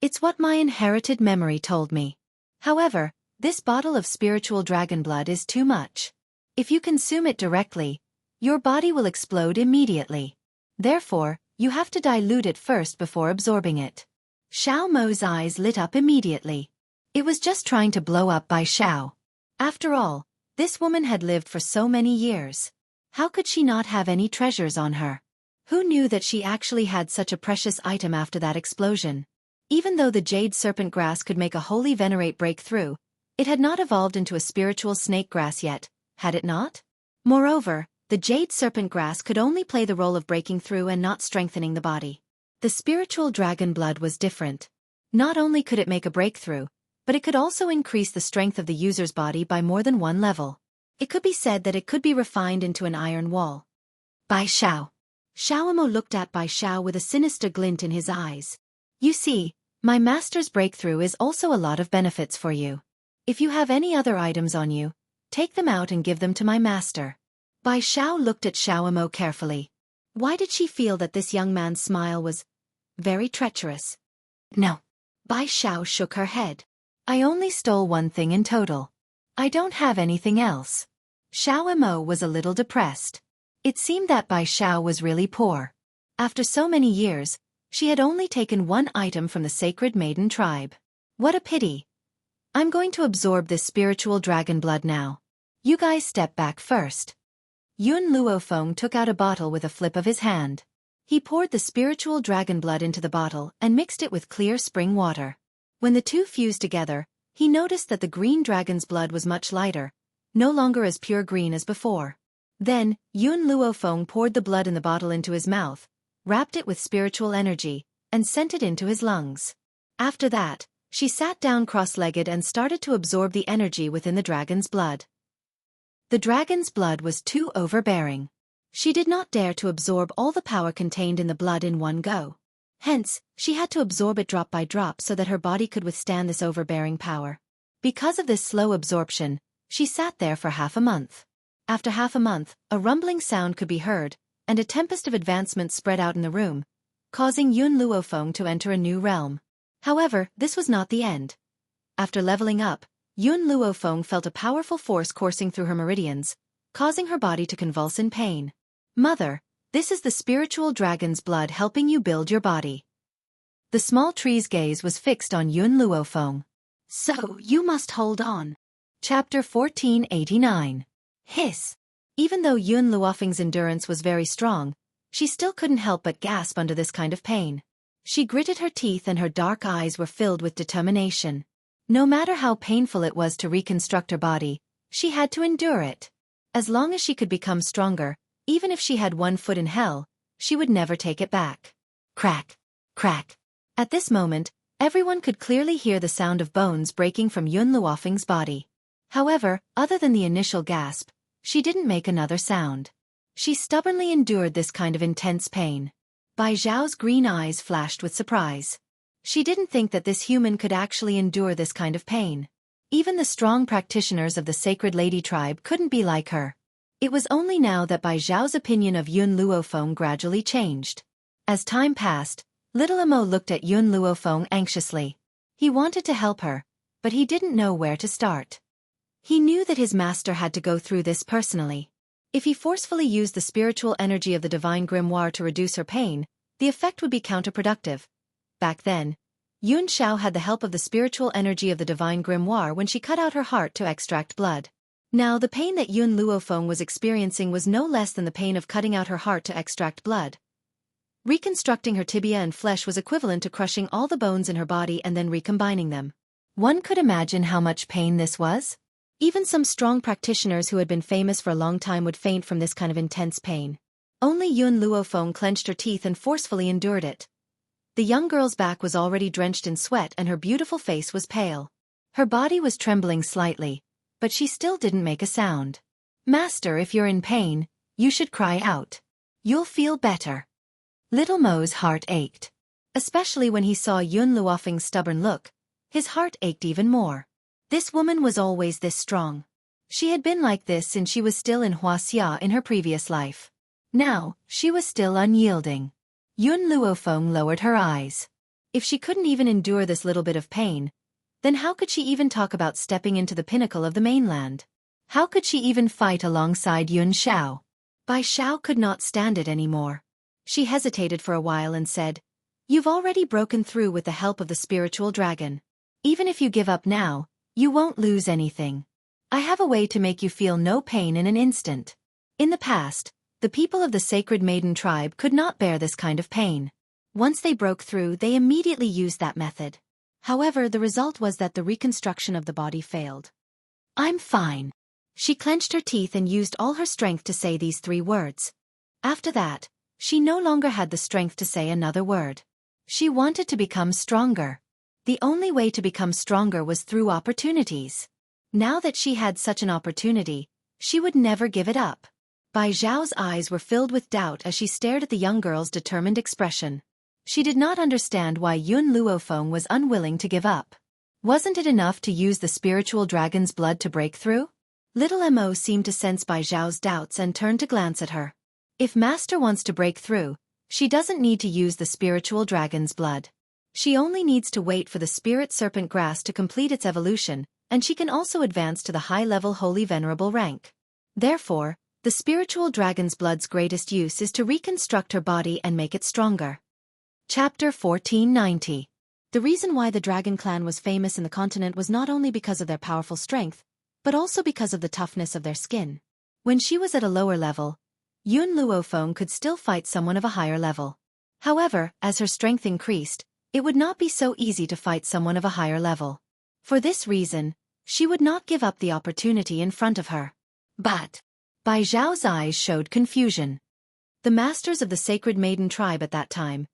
It's what my inherited memory told me. However, this bottle of spiritual dragon blood is too much. If you consume it directly, your body will explode immediately. Therefore, you have to dilute it first before absorbing it. Xiao Mo's eyes lit up immediately. It was just trying to blow up Bai Xiao. After all, this woman had lived for so many years. How could she not have any treasures on her? Who knew that she actually had such a precious item after that explosion? Even though the jade serpent grass could make a holy venerate break through, it had not evolved into a spiritual snake grass yet, had it not? Moreover, the jade serpent grass could only play the role of breaking through and not strengthening the body. The spiritual dragon blood was different. Not only could it make a breakthrough, but it could also increase the strength of the user's body by more than one level. It could be said that it could be refined into an iron wall. Bai Xiao. Xiao Mo looked at Bai Xiao with a sinister glint in his eyes. You see, my master's breakthrough is also a lot of benefits for you. If you have any other items on you, take them out and give them to my master. Bai Xiao looked at Xiao Mo carefully. Why did she feel that this young man's smile was very treacherous? No. Bai Xiao shook her head. I only stole one thing in total. I don't have anything else. Xiao Mo was a little depressed. It seemed that Bai Xiao was really poor. After so many years, she had only taken one item from the Sacred Maiden tribe. What a pity. I'm going to absorb this spiritual dragon blood now. You guys step back first. Yun Luofeng took out a bottle with a flip of his hand. He poured the spiritual dragon blood into the bottle and mixed it with clear spring water. When the two fused together, he noticed that the green dragon's blood was much lighter, no longer as pure green as before. Then, Yun Luofeng poured the blood in the bottle into his mouth, wrapped it with spiritual energy, and sent it into his lungs. After that, she sat down cross-legged and started to absorb the energy within the dragon's blood. The dragon's blood was too overbearing. She did not dare to absorb all the power contained in the blood in one go. Hence, she had to absorb it drop by drop so that her body could withstand this overbearing power. Because of this slow absorption, she sat there for half a month. After half a month, a rumbling sound could be heard, and a tempest of advancement spread out in the room, causing Yun Luofeng to enter a new realm. However, this was not the end. After leveling up, Yun Luofeng felt a powerful force coursing through her meridians, causing her body to convulse in pain. Mother, this is the spiritual dragon's blood helping you build your body. The small tree's gaze was fixed on Yun Luofeng. So, you must hold on. Chapter 1489. Hiss. Even though Yun Luofeng's endurance was very strong, she still couldn't help but gasp under this kind of pain. She gritted her teeth and her dark eyes were filled with determination. No matter how painful it was to reconstruct her body, she had to endure it. As long as she could become stronger, even if she had one foot in hell, she would never take it back. Crack, crack. At this moment, everyone could clearly hear the sound of bones breaking from Yun Luofeng's body. However, other than the initial gasp, she didn't make another sound. She stubbornly endured this kind of intense pain. Bai Zhao's green eyes flashed with surprise. She didn't think that this human could actually endure this kind of pain. Even the strong practitioners of the Sacred Lady tribe couldn't be like her. It was only now that Bai Zhao's opinion of Yun Luofeng gradually changed. As time passed, little Amo looked at Yun Luofeng anxiously. He wanted to help her, but he didn't know where to start. He knew that his master had to go through this personally. If he forcefully used the spiritual energy of the divine grimoire to reduce her pain, the effect would be counterproductive. Back then, Yun Xiao had the help of the spiritual energy of the divine grimoire when she cut out her heart to extract blood. Now the pain that Yun Luofeng was experiencing was no less than the pain of cutting out her heart to extract blood. Reconstructing her tibia and flesh was equivalent to crushing all the bones in her body and then recombining them. One could imagine how much pain this was. Even some strong practitioners who had been famous for a long time would faint from this kind of intense pain. Only Yun Luofeng clenched her teeth and forcefully endured it. The young girl's back was already drenched in sweat and her beautiful face was pale. Her body was trembling slightly, but she still didn't make a sound. "Master, if you're in pain, you should cry out. You'll feel better." Little Mo's heart ached. Especially when he saw Yun Luofeng's stubborn look, his heart ached even more. This woman was always this strong. She had been like this since she was still in Huaxia in her previous life. Now, she was still unyielding. Yun Luofeng lowered her eyes. If she couldn't even endure this little bit of pain, then how could she even talk about stepping into the pinnacle of the mainland? How could she even fight alongside Yun Xiao? Bai Xiao could not stand it anymore. She hesitated for a while and said, "You've already broken through with the help of the spiritual dragon. Even if you give up now, you won't lose anything. I have a way to make you feel no pain in an instant." In the past, the people of the Sacred Maiden tribe could not bear this kind of pain. Once they broke through, they immediately used that method. However, the result was that the reconstruction of the body failed. "I'm fine." She clenched her teeth and used all her strength to say these 3 words. After that, she no longer had the strength to say another word. She wanted to become stronger. The only way to become stronger was through opportunities. Now that she had such an opportunity, she would never give it up. Bai Zhao's eyes were filled with doubt as she stared at the young girl's determined expression. She did not understand why Yun Luofeng was unwilling to give up. Wasn't it enough to use the spiritual dragon's blood to break through? Little Mo seemed to sense Bai Zhao's doubts and turned to glance at her. If Master wants to break through, she doesn't need to use the spiritual dragon's blood. She only needs to wait for the spirit serpent grass to complete its evolution, and she can also advance to the high-level Holy Venerable rank. Therefore, the spiritual dragon's blood's greatest use is to reconstruct her body and make it stronger. Chapter 1490. The reason why the Dragon Clan was famous in the continent was not only because of their powerful strength, but also because of the toughness of their skin. When she was at a lower level, Yun Luofeng could still fight someone of a higher level. However, as her strength increased, it would not be so easy to fight someone of a higher level. For this reason, she would not give up the opportunity in front of her. But Bai Zhao's eyes showed confusion. The masters of the Sacred Maiden tribe at that time,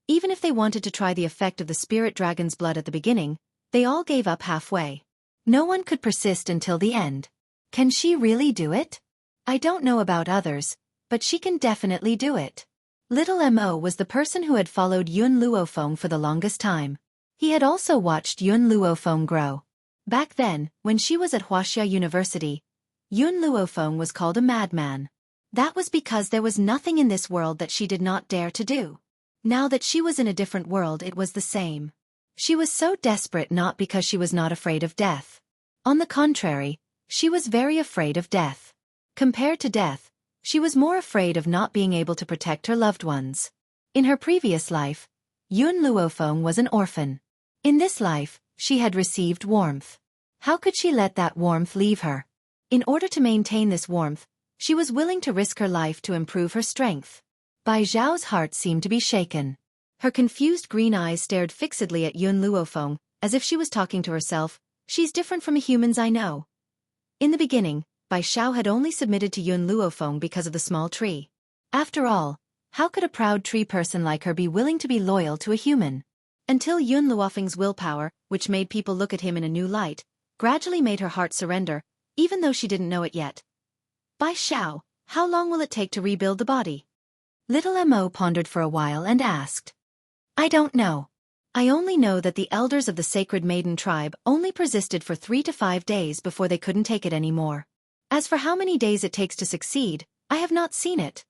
even if they wanted to try the effect of the spirit dragon's blood at the beginning, they all gave up halfway. No one could persist until the end. Can she really do it? I don't know about others, but she can definitely do it. Little Mo was the person who had followed Yun Luofeng for the longest time. He had also watched Yun Luofeng grow. Back then, when she was at Huaxia University, Yun Luofeng was called a madman. That was because there was nothing in this world that she did not dare to do. Now that she was in a different world, it was the same. She was so desperate not because she was not afraid of death. On the contrary, she was very afraid of death. Compared to death, she was more afraid of not being able to protect her loved ones. In her previous life, Yun Luofeng was an orphan. In this life, she had received warmth. How could she let that warmth leave her? In order to maintain this warmth, she was willing to risk her life to improve her strength. Bai Zhao's heart seemed to be shaken. Her confused green eyes stared fixedly at Yun Luofeng, as if she was talking to herself. She's different from the humans I know. In the beginning, Bai Xiao had only submitted to Yun Luofeng because of the small tree. After all, how could a proud tree person like her be willing to be loyal to a human? Until Yun Luofeng's willpower, which made people look at him in a new light, gradually made her heart surrender, even though she didn't know it yet. Bai Xiao, how long will it take to rebuild the body? Little Mo pondered for a while and asked. I don't know. I only know that the elders of the Sacred Maiden tribe only persisted for 3 to 5 days before they couldn't take it anymore. As for how many days it takes to succeed, I have not seen it.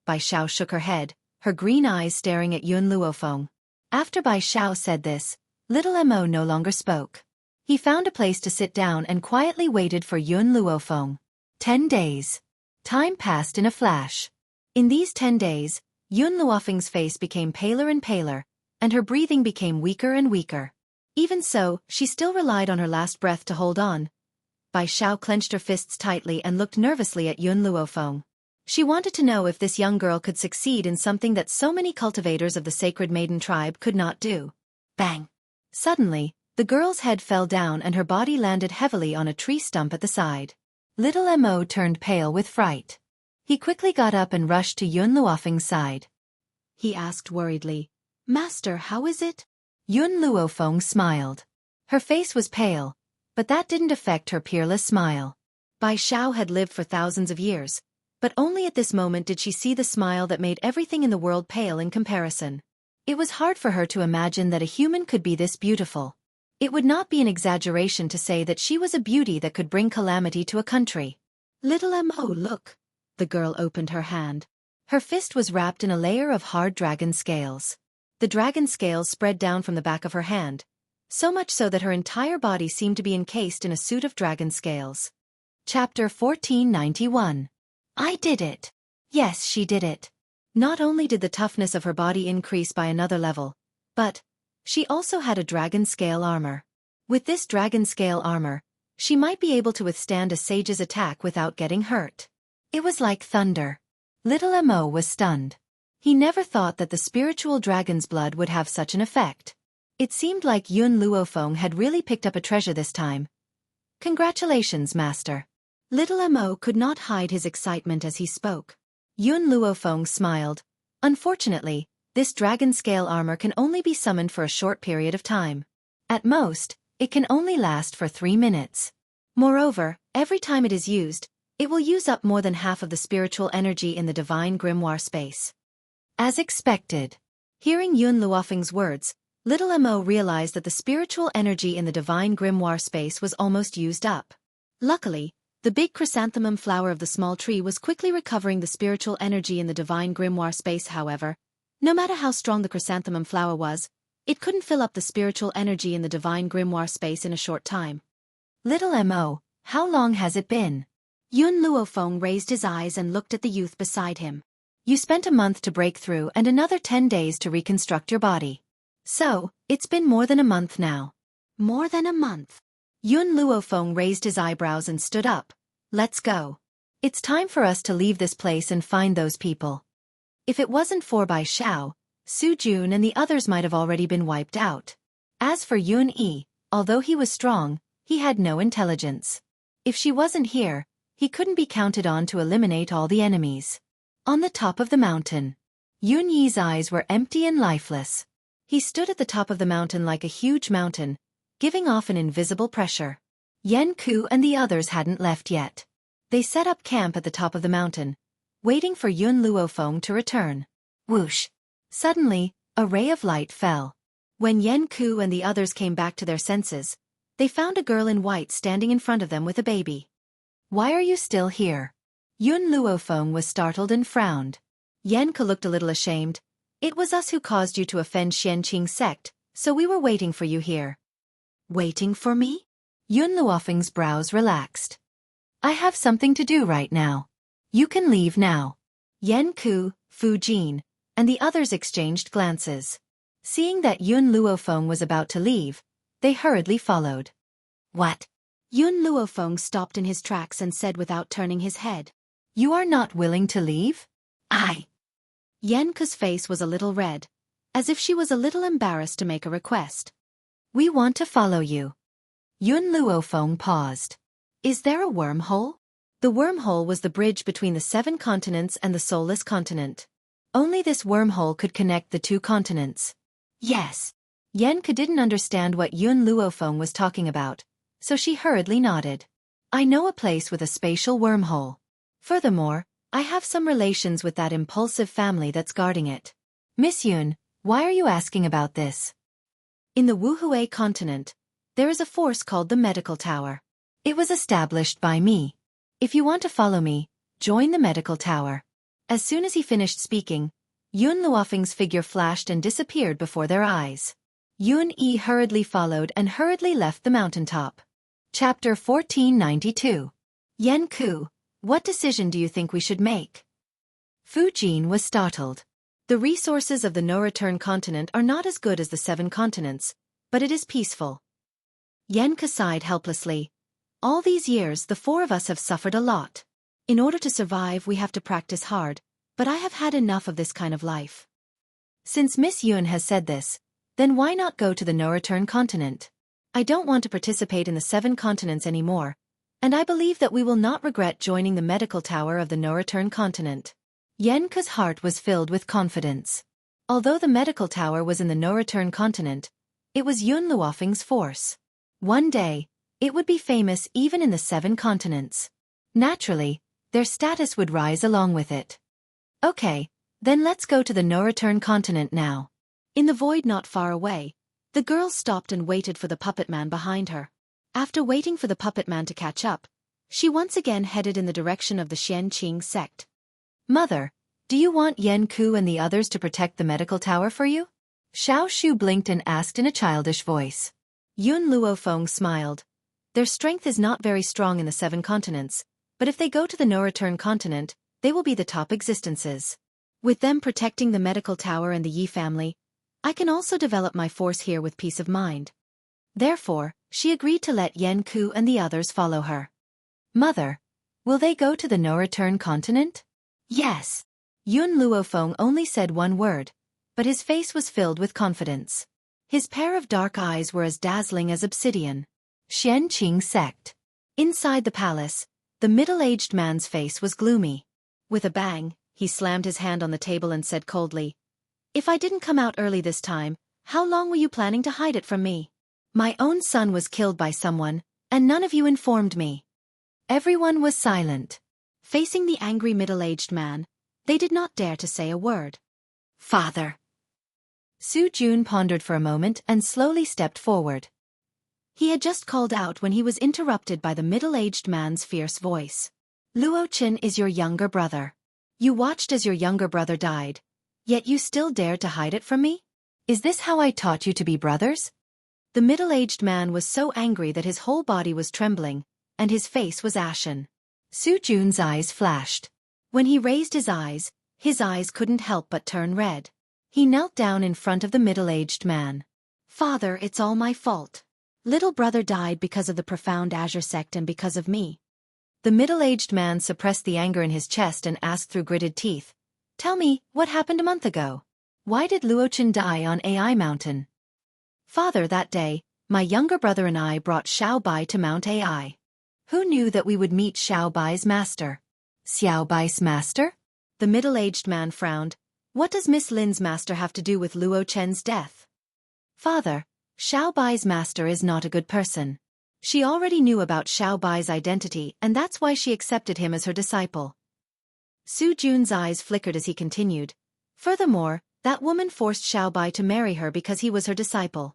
Bai Xiao shook her head, her green eyes staring at Yun Luofeng. After Bai Xiao said this, Little Mo no longer spoke. He found a place to sit down and quietly waited for Yun Luofeng. 10 days. Time passed in a flash. In these 10 days, Yun Luofeng's face became paler and paler, and her breathing became weaker and weaker. Even so, she still relied on her last breath to hold on. Bai Xiao clenched her fists tightly and looked nervously at Yun Luofeng. She wanted to know if this young girl could succeed in something that so many cultivators of the Sacred Maiden tribe could not do. Bang! Suddenly, the girl's head fell down and her body landed heavily on a tree stump at the side. Little Mo turned pale with fright. He quickly got up and rushed to Yun Luofeng's side. He asked worriedly, Master, how is it? Yun Luofeng smiled. Her face was pale, but that didn't affect her peerless smile. Bai Xiao had lived for thousands of years, but only at this moment did she see the smile that made everything in the world pale in comparison. It was hard for her to imagine that a human could be this beautiful. It would not be an exaggeration to say that she was a beauty that could bring calamity to a country. Little Mo, look. The girl opened her hand. Her fist was wrapped in a layer of hard dragon scales. The dragon scales spread down from the back of her hand, so much so that her entire body seemed to be encased in a suit of dragon scales. Chapter 1491. I did it. Yes, she did it. Not only did the toughness of her body increase by another level, but she also had a dragon scale armor. With this dragon scale armor, she might be able to withstand a sage's attack without getting hurt. It was like thunder. Little Mo was stunned. He never thought that the spiritual dragon's blood would have such an effect. It seemed like Yun Luofeng had really picked up a treasure this time. Congratulations, Master. Little Mo could not hide his excitement as he spoke. Yun Luofeng smiled. Unfortunately, this dragon scale armor can only be summoned for a short period of time. At most, it can only last for 3 minutes. Moreover, every time it is used, it will use up more than half of the spiritual energy in the divine grimoire space. As expected. Hearing Yun Luofeng's words, Little Mo realized that the spiritual energy in the divine grimoire space was almost used up. Luckily, the big chrysanthemum flower of the small tree was quickly recovering the spiritual energy in the divine grimoire space. However, no matter how strong the chrysanthemum flower was, it couldn't fill up the spiritual energy in the divine grimoire space in a short time. Little Mo, how long has it been? Yun Luofeng raised his eyes and looked at the youth beside him. You spent a month to break through and another 10 days to reconstruct your body. So, it's been more than a month now. More than a month. Yun Luofeng raised his eyebrows and stood up. Let's go. It's time for us to leave this place and find those people. If it wasn't for Bai Xiao, Su Jun and the others might have already been wiped out. As for Yun Yi, although he was strong, he had no intelligence. If she wasn't here, he couldn't be counted on to eliminate all the enemies. On the top of the mountain, Yun Yi's eyes were empty and lifeless. He stood at the top of the mountain like a huge mountain, giving off an invisible pressure. Yan Ku and the others hadn't left yet. They set up camp at the top of the mountain, waiting for Yun Luofeng to return. Whoosh! Suddenly, a ray of light fell. When Yan Ku and the others came back to their senses, they found a girl in white standing in front of them with a baby. Why are you still here? Yun Luofeng was startled and frowned. Yan Ku looked a little ashamed. It was us who caused you to offend Xianqing's sect, so we were waiting for you here. Waiting for me? Yun Luofeng's brows relaxed. I have something to do right now. You can leave now. Yan Ku, Fu Jin, and the others exchanged glances. Seeing that Yun Luofeng was about to leave, they hurriedly followed. What? Yun Luofeng stopped in his tracks and said without turning his head. You are not willing to leave? Yan Ku's face was a little red, as if she was a little embarrassed to make a request. We want to follow you. Yun Luofeng paused. Is there a wormhole? The wormhole was the bridge between the 7 continents and the soulless continent. Only this wormhole could connect the 2 continents. Yes. Yenke didn't understand what Yun Luofeng was talking about, so she hurriedly nodded. I know a place with a spatial wormhole. Furthermore, I have some relations with that impulsive family that's guarding it. Miss Yun, why are you asking about this? In the Wuhui continent, there is a force called the Medical Tower. It was established by me. If you want to follow me, join the Medical Tower. As soon as he finished speaking, Yun Luofeng's figure flashed and disappeared before their eyes. Yun Yi hurriedly followed and hurriedly left the mountaintop. Chapter 1492. Yenku, what decision do you think we should make? Fu Jin was startled. The resources of the no-return continent are not as good as the 7 continents, but it is peaceful. Yenke sighed helplessly. All these years the 4 of us have suffered a lot. In order to survive we have to practice hard, but I have had enough of this kind of life. Since Miss Yun has said this, then why not go to the no-return continent? I don't want to participate in the 7 continents anymore, and I believe that we will not regret joining the Medical Tower of the no-return continent. Yenke's heart was filled with confidence. Although the Medical Tower was in the no-return continent, it was Yun Luofeng's force. One day, it would be famous even in the 7 continents. Naturally, their status would rise along with it. Okay, then let's go to the no-return continent now. In the void not far away, the girl stopped and waited for the puppet man behind her. After waiting for the puppet man to catch up, she once again headed in the direction of the Xianqing sect. Mother, do you want Yenku and the others to protect the Medical Tower for you? Xiao Shu blinked and asked in a childish voice. Yun Luofeng smiled. Their strength is not very strong in the 7 continents, but if they go to the no-return continent, they will be the top existences. With them protecting the Medical Tower and the Yi family, I can also develop my force here with peace of mind. Therefore, she agreed to let Yenku and the others follow her. Mother, will they go to the no-return continent? Yes. Yun Luofeng only said one word, but his face was filled with confidence. His pair of dark eyes were as dazzling as obsidian. Xianqing sect. Inside the palace, the middle-aged man's face was gloomy. With a bang, he slammed his hand on the table and said coldly, If I didn't come out early this time, how long were you planning to hide it from me? My own son was killed by someone, and none of you informed me. Everyone was silent. Facing the angry middle-aged man, they did not dare to say a word. Father. Su Jun pondered for a moment and slowly stepped forward. He had just called out when he was interrupted by the middle-aged man's fierce voice. Luochen is your younger brother. You watched as your younger brother died, yet you still dared to hide it from me? Is this how I taught you to be brothers? The middle-aged man was so angry that his whole body was trembling, and his face was ashen. Su Jun's eyes flashed. When he raised his eyes couldn't help but turn red. He knelt down in front of the middle-aged man. Father, it's all my fault. Little brother died because of the profound Azure sect and because of me. The middle-aged man suppressed the anger in his chest and asked through gritted teeth, Tell me, what happened a month ago? Why did Luochen die on AI Mountain? Father, that day, my younger brother and I brought Xiao Bai to Mount AI. Who knew that we would meet Xiao Bai's master? Xiao Bai's master? The middle-aged man frowned. What does Miss Lin's master have to do with Luo Chen's death? Father, Xiao Bai's master is not a good person. She already knew about Xiao Bai's identity and that's why she accepted him as her disciple. Su Jun's eyes flickered as he continued. Furthermore, that woman forced Xiao Bai to marry her because he was her disciple.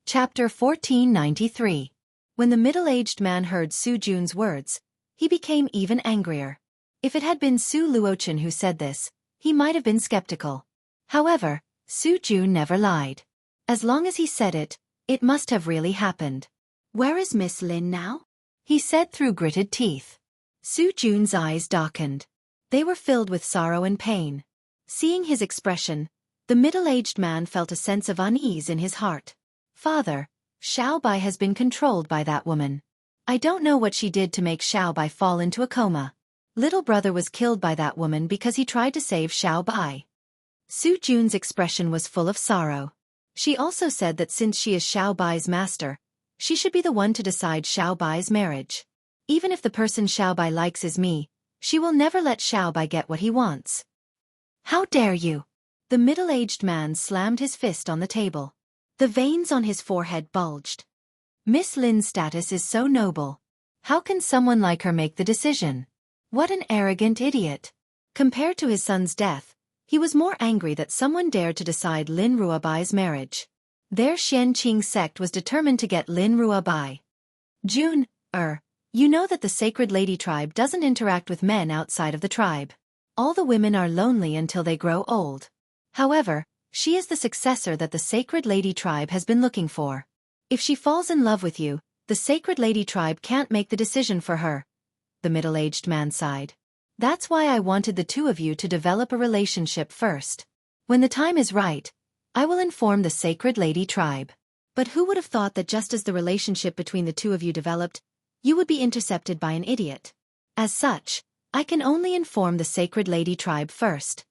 Chapter 1493. When the middle-aged man heard Su Jun's words, he became even angrier. If it had been Su Luochen who said this, he might have been skeptical. However, Su Jun never lied. As long as he said it, it must have really happened. Where is Miss Lin now? He said through gritted teeth. Su Jun's eyes darkened. They were filled with sorrow and pain. Seeing his expression, the middle-aged man felt a sense of unease in his heart. Father, Xiao Bai has been controlled by that woman. I don't know what she did to make Xiao Bai fall into a coma. Little brother was killed by that woman because he tried to save Xiao Bai. Su Jun's expression was full of sorrow. She also said that since she is Xiao Bai's master, she should be the one to decide Xiao Bai's marriage. Even if the person Xiao Bai likes is me, she will never let Xiao Bai get what he wants. How dare you? The middle-aged man slammed his fist on the table. The veins on his forehead bulged. Miss Lin's status is so noble. How can someone like her make the decision? What an arrogant idiot. Compared to his son's death, he was more angry that someone dared to decide Lin Ruabai's marriage. Their Xianqing sect was determined to get Lin Ruabai. June, you know that the Sacred Lady tribe doesn't interact with men outside of the tribe. All the women are lonely until they grow old. However, she is the successor that the Sacred Lady tribe has been looking for. If she falls in love with you, the Sacred Lady tribe can't make the decision for her. The middle-aged man sighed. That's why I wanted the two of you to develop a relationship first. When the time is right, I will inform the Sacred Lady tribe. But who would have thought that just as the relationship between the two of you developed, you would be intercepted by an idiot? As such, I can only inform the Sacred Lady tribe first.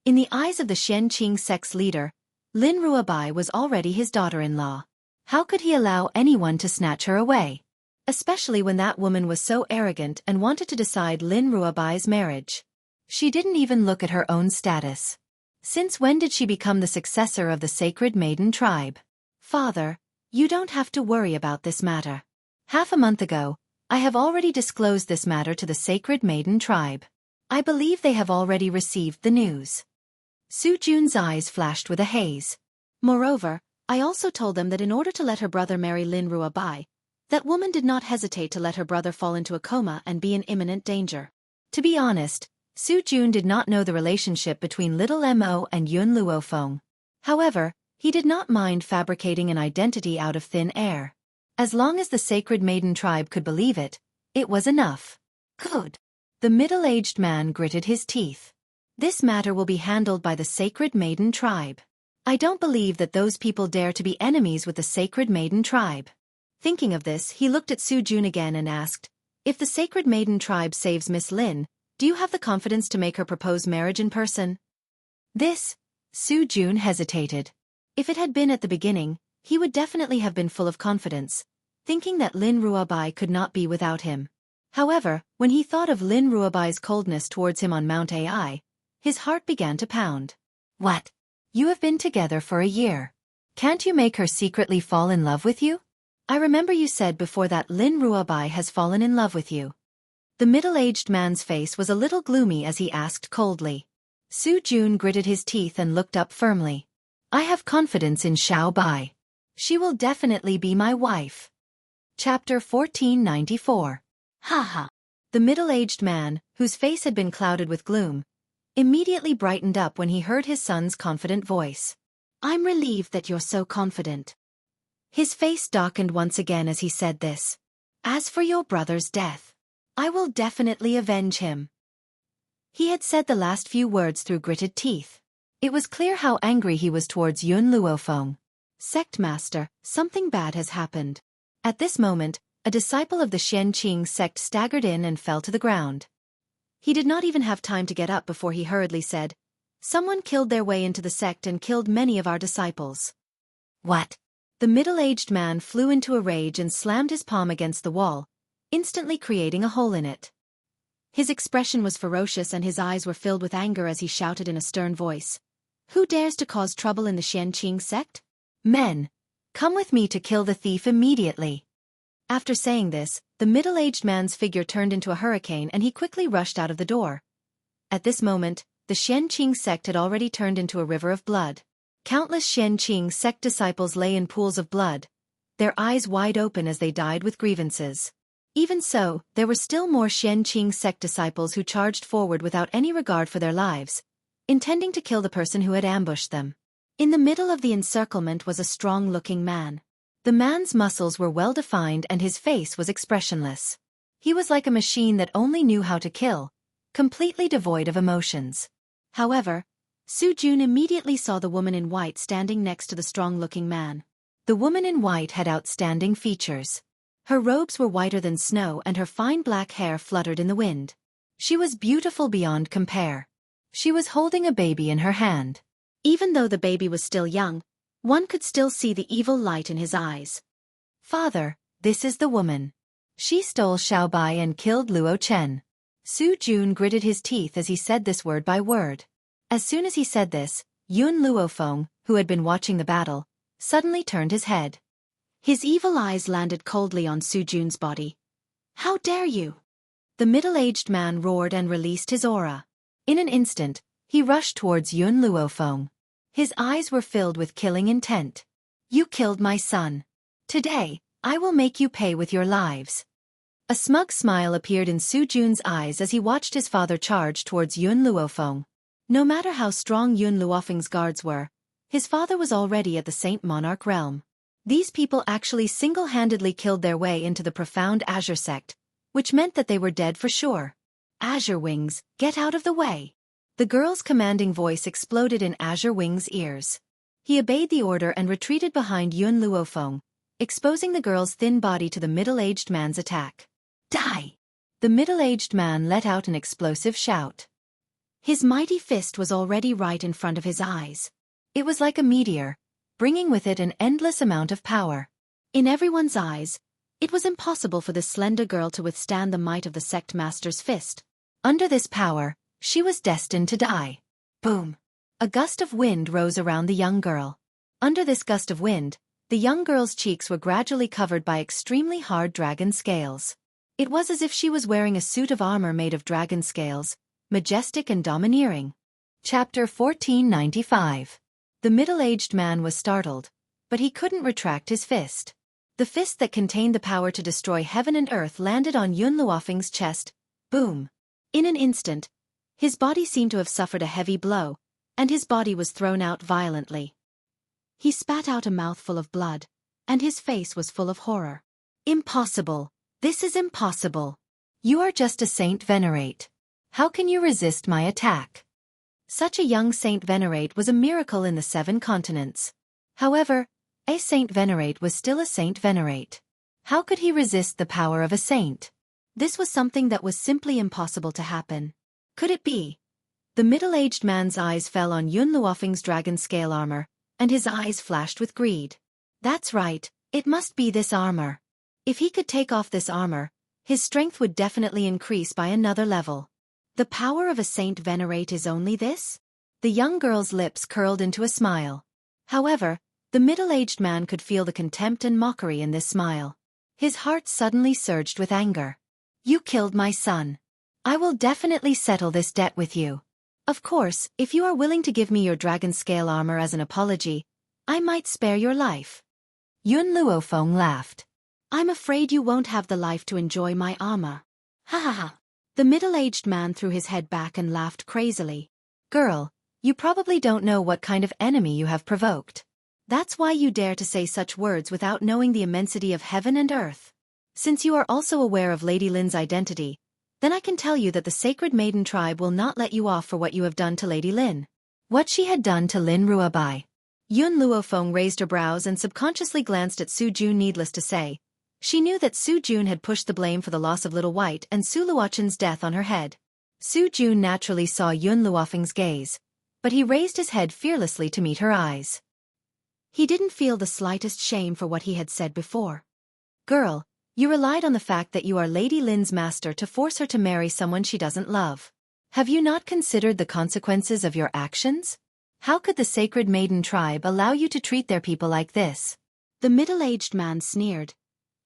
In the eyes of the Xianqing sect's leader, Lin Ruabai was already his daughter-in-law. How could he allow anyone to snatch her away? Especially when that woman was so arrogant and wanted to decide Lin Ruabai's marriage. She didn't even look at her own status. Since when did she become the successor of the Sacred Maiden tribe? Father, you don't have to worry about this matter. Half a month ago, I have already disclosed this matter to the Sacred Maiden tribe. I believe they have already received the news. Su Jun's eyes flashed with a haze. Moreover, I also told them that in order to let her brother marry Lin Ruabai, that woman did not hesitate to let her brother fall into a coma and be in imminent danger. To be honest, Su Jun did not know the relationship between Little Mo and Yun Luofeng. However, he did not mind fabricating an identity out of thin air. As long as the Sacred Maiden tribe could believe it, it was enough. Good. The middle-aged man gritted his teeth. This matter will be handled by the Sacred Maiden tribe. I don't believe that those people dare to be enemies with the Sacred Maiden tribe. Thinking of this, he looked at Su Jun again and asked, if the Sacred Maiden tribe saves Miss Lin, do you have the confidence to make her propose marriage in person? Su Jun hesitated. If it had been at the beginning, he would definitely have been full of confidence, thinking that Lin Ruabai could not be without him. However, when he thought of Lin Ruabai's coldness towards him on Mount Ai, his heart began to pound. What? You have been together for a year. Can't you make her secretly fall in love with you? I remember you said before that Lin Ruabai has fallen in love with you. The middle-aged man's face was a little gloomy as he asked coldly. Su Jun gritted his teeth and looked up firmly. I have confidence in Xiao Bai. She will definitely be my wife. Chapter 1494. Haha. The middle-aged man, whose face had been clouded with gloom, immediately brightened up when he heard his son's confident voice. I'm relieved that you're so confident. His face darkened once again as he said this. As for your brother's death, I will definitely avenge him. He had said the last few words through gritted teeth. It was clear how angry he was towards Yun Luofeng. Sect Master, something bad has happened. At this moment, a disciple of the Xianqing sect staggered in and fell to the ground. He did not even have time to get up before he hurriedly said, someone killed their way into the sect and killed many of our disciples. What? The middle-aged man flew into a rage and slammed his palm against the wall, instantly creating a hole in it. His expression was ferocious and his eyes were filled with anger as he shouted in a stern voice. Who dares to cause trouble in the Xianqing sect? Men, come with me to kill the thief immediately. After saying this, the middle-aged man's figure turned into a hurricane and he quickly rushed out of the door. At this moment, the Xianqing sect had already turned into a river of blood. Countless Xianqing sect disciples lay in pools of blood, their eyes wide open as they died with grievances. Even so, there were still more Xianqing sect disciples who charged forward without any regard for their lives, intending to kill the person who had ambushed them. In the middle of the encirclement was a strong-looking man. The man's muscles were well-defined and his face was expressionless. He was like a machine that only knew how to kill, completely devoid of emotions. However, Su Jun immediately saw the woman in white standing next to the strong-looking man. The woman in white had outstanding features. Her robes were whiter than snow and her fine black hair fluttered in the wind. She was beautiful beyond compare. She was holding a baby in her hand. Even though the baby was still young, one could still see the evil light in his eyes. Father, this is the woman. She stole Xiaobai and killed Luo Chen. Su Jun gritted his teeth as he said this word by word. As soon as he said this, Yun Luofeng, who had been watching the battle, suddenly turned his head. His evil eyes landed coldly on Su Jun's body. How dare you? The middle-aged man roared and released his aura. In an instant, he rushed towards Yun Luofeng. His eyes were filled with killing intent. You killed my son. Today, I will make you pay with your lives. A smug smile appeared in Su Jun's eyes as he watched his father charge towards Yun Luofeng. No matter how strong Yun Luofeng's guards were, his father was already at the Saint Monarch realm. These people actually single-handedly killed their way into the profound Azure sect, which meant that they were dead for sure. Azure Wings, get out of the way. The girl's commanding voice exploded in Azure Wings' ears. He obeyed the order and retreated behind Yun Luofeng, exposing the girl's thin body to the middle-aged man's attack. Die! The middle-aged man let out an explosive shout. His mighty fist was already right in front of his eyes. It was like a meteor, bringing with it an endless amount of power. In everyone's eyes, it was impossible for this slender girl to withstand the might of the sect master's fist. Under this power, she was destined to die. Boom! A gust of wind rose around the young girl. Under this gust of wind, the young girl's cheeks were gradually covered by extremely hard dragon scales. It was as if she was wearing a suit of armor made of dragon scales, majestic and domineering. Chapter 1495. The middle-aged man was startled, but he couldn't retract his fist. The fist that contained the power to destroy heaven and earth landed on Yun Luofeng's chest. Boom! In an instant, his body seemed to have suffered a heavy blow, and his body was thrown out violently. He spat out a mouthful of blood, and his face was full of horror. Impossible! This is impossible. You are just a Saint Venerate. How can you resist my attack? Such a young Saint Venerate was a miracle in the 7 continents. However, a Saint Venerate was still a Saint Venerate. How could he resist the power of a saint? This was something that was simply impossible to happen. Could it be? The middle-aged man's eyes fell on Yun Luofeng's dragon scale armor, and his eyes flashed with greed. That's right, it must be this armor. If he could take off this armor, his strength would definitely increase by another level. The power of a Saint Venerate is only this? The young girl's lips curled into a smile. However, the middle-aged man could feel the contempt and mockery in this smile. His heart suddenly surged with anger. You killed my son. I will definitely settle this debt with you. Of course, if you are willing to give me your dragon scale armor as an apology, I might spare your life. Yun Luofeng laughed. I'm afraid you won't have the life to enjoy my armor. Ha ha ha. The middle-aged man threw his head back and laughed crazily. Girl, you probably don't know what kind of enemy you have provoked. That's why you dare to say such words without knowing the immensity of heaven and earth. Since you are also aware of Lady Lin's identity, then I can tell you that the Sacred Maiden tribe will not let you off for what you have done to Lady Lin. What she had done to Lin Ruobai. Yun Luofeng raised her brows and subconsciously glanced at Su Jun. Needless to say, she knew that Su Jun had pushed the blame for the loss of Little White and Su Luochen's death on her head. Su Jun naturally saw Yun Luofeng's gaze, but he raised his head fearlessly to meet her eyes. He didn't feel the slightest shame for what he had said before. Girl, you relied on the fact that you are Lady Lin's master to force her to marry someone she doesn't love. Have you not considered the consequences of your actions? How could the Sacred Maiden tribe allow you to treat their people like this? The middle-aged man sneered,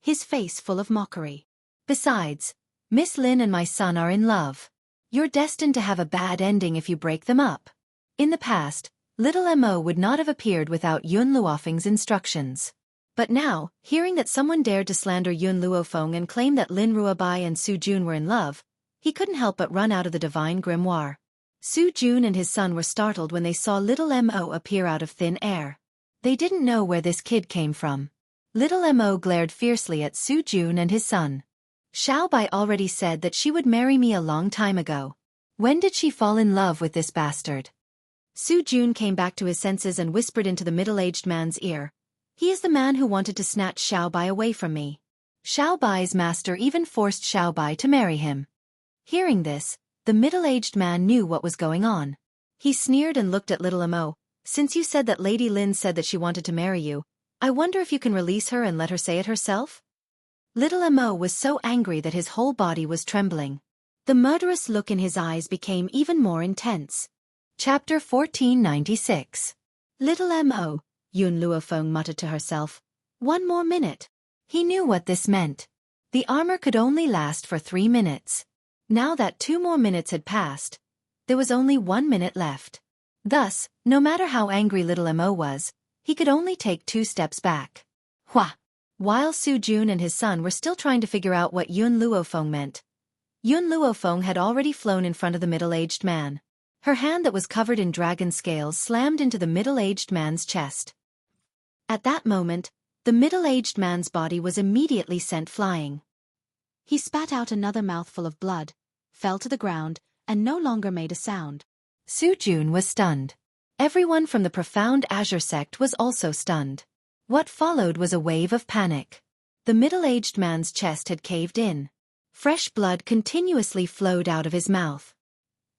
his face full of mockery. Besides, Miss Lin and my son are in love. You're destined to have a bad ending if you break them up. In the past, little Mo would not have appeared without Yun Luofeng's instructions. But now, hearing that someone dared to slander Yun Luofeng and claim that Lin Ruobai and Su Jun were in love, he couldn't help but run out of the divine grimoire. Su Jun and his son were startled when they saw little Mo appear out of thin air. They didn't know where this kid came from. Little Mo glared fiercely at Su Jun and his son. Xiaobai already said that she would marry me a long time ago. When did she fall in love with this bastard? Su Jun came back to his senses and whispered into the middle-aged man's ear. He is the man who wanted to snatch Xiaobai away from me. Xiaobai's master even forced Xiaobai to marry him. Hearing this, the middle-aged man knew what was going on. He sneered and looked at little Mo, Since you said that Lady Lin said that she wanted to marry you, I wonder if you can release her and let her say it herself? Little Mo was so angry that his whole body was trembling. The murderous look in his eyes became even more intense. Chapter 1496. Little Mo, Yun Luofeng muttered to herself. One more minute. He knew what this meant. The armor could only last for 3 minutes. Now that 2 more minutes had passed, there was only 1 minute left. Thus, no matter how angry Little Mo was, he could only take 2 steps back. Hua! While Su Jun and his son were still trying to figure out what Yun Luofeng meant, Yun Luofeng had already flown in front of the middle-aged man. Her hand that was covered in dragon scales slammed into the middle-aged man's chest. At that moment, the middle-aged man's body was immediately sent flying. He spat out another mouthful of blood, fell to the ground, and no longer made a sound. Su Jun was stunned. Everyone from the profound Azure sect was also stunned. What followed was a wave of panic. The middle-aged man's chest had caved in. Fresh blood continuously flowed out of his mouth.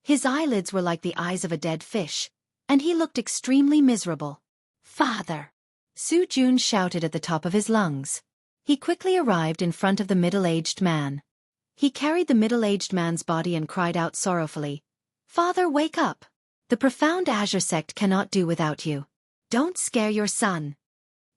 His eyelids were like the eyes of a dead fish, and he looked extremely miserable. "Father!" Su Jun shouted at the top of his lungs. He quickly arrived in front of the middle-aged man. He carried the middle-aged man's body and cried out sorrowfully, "Father, wake up! The profound Azure sect cannot do without you. Don't scare your son."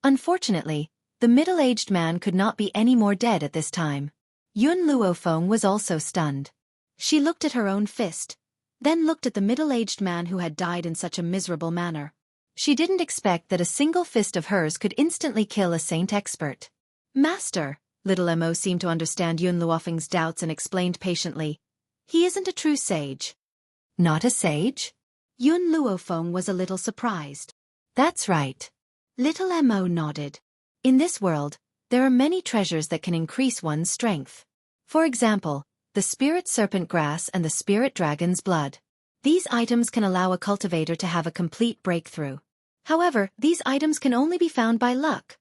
Unfortunately, the middle-aged man could not be any more dead at this time. Yun Luofeng was also stunned. She looked at her own fist, then looked at the middle-aged man who had died in such a miserable manner. She didn't expect that a single fist of hers could instantly kill a saint expert. "Master," Little Mo seemed to understand Yun Luofeng's doubts and explained patiently, "He isn't a true sage." "Not a sage?" Yun Luofeng was a little surprised. "That's right." Little Mo nodded. In this world, there are many treasures that can increase one's strength. For example, the spirit serpent grass and the spirit dragon's blood. These items can allow a cultivator to have a complete breakthrough. However, these items can only be found by luck.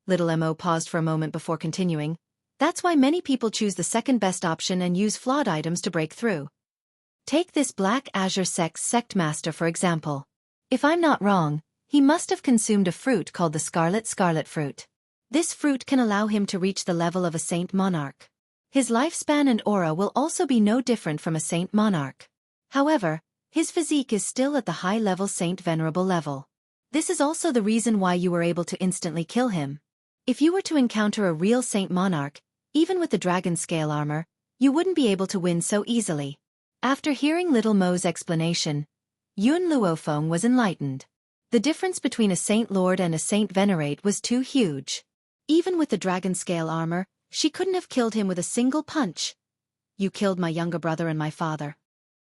Little Mo paused for a moment before continuing. That's why many people choose the second best option and use flawed items to break through. Take this Black Azure Sect's sect master for example. If I'm not wrong, he must have consumed a fruit called the scarlet fruit. This fruit can allow him to reach the level of a saint monarch. His lifespan and aura will also be no different from a saint monarch. However, his physique is still at the high-level saint venerable level. This is also the reason why you were able to instantly kill him. If you were to encounter a real saint monarch, even with the dragon scale armor, you wouldn't be able to win so easily. After hearing Little Mo's explanation, Yun Luofeng was enlightened. The difference between a saint lord and a saint venerate was too huge. Even with the dragon scale armor, she couldn't have killed him with a single punch. "You killed my younger brother and my father."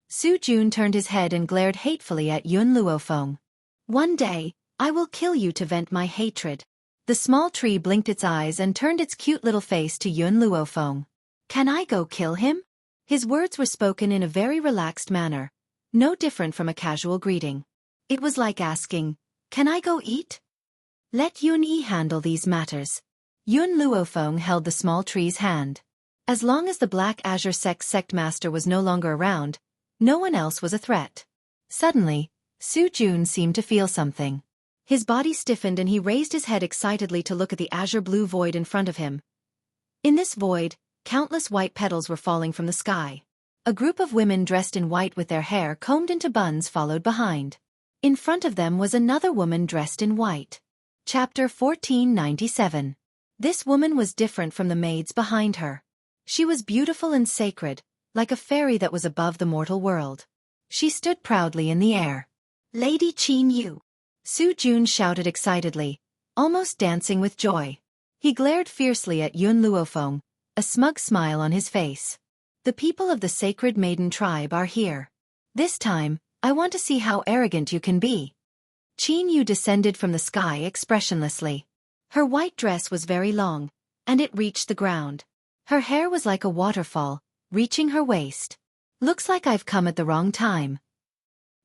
Su Jun turned his head and glared hatefully at Yun Luofeng. "One day, I will kill you to vent my hatred." The small tree blinked its eyes and turned its cute little face to Yun Luofeng. "Can I go kill him?" His words were spoken in a very relaxed manner, no different from a casual greeting. It was like asking, "Can I go eat?" "Let Yun Yi handle these matters." Yun Luofeng held the small tree's hand. As long as the Black Azure sect master was no longer around, no one else was a threat. Suddenly, Su Jun seemed to feel something. His body stiffened and he raised his head excitedly to look at the azure blue void in front of him. In this void, countless white petals were falling from the sky. A group of women dressed in white with their hair combed into buns followed behind. In front of them was another woman dressed in white. Chapter 1497. This woman was different from the maids behind her. She was beautiful and sacred, like a fairy that was above the mortal world. She stood proudly in the air. "Lady Qin Yu!" Su Jun shouted excitedly, almost dancing with joy. He glared fiercely at Yun Luofeng, a smug smile on his face. "The people of the Sacred Maiden tribe are here. This time, I want to see how arrogant you can be." Qin Yu descended from the sky expressionlessly. Her white dress was very long, and it reached the ground. Her hair was like a waterfall, reaching her waist. "Looks like I've come at the wrong time."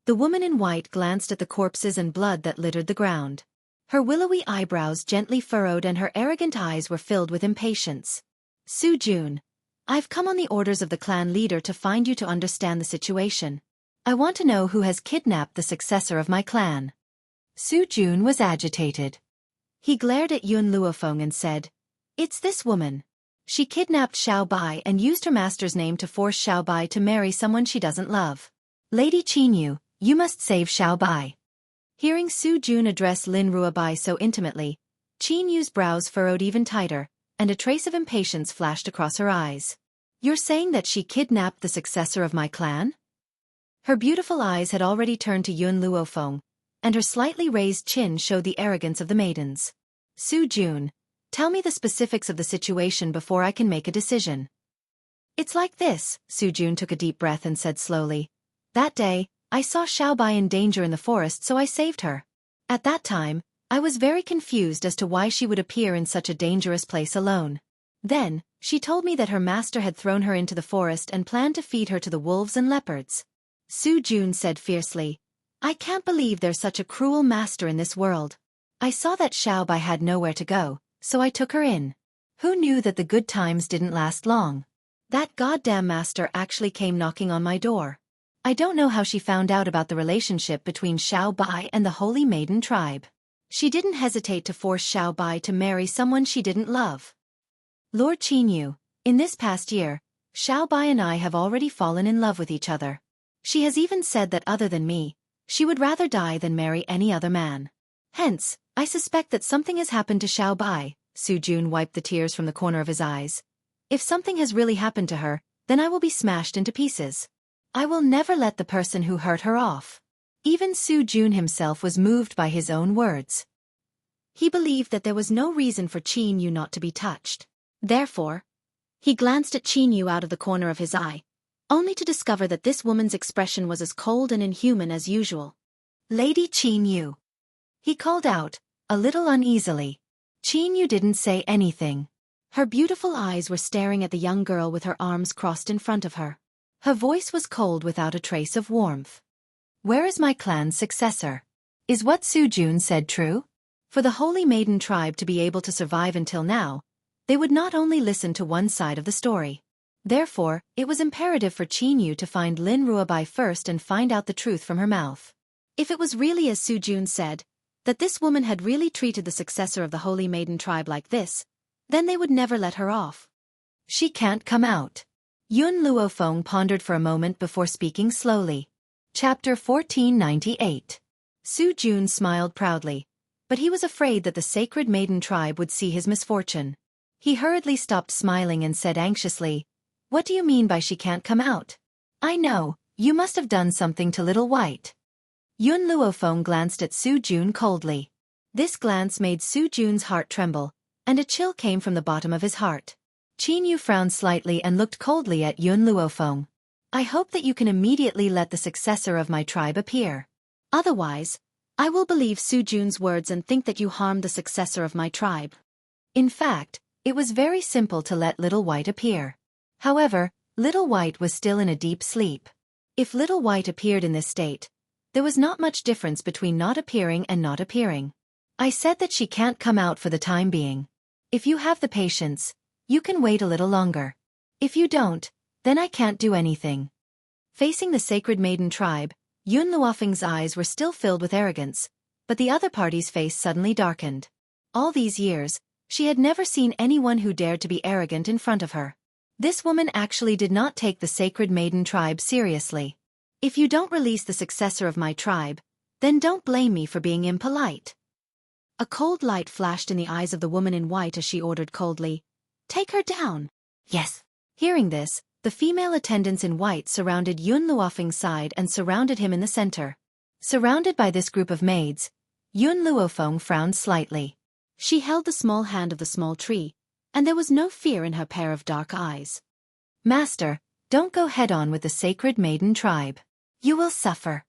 The woman in white glanced at the corpses and blood that littered the ground. Her willowy eyebrows gently furrowed and her arrogant eyes were filled with impatience. "Su Jun, I've come on the orders of the clan leader to find you to understand the situation. I want to know who has kidnapped the successor of my clan." Su Jun was agitated. He glared at Yun Luofeng and said, "It's this woman. She kidnapped Xiao Bai and used her master's name to force Xiao Bai to marry someone she doesn't love. Lady Qinyu, you must save Xiao Bai." Hearing Su Jun address Lin Ruobai so intimately, Qinyu's brows furrowed even tighter, and a trace of impatience flashed across her eyes. "You're saying that she kidnapped the successor of my clan?" Her beautiful eyes had already turned to Yun Luofeng, and her slightly raised chin showed the arrogance of the maidens. "Su Jun, tell me the specifics of the situation before I can make a decision." "It's like this," Su Jun took a deep breath and said slowly. "That day, I saw Xiao Bai in danger in the forest, so I saved her. At that time, I was very confused as to why she would appear in such a dangerous place alone. Then, she told me that her master had thrown her into the forest and planned to feed her to the wolves and leopards." Su Jun said fiercely, "I can't believe there's such a cruel master in this world. I saw that Xiao Bai had nowhere to go, so I took her in. Who knew that the good times didn't last long? That goddamn master actually came knocking on my door. I don't know how she found out about the relationship between Xiao Bai and the Holy Maiden tribe. She didn't hesitate to force Xiao Bai to marry someone she didn't love. Lord Qinyu, in this past year, Xiao Bai and I have already fallen in love with each other. She has even said that other than me, she would rather die than marry any other man. Hence, I suspect that something has happened to Xiao Bai." Su Jun wiped the tears from the corner of his eyes. "If something has really happened to her, then I will be smashed into pieces. I will never let the person who hurt her off." Even Su Jun himself was moved by his own words. He believed that there was no reason for Qinyu not to be touched. Therefore, he glanced at Qinyu out of the corner of his eye, only to discover that this woman's expression was as cold and inhuman as usual. "Lady Qinyu," he called out, a little uneasily. Qinyu didn't say anything. Her beautiful eyes were staring at the young girl with her arms crossed in front of her. Her voice was cold without a trace of warmth. "Where is my clan's successor? Is what Su Jun said true? For the Holy Maiden tribe to be able to survive until now, they would not only listen to one side of the story. Therefore, it was imperative for Qinyu to find Lin Ruobai first and find out the truth from her mouth. If it was really as Su Jun said, that this woman had really treated the successor of the Holy Maiden tribe like this, then they would never let her off. She can't come out." Yun Luofeng pondered for a moment before speaking slowly. Chapter 1498. Su Jun smiled proudly, but he was afraid that the Sacred Maiden tribe would see his misfortune. He hurriedly stopped smiling and said anxiously, "What do you mean by she can't come out? I know, you must have done something to Little White." Yun Luofeng glanced at Su Jun coldly. This glance made Su Jun's heart tremble, and a chill came from the bottom of his heart. Qinyu frowned slightly and looked coldly at Yun Luofeng. "I hope that you can immediately let the successor of my tribe appear. Otherwise, I will believe Su Jun's words and think that you harmed the successor of my tribe." In fact, it was very simple to let Little White appear. However, Little White was still in a deep sleep. If Little White appeared in this state, there was not much difference between not appearing and not appearing. "I said that she can't come out for the time being. If you have the patience, you can wait a little longer. If you don't, then I can't do anything." Facing the Sacred Maiden tribe, Yun Luofeng's eyes were still filled with arrogance, but the other party's face suddenly darkened. All these years, she had never seen anyone who dared to be arrogant in front of her. This woman actually did not take the Sacred Maiden tribe seriously. "If you don't release the successor of my tribe, then don't blame me for being impolite." A cold light flashed in the eyes of the woman in white as she ordered coldly, "Take her down." "Yes." Hearing this, the female attendants in white surrounded Yun Luofeng's side and surrounded him in the center. Surrounded by this group of maids, Yun Luofeng frowned slightly. She held the small hand of the small tree, and there was no fear in her pair of dark eyes. "Master, don't go head-on with the Sacred Maiden tribe. You will suffer."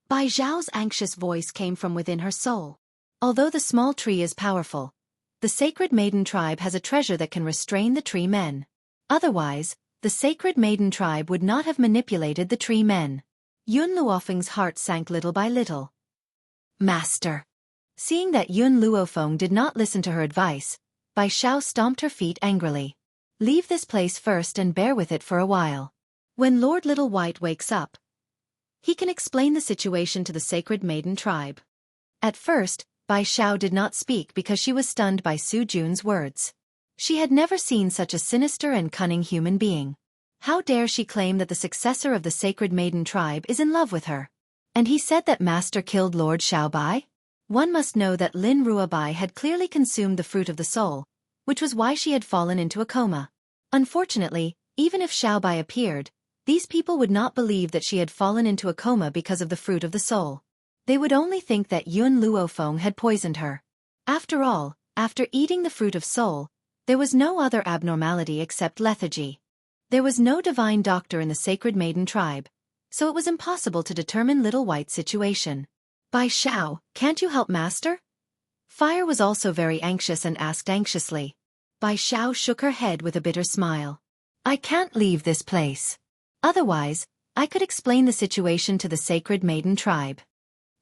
Bai Zhao's anxious voice came from within her soul. Although the small tree is powerful, the Sacred Maiden tribe has a treasure that can restrain the tree men. Otherwise, the Sacred Maiden tribe would not have manipulated the tree men. Yun Luofeng's heart sank little by little. "Master." Seeing that Yun Luofeng did not listen to her advice, Bai Zhao stomped her feet angrily. "Leave this place first and bear with it for a while. When Lord Little White wakes up, he can explain the situation to the Sacred Maiden tribe." At first, Bai Xiao did not speak because she was stunned by Su Jun's words. She had never seen such a sinister and cunning human being. How dare she claim that the successor of the Sacred Maiden tribe is in love with her? And he said that Master killed Lord Xiaobai? One must know that Lin Ruobai had clearly consumed the fruit of the soul, which was why she had fallen into a coma. Unfortunately, even if Xiaobai appeared, these people would not believe that she had fallen into a coma because of the fruit of the soul. They would only think that Yun Luofeng had poisoned her. After all, after eating the fruit of soul, there was no other abnormality except lethargy. There was no divine doctor in the Sacred Maiden tribe, so it was impossible to determine Little White's situation. Bai Xiao, can't you help Master? Fire was also very anxious and asked anxiously. Bai Xiao shook her head with a bitter smile. I can't leave this place. Otherwise, I could explain the situation to the Sacred Maiden tribe.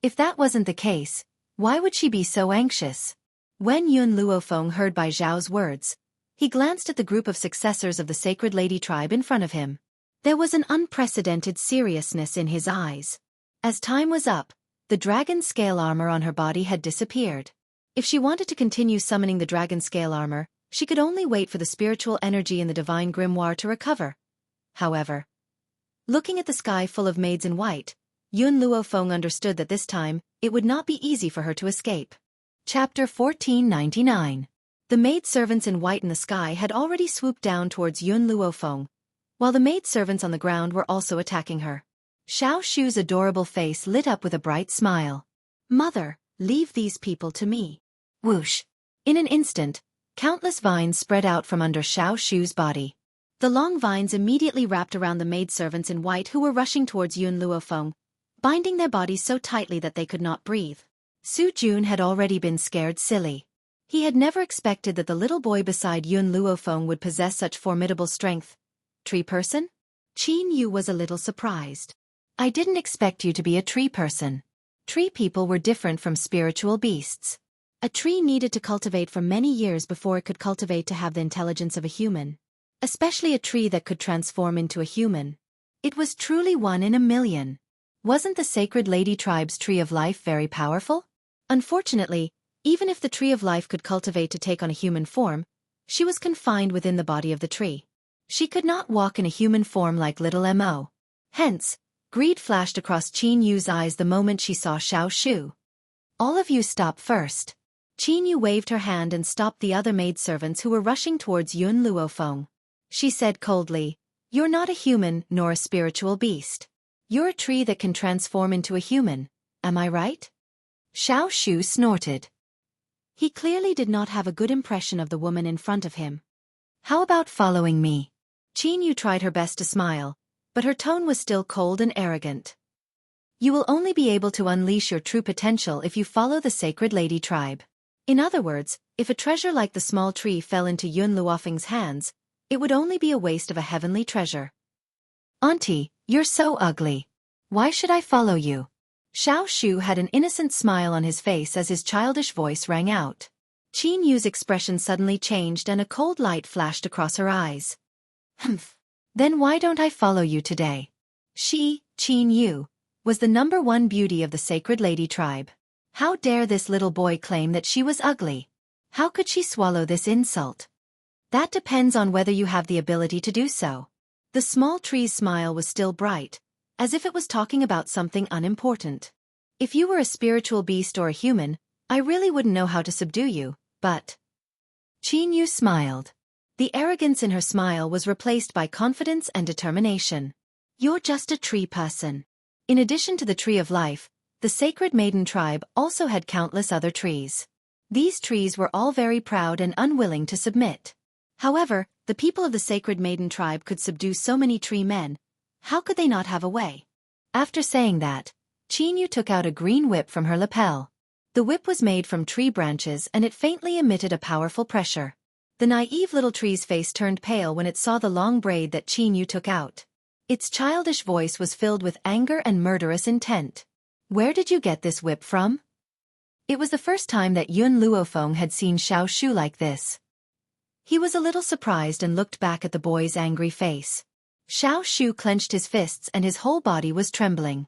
If that wasn't the case, why would she be so anxious? When Yun Luofeng heard Bai Xiao's words, he glanced at the group of successors of the Sacred Lady tribe in front of him. There was an unprecedented seriousness in his eyes. As time was up, the dragon scale armor on her body had disappeared. If she wanted to continue summoning the dragon scale armor, she could only wait for the spiritual energy in the divine grimoire to recover. However, looking at the sky full of maids in white, Yun Luofeng understood that this time, it would not be easy for her to escape. Chapter 1499. The maidservants in white in the sky had already swooped down towards Yun Luofeng, while the maidservants on the ground were also attacking her. Xiao Shu's adorable face lit up with a bright smile. Mother, leave these people to me. Whoosh! In an instant, countless vines spread out from under Xiao Shu's body. The long vines immediately wrapped around the maidservants in white who were rushing towards Yun Luofeng, binding their bodies so tightly that they could not breathe. Su Jun had already been scared silly. He had never expected that the little boy beside Yun Luofeng would possess such formidable strength. Tree person? Qin Yu was a little surprised. I didn't expect you to be a tree person. Tree people were different from spiritual beasts. A tree needed to cultivate for many years before it could cultivate to have the intelligence of a human. Especially a tree that could transform into a human. It was truly one in a million. Wasn't the Sacred Lady tribe's Tree of Life very powerful? Unfortunately, even if the Tree of Life could cultivate to take on a human form, she was confined within the body of the tree. She could not walk in a human form like little Mo. Hence, greed flashed across Qin Yu's eyes the moment she saw Xiao Shu. All of you stop first. Qin Yu waved her hand and stopped the other maidservants who were rushing towards Yun Luofeng. She said coldly, You're not a human nor a spiritual beast. You're a tree that can transform into a human, am I right? Xiao Shu snorted. He clearly did not have a good impression of the woman in front of him. How about following me? Qin Yu tried her best to smile, but her tone was still cold and arrogant. You will only be able to unleash your true potential if you follow the Sacred Lady tribe. In other words, if a treasure like the small tree fell into Yun Luofeng's hands, it would only be a waste of a heavenly treasure. Auntie, you're so ugly. Why should I follow you? Xiao Shu had an innocent smile on his face as his childish voice rang out. Qin Yu's expression suddenly changed and a cold light flashed across her eyes. Humph. Then why don't I follow you today? She, Qin Yu, was the #1 beauty of the Sacred Lady tribe. How dare this little boy claim that she was ugly? How could she swallow this insult? That depends on whether you have the ability to do so. The small tree's smile was still bright, as if it was talking about something unimportant. If you were a spiritual beast or a human, I really wouldn't know how to subdue you, but... Qin Yu smiled. The arrogance in her smile was replaced by confidence and determination. You're just a tree person. In addition to the Tree of Life, the Sacred Maiden tribe also had countless other trees. These trees were all very proud and unwilling to submit. However, the people of the Sacred Maiden tribe could subdue so many tree men. How could they not have a way? After saying that, Qin Yu took out a green whip from her lapel. The whip was made from tree branches and it faintly emitted a powerful pressure. The naive little tree's face turned pale when it saw the long braid that Qin Yu took out. Its childish voice was filled with anger and murderous intent. Where did you get this whip from? It was the first time that Yun Luofeng had seen Xiao Shu like this. He was a little surprised and looked back at the boy's angry face. Xiao Shu clenched his fists and his whole body was trembling.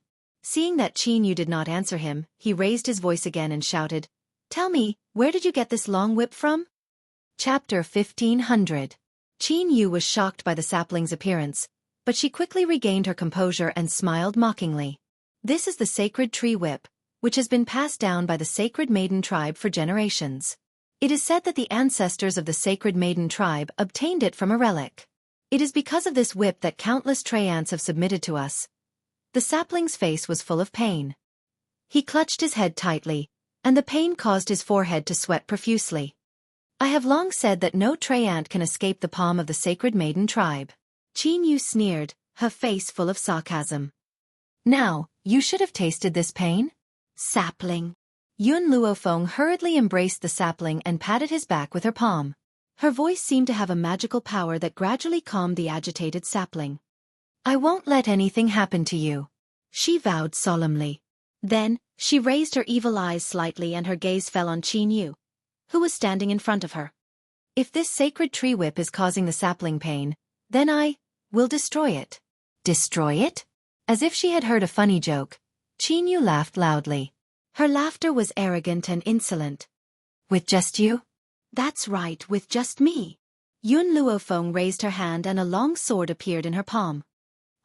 Seeing that Qin Yu did not answer him, he raised his voice again and shouted, "Tell me, where did you get this long whip from?" Chapter 1500. Qin Yu was shocked by the sapling's appearance, but she quickly regained her composure and smiled mockingly. "This is the sacred tree whip, which has been passed down by the sacred maiden tribe for generations. It is said that the ancestors of the sacred maiden tribe obtained it from a relic. It is because of this whip that countless Traiants have submitted to us." The sapling's face was full of pain. He clutched his head tightly, and the pain caused his forehead to sweat profusely. "I have long said that no Traiant can escape the palm of the sacred maiden tribe." Qin Yu sneered, her face full of sarcasm. "Now, you should have tasted this pain? Sapling." Yun Luofeng hurriedly embraced the sapling and patted his back with her palm. Her voice seemed to have a magical power that gradually calmed the agitated sapling. "I won't let anything happen to you," she vowed solemnly. Then, she raised her evil eyes slightly and her gaze fell on Qin Yu, who was standing in front of her. "If this sacred tree whip is causing the sapling pain, then I will destroy it." "Destroy it?" As if she had heard a funny joke, Qin Yu laughed loudly. Her laughter was arrogant and insolent. "With just you?" "That's right, with just me." Yun Luofeng raised her hand and a long sword appeared in her palm.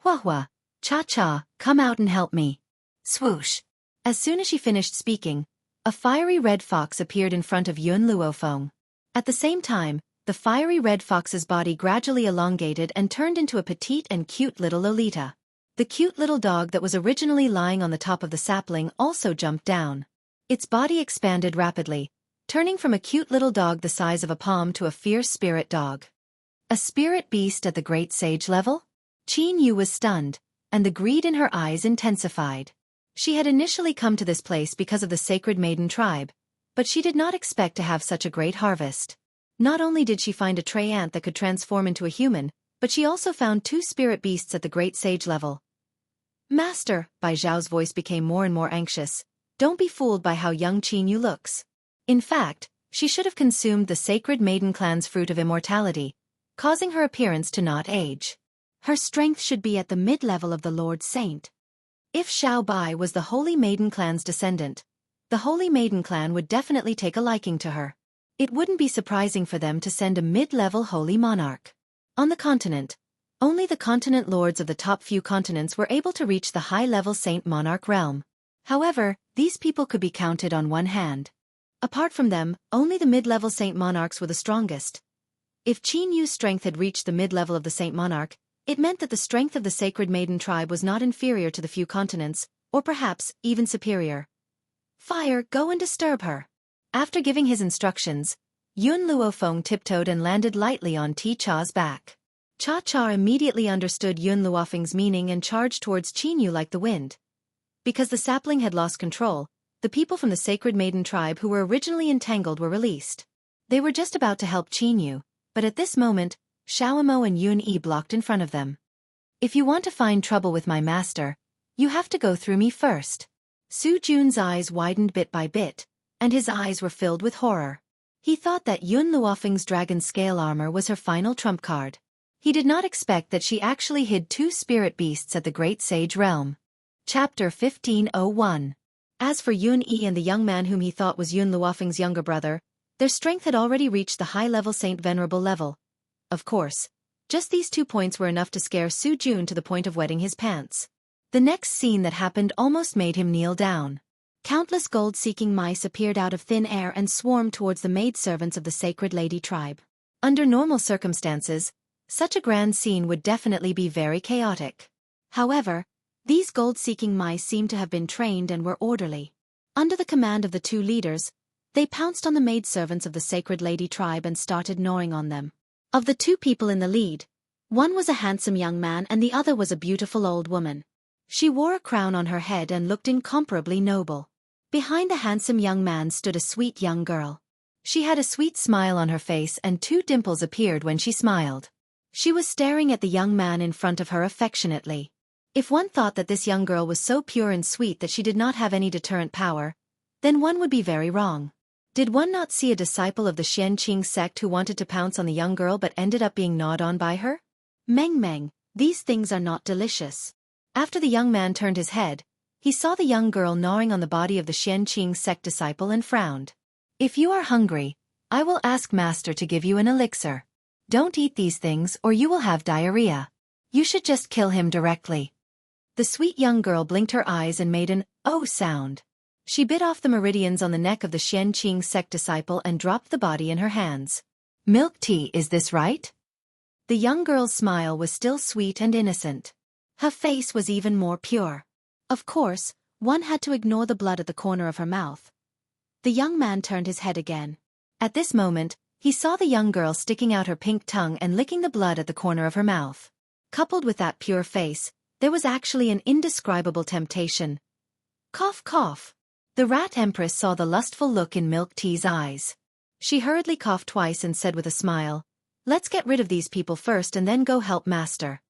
"Hua hua, cha-cha, come out and help me." Swoosh. As soon as she finished speaking, a fiery red fox appeared in front of Yun Luofeng. At the same time, the fiery red fox's body gradually elongated and turned into a petite and cute little Lolita. The cute little dog that was originally lying on the top of the sapling also jumped down. Its body expanded rapidly, turning from a cute little dog the size of a palm to a fierce spirit dog. A spirit beast at the great sage level? Qin Yu was stunned, and the greed in her eyes intensified. She had initially come to this place because of the sacred maiden tribe, but she did not expect to have such a great harvest. Not only did she find a Traiant that could transform into a human, but she also found 2 spirit beasts at the great sage level. "Master," Bai Zhao's voice became more and more anxious, "don't be fooled by how young Qin Yu looks. In fact, she should have consumed the sacred maiden clan's fruit of immortality, causing her appearance to not age. Her strength should be at the mid-level of the Lord Saint. If Xiao Bai was the Holy Maiden clan's descendant, the Holy Maiden clan would definitely take a liking to her. It wouldn't be surprising for them to send a mid-level holy monarch. On the continent, only the continent lords of the top few continents were able to reach the high-level saint monarch realm. However, these people could be counted on one hand. Apart from them, only the mid-level saint monarchs were the strongest. If Qin Yu's strength had reached the mid-level of the saint monarch, it meant that the strength of the sacred maiden tribe was not inferior to the few continents, or perhaps even superior. "Fire, go and disturb her." After giving his instructions, Yun Luofeng tiptoed and landed lightly on Ti-Cha's back. Cha-Cha immediately understood Yun Luofeng's meaning and charged towards Qin Yu like the wind. Because the sapling had lost control, the people from the sacred maiden tribe who were originally entangled were released. They were just about to help Qin Yu, but at this moment, Xiaomo and Yun Yi blocked in front of them. "If you want to find trouble with my master, you have to go through me first." Su Jun's eyes widened bit by bit, and his eyes were filled with horror. He thought that Yun Luofeng's dragon scale armor was her final trump card. He did not expect that she actually hid 2 spirit beasts at the Great Sage Realm. Chapter 1501. As for Yun Yi and the young man whom he thought was Yun Luofeng's younger brother, their strength had already reached the high-level Saint Venerable level. Of course, just these 2 points were enough to scare Su Jun to the point of wetting his pants. The next scene that happened almost made him kneel down. Countless gold-seeking mice appeared out of thin air and swarmed towards the maidservants of the Sacred Lady tribe. Under normal circumstances, such a grand scene would definitely be very chaotic. However, these gold-seeking mice seemed to have been trained and were orderly. Under the command of the 2 leaders, they pounced on the maidservants of the Sacred Lady tribe and started gnawing on them. Of the 2 people in the lead, one was a handsome young man and the other was a beautiful old woman. She wore a crown on her head and looked incomparably noble. Behind the handsome young man stood a sweet young girl. She had a sweet smile on her face and 2 dimples appeared when she smiled. She was staring at the young man in front of her affectionately. If one thought that this young girl was so pure and sweet that she did not have any deterrent power, then one would be very wrong. Did one not see a disciple of the Xianqing sect who wanted to pounce on the young girl but ended up being gnawed on by her? Meng Meng, these things are not delicious. After the young man turned his head, He saw the young girl gnawing on the body of the Enchanting sect disciple and frowned. If you are hungry, I will ask Master to give you an elixir. Don't eat these things or you will have diarrhea. You should just kill him directly. The sweet young girl blinked her eyes and made an "oh" sound. She bit off the meridians on the neck of the Enchanting sect disciple and dropped the body in her hands. Milk tea, is this right? The young girl's smile was still sweet and innocent. Her face was even more pure. Of course, one had to ignore the blood at the corner of her mouth. The young man turned his head again. At this moment, he saw the young girl sticking out her pink tongue and licking the blood at the corner of her mouth. Coupled with that pure face, there was actually an indescribable temptation. Cough, cough. The rat empress saw the lustful look in Milk Tea's eyes. She hurriedly coughed twice and said with a smile, "Let's get rid of these people first and then go help Master."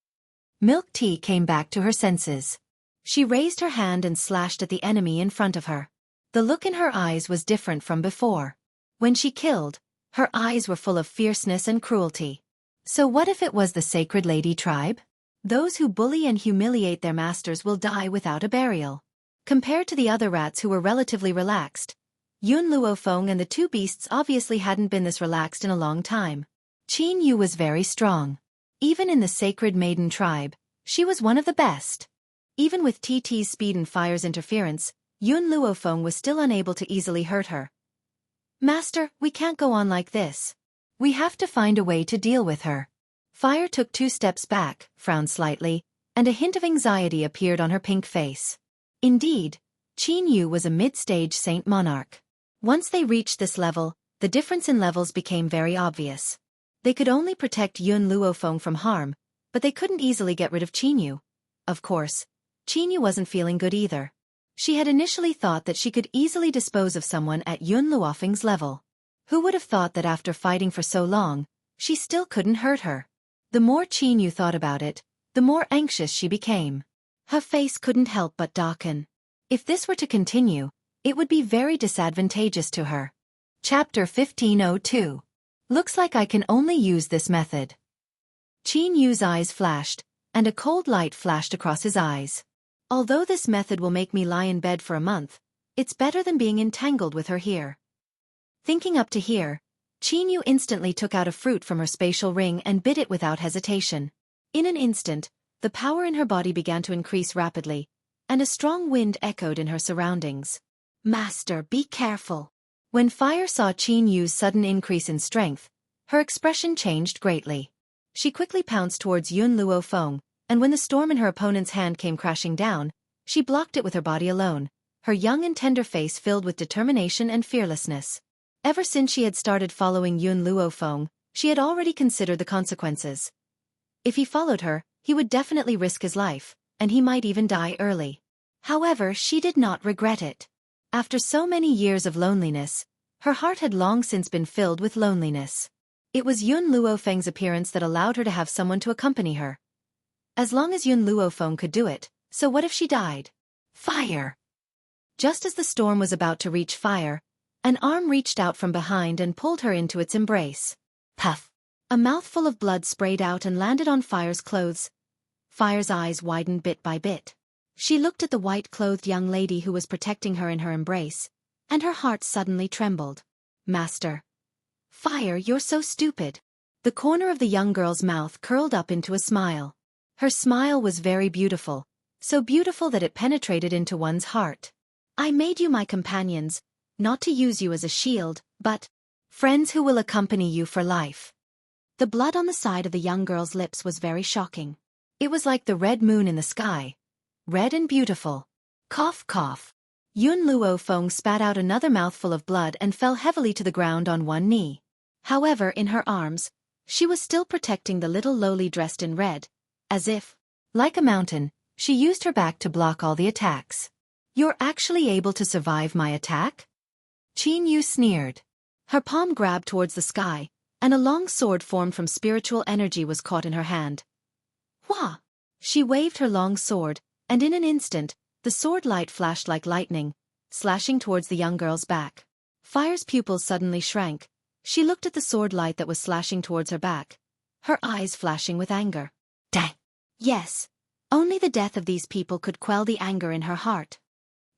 Milk Tea came back to her senses. She raised her hand and slashed at the enemy in front of her. The look in her eyes was different from before. When she killed, her eyes were full of fierceness and cruelty. So what if it was the Sacred Lady tribe? Those who bully and humiliate their masters will die without a burial. Compared to the other rats who were relatively relaxed, Yun Luofeng and the two beasts obviously hadn't been this relaxed in a long time. Qin Yu was very strong. Even in the Sacred Maiden tribe, she was one of the best. Even with TT's speed and fire's interference, Yun Luofeng was still unable to easily hurt her. "Master, we can't go on like this. We have to find a way to deal with her." Fire took 2 steps back, frowned slightly, and a hint of anxiety appeared on her pink face. Indeed, Qin Yu was a mid-stage Saint Monarch. Once they reached this level, the difference in levels became very obvious. They could only protect Yun Luofeng from harm, but they couldn't easily get rid of Qin Yu. Of course, Qin Yu wasn't feeling good either. She had initially thought that she could easily dispose of someone at Yun Luofeng's level. Who would have thought that after fighting for so long, she still couldn't hurt her? The more Qin Yu thought about it, the more anxious she became. Her face couldn't help but darken. If this were to continue, it would be very disadvantageous to her. Chapter 1502. Looks like I can only use this method. Qin Yu's eyes flashed, and a cold light flashed across his eyes. Although this method will make me lie in bed for a month, it's better than being entangled with her here. Thinking up to here, Qin Yu instantly took out a fruit from her spatial ring and bit it without hesitation. In an instant, the power in her body began to increase rapidly, and a strong wind echoed in her surroundings. "Master, be careful." When Fire saw Qin Yu's sudden increase in strength, her expression changed greatly. She quickly pounced towards Yun Luofeng, and when the storm in her opponent's hand came crashing down, she blocked it with her body alone, her young and tender face filled with determination and fearlessness. Ever since she had started following Yun Luofeng, she had already considered the consequences. If he followed her, he would definitely risk his life, and he might even die early. However, she did not regret it. After so many years of loneliness, her heart had long since been filled with loneliness. It was Yun Luofeng's appearance that allowed her to have someone to accompany her. As long as Yun Luofeng could do it, so what if she died? Fire! Just as the storm was about to reach Fire, an arm reached out from behind and pulled her into its embrace. Puff! A mouthful of blood sprayed out and landed on Fire's clothes. Fire's eyes widened bit by bit. She looked at the white-clothed young lady who was protecting her in her embrace, and her heart suddenly trembled. "Master." "Fire, you're so stupid." The corner of the young girl's mouth curled up into a smile. Her smile was very beautiful, so beautiful that it penetrated into one's heart. "I made you my companions, not to use you as a shield, but friends who will accompany you for life." The blood on the side of the young girl's lips was very shocking. It was like the red moon in the sky. Red and beautiful. Cough, cough. Yun Luofeng spat out another mouthful of blood and fell heavily to the ground on one knee. However, in her arms, she was still protecting the little lowly dressed in red, as if, like a mountain, she used her back to block all the attacks. "You're actually able to survive my attack?" Qin Yu sneered. Her palm grabbed towards the sky, and a long sword formed from spiritual energy was caught in her hand. Wah! She waved her long sword, and in an instant, the sword light flashed like lightning, slashing towards the young girl's back. Fire's pupils suddenly shrank. She looked at the sword light that was slashing towards her back, her eyes flashing with anger. Dang! Yes, only the death of these people could quell the anger in her heart.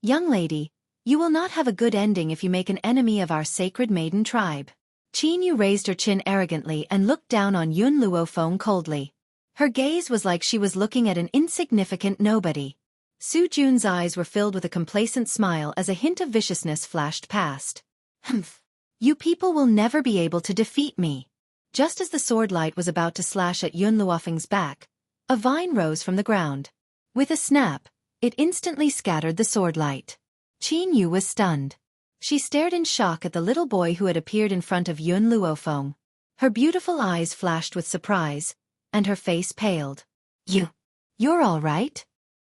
Young lady, you will not have a good ending if you make an enemy of our sacred maiden tribe. Qin Yu raised her chin arrogantly and looked down on Yun Luofeng coldly. Her gaze was like she was looking at an insignificant nobody. Su Jun's eyes were filled with a complacent smile as a hint of viciousness flashed past. Humph. You people will never be able to defeat me. Just as the sword light was about to slash at Yun Luofeng's back, a vine rose from the ground. With a snap, it instantly scattered the sword light. Qin Yu was stunned. She stared in shock at the little boy who had appeared in front of Yun Luofeng. Her beautiful eyes flashed with surprise, and her face paled. You're all right?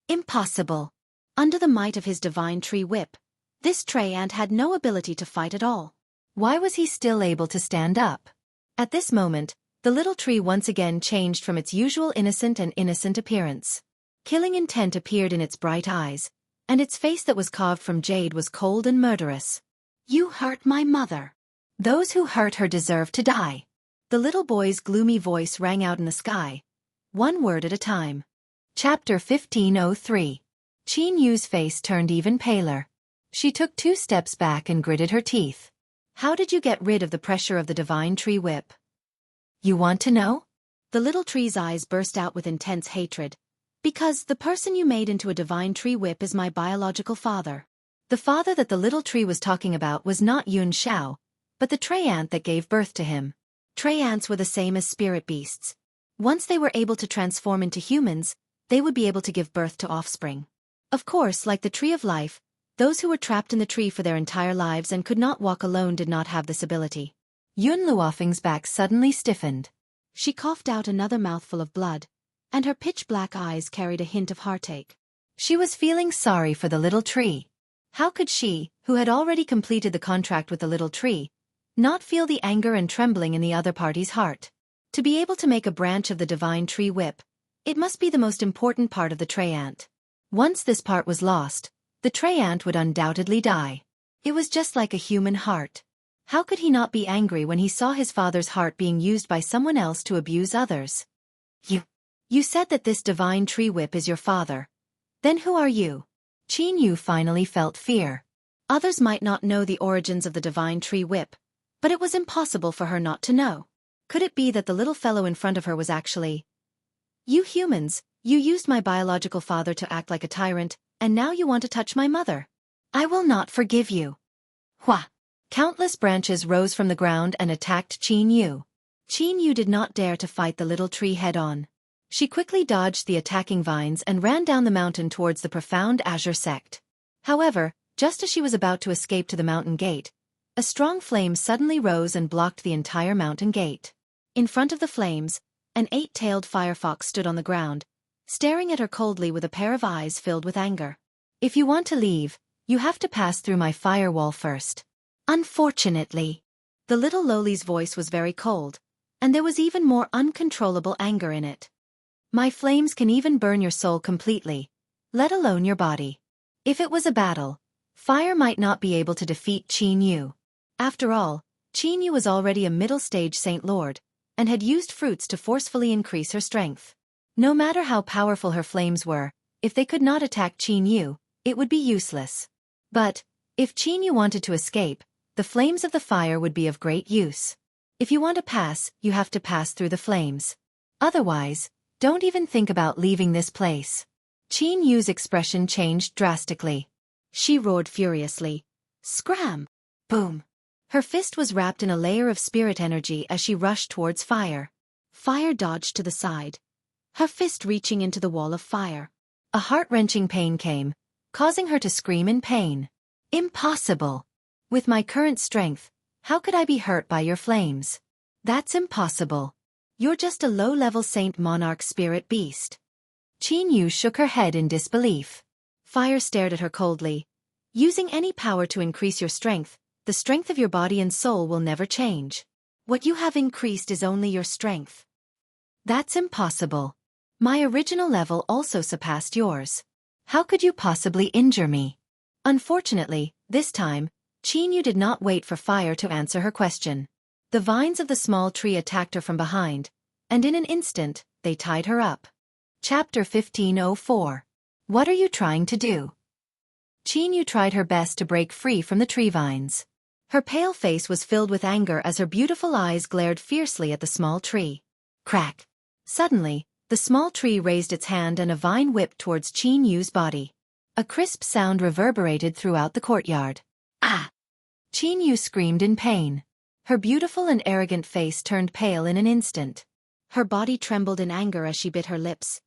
Impossible. Under the might of his divine tree whip, this Trey Ant had no ability to fight at all. Why was he still able to stand up? At this moment, the little tree once again changed from its usual innocent appearance. Killing intent appeared in its bright eyes, and its face that was carved from jade was cold and murderous. You hurt my mother. Those who hurt her deserve to die. The little boy's gloomy voice rang out in the sky, one word at a time. Chapter 1503. Qin Yu's face turned even paler. She took 2 steps back and gritted her teeth. How did you get rid of the pressure of the divine tree whip? You want to know? The little tree's eyes burst out with intense hatred. Because the person you made into a divine tree whip is my biological father. The father that the little tree was talking about was not Yun Xiao, but the Trey Ant that gave birth to him. Trey Ants were the same as spirit beasts. Once they were able to transform into humans, they would be able to give birth to offspring. Of course, like the tree of life, those who were trapped in the tree for their entire lives and could not walk alone did not have this ability. Yun Luofeng's back suddenly stiffened. She coughed out another mouthful of blood, and her pitch-black eyes carried a hint of heartache. She was feeling sorry for the little tree. How could she, who had already completed the contract with the little tree, not feel the anger and trembling in the other party's heart? To be able to make a branch of the divine tree whip, it must be the most important part of the Trey Ant. Once this part was lost, the Trey Ant would undoubtedly die. It was just like a human heart. How could he not be angry when he saw his father's heart being used by someone else to abuse others? You said that this divine tree whip is your father. Then who are you? Qin Yu finally felt fear. Others might not know the origins of the divine tree whip, but it was impossible for her not to know. Could it be that the little fellow in front of her was actually... You humans, you used my biological father to act like a tyrant, and now you want to touch my mother. I will not forgive you. Hua! Countless branches rose from the ground and attacked Qin Yu. Qin Yu did not dare to fight the little tree head-on. She quickly dodged the attacking vines and ran down the mountain towards the profound azure sect. However, just as she was about to escape to the mountain gate, a strong flame suddenly rose and blocked the entire mountain gate. In front of the flames, an 8-tailed firefox stood on the ground, staring at her coldly with a pair of eyes filled with anger. If you want to leave, you have to pass through my firewall first. Unfortunately. The little lowly's voice was very cold, and there was even more uncontrollable anger in it. My flames can even burn your soul completely, let alone your body. If it was a battle, fire might not be able to defeat Qin Yu. After all, Qin Yu was already a middle-stage Saint Lord, and had used fruits to forcefully increase her strength. No matter how powerful her flames were, if they could not attack Qin Yu, it would be useless. But, if Qin Yu wanted to escape, the flames of the fire would be of great use. If you want to pass, you have to pass through the flames. Otherwise, don't even think about leaving this place. Qin Yu's expression changed drastically. She roared furiously. Scram! Boom! Her fist was wrapped in a layer of spirit energy as she rushed towards fire. Fire dodged to the side, her fist reaching into the wall of fire. A heart-wrenching pain came, causing her to scream in pain. Impossible! With my current strength, how could I be hurt by your flames? That's impossible. You're just a low-level Saint Monarch spirit beast. Qin Yu shook her head in disbelief. Fire stared at her coldly. Using any power to increase your strength, the strength of your body and soul will never change. What you have increased is only your strength. That's impossible. My original level also surpassed yours. How could you possibly injure me? Unfortunately, this time, Qin Yu did not wait for fire to answer her question. The vines of the small tree attacked her from behind, and in an instant, they tied her up. Chapter 1504. What are you trying to do? Qin Yu tried her best to break free from the tree vines. Her pale face was filled with anger as her beautiful eyes glared fiercely at the small tree. Crack! Suddenly, the small tree raised its hand and a vine whipped towards Qin Yu's body. A crisp sound reverberated throughout the courtyard. Ah! Qin Yu screamed in pain. Her beautiful and arrogant face turned pale in an instant. Her body trembled in anger as she bit her lips.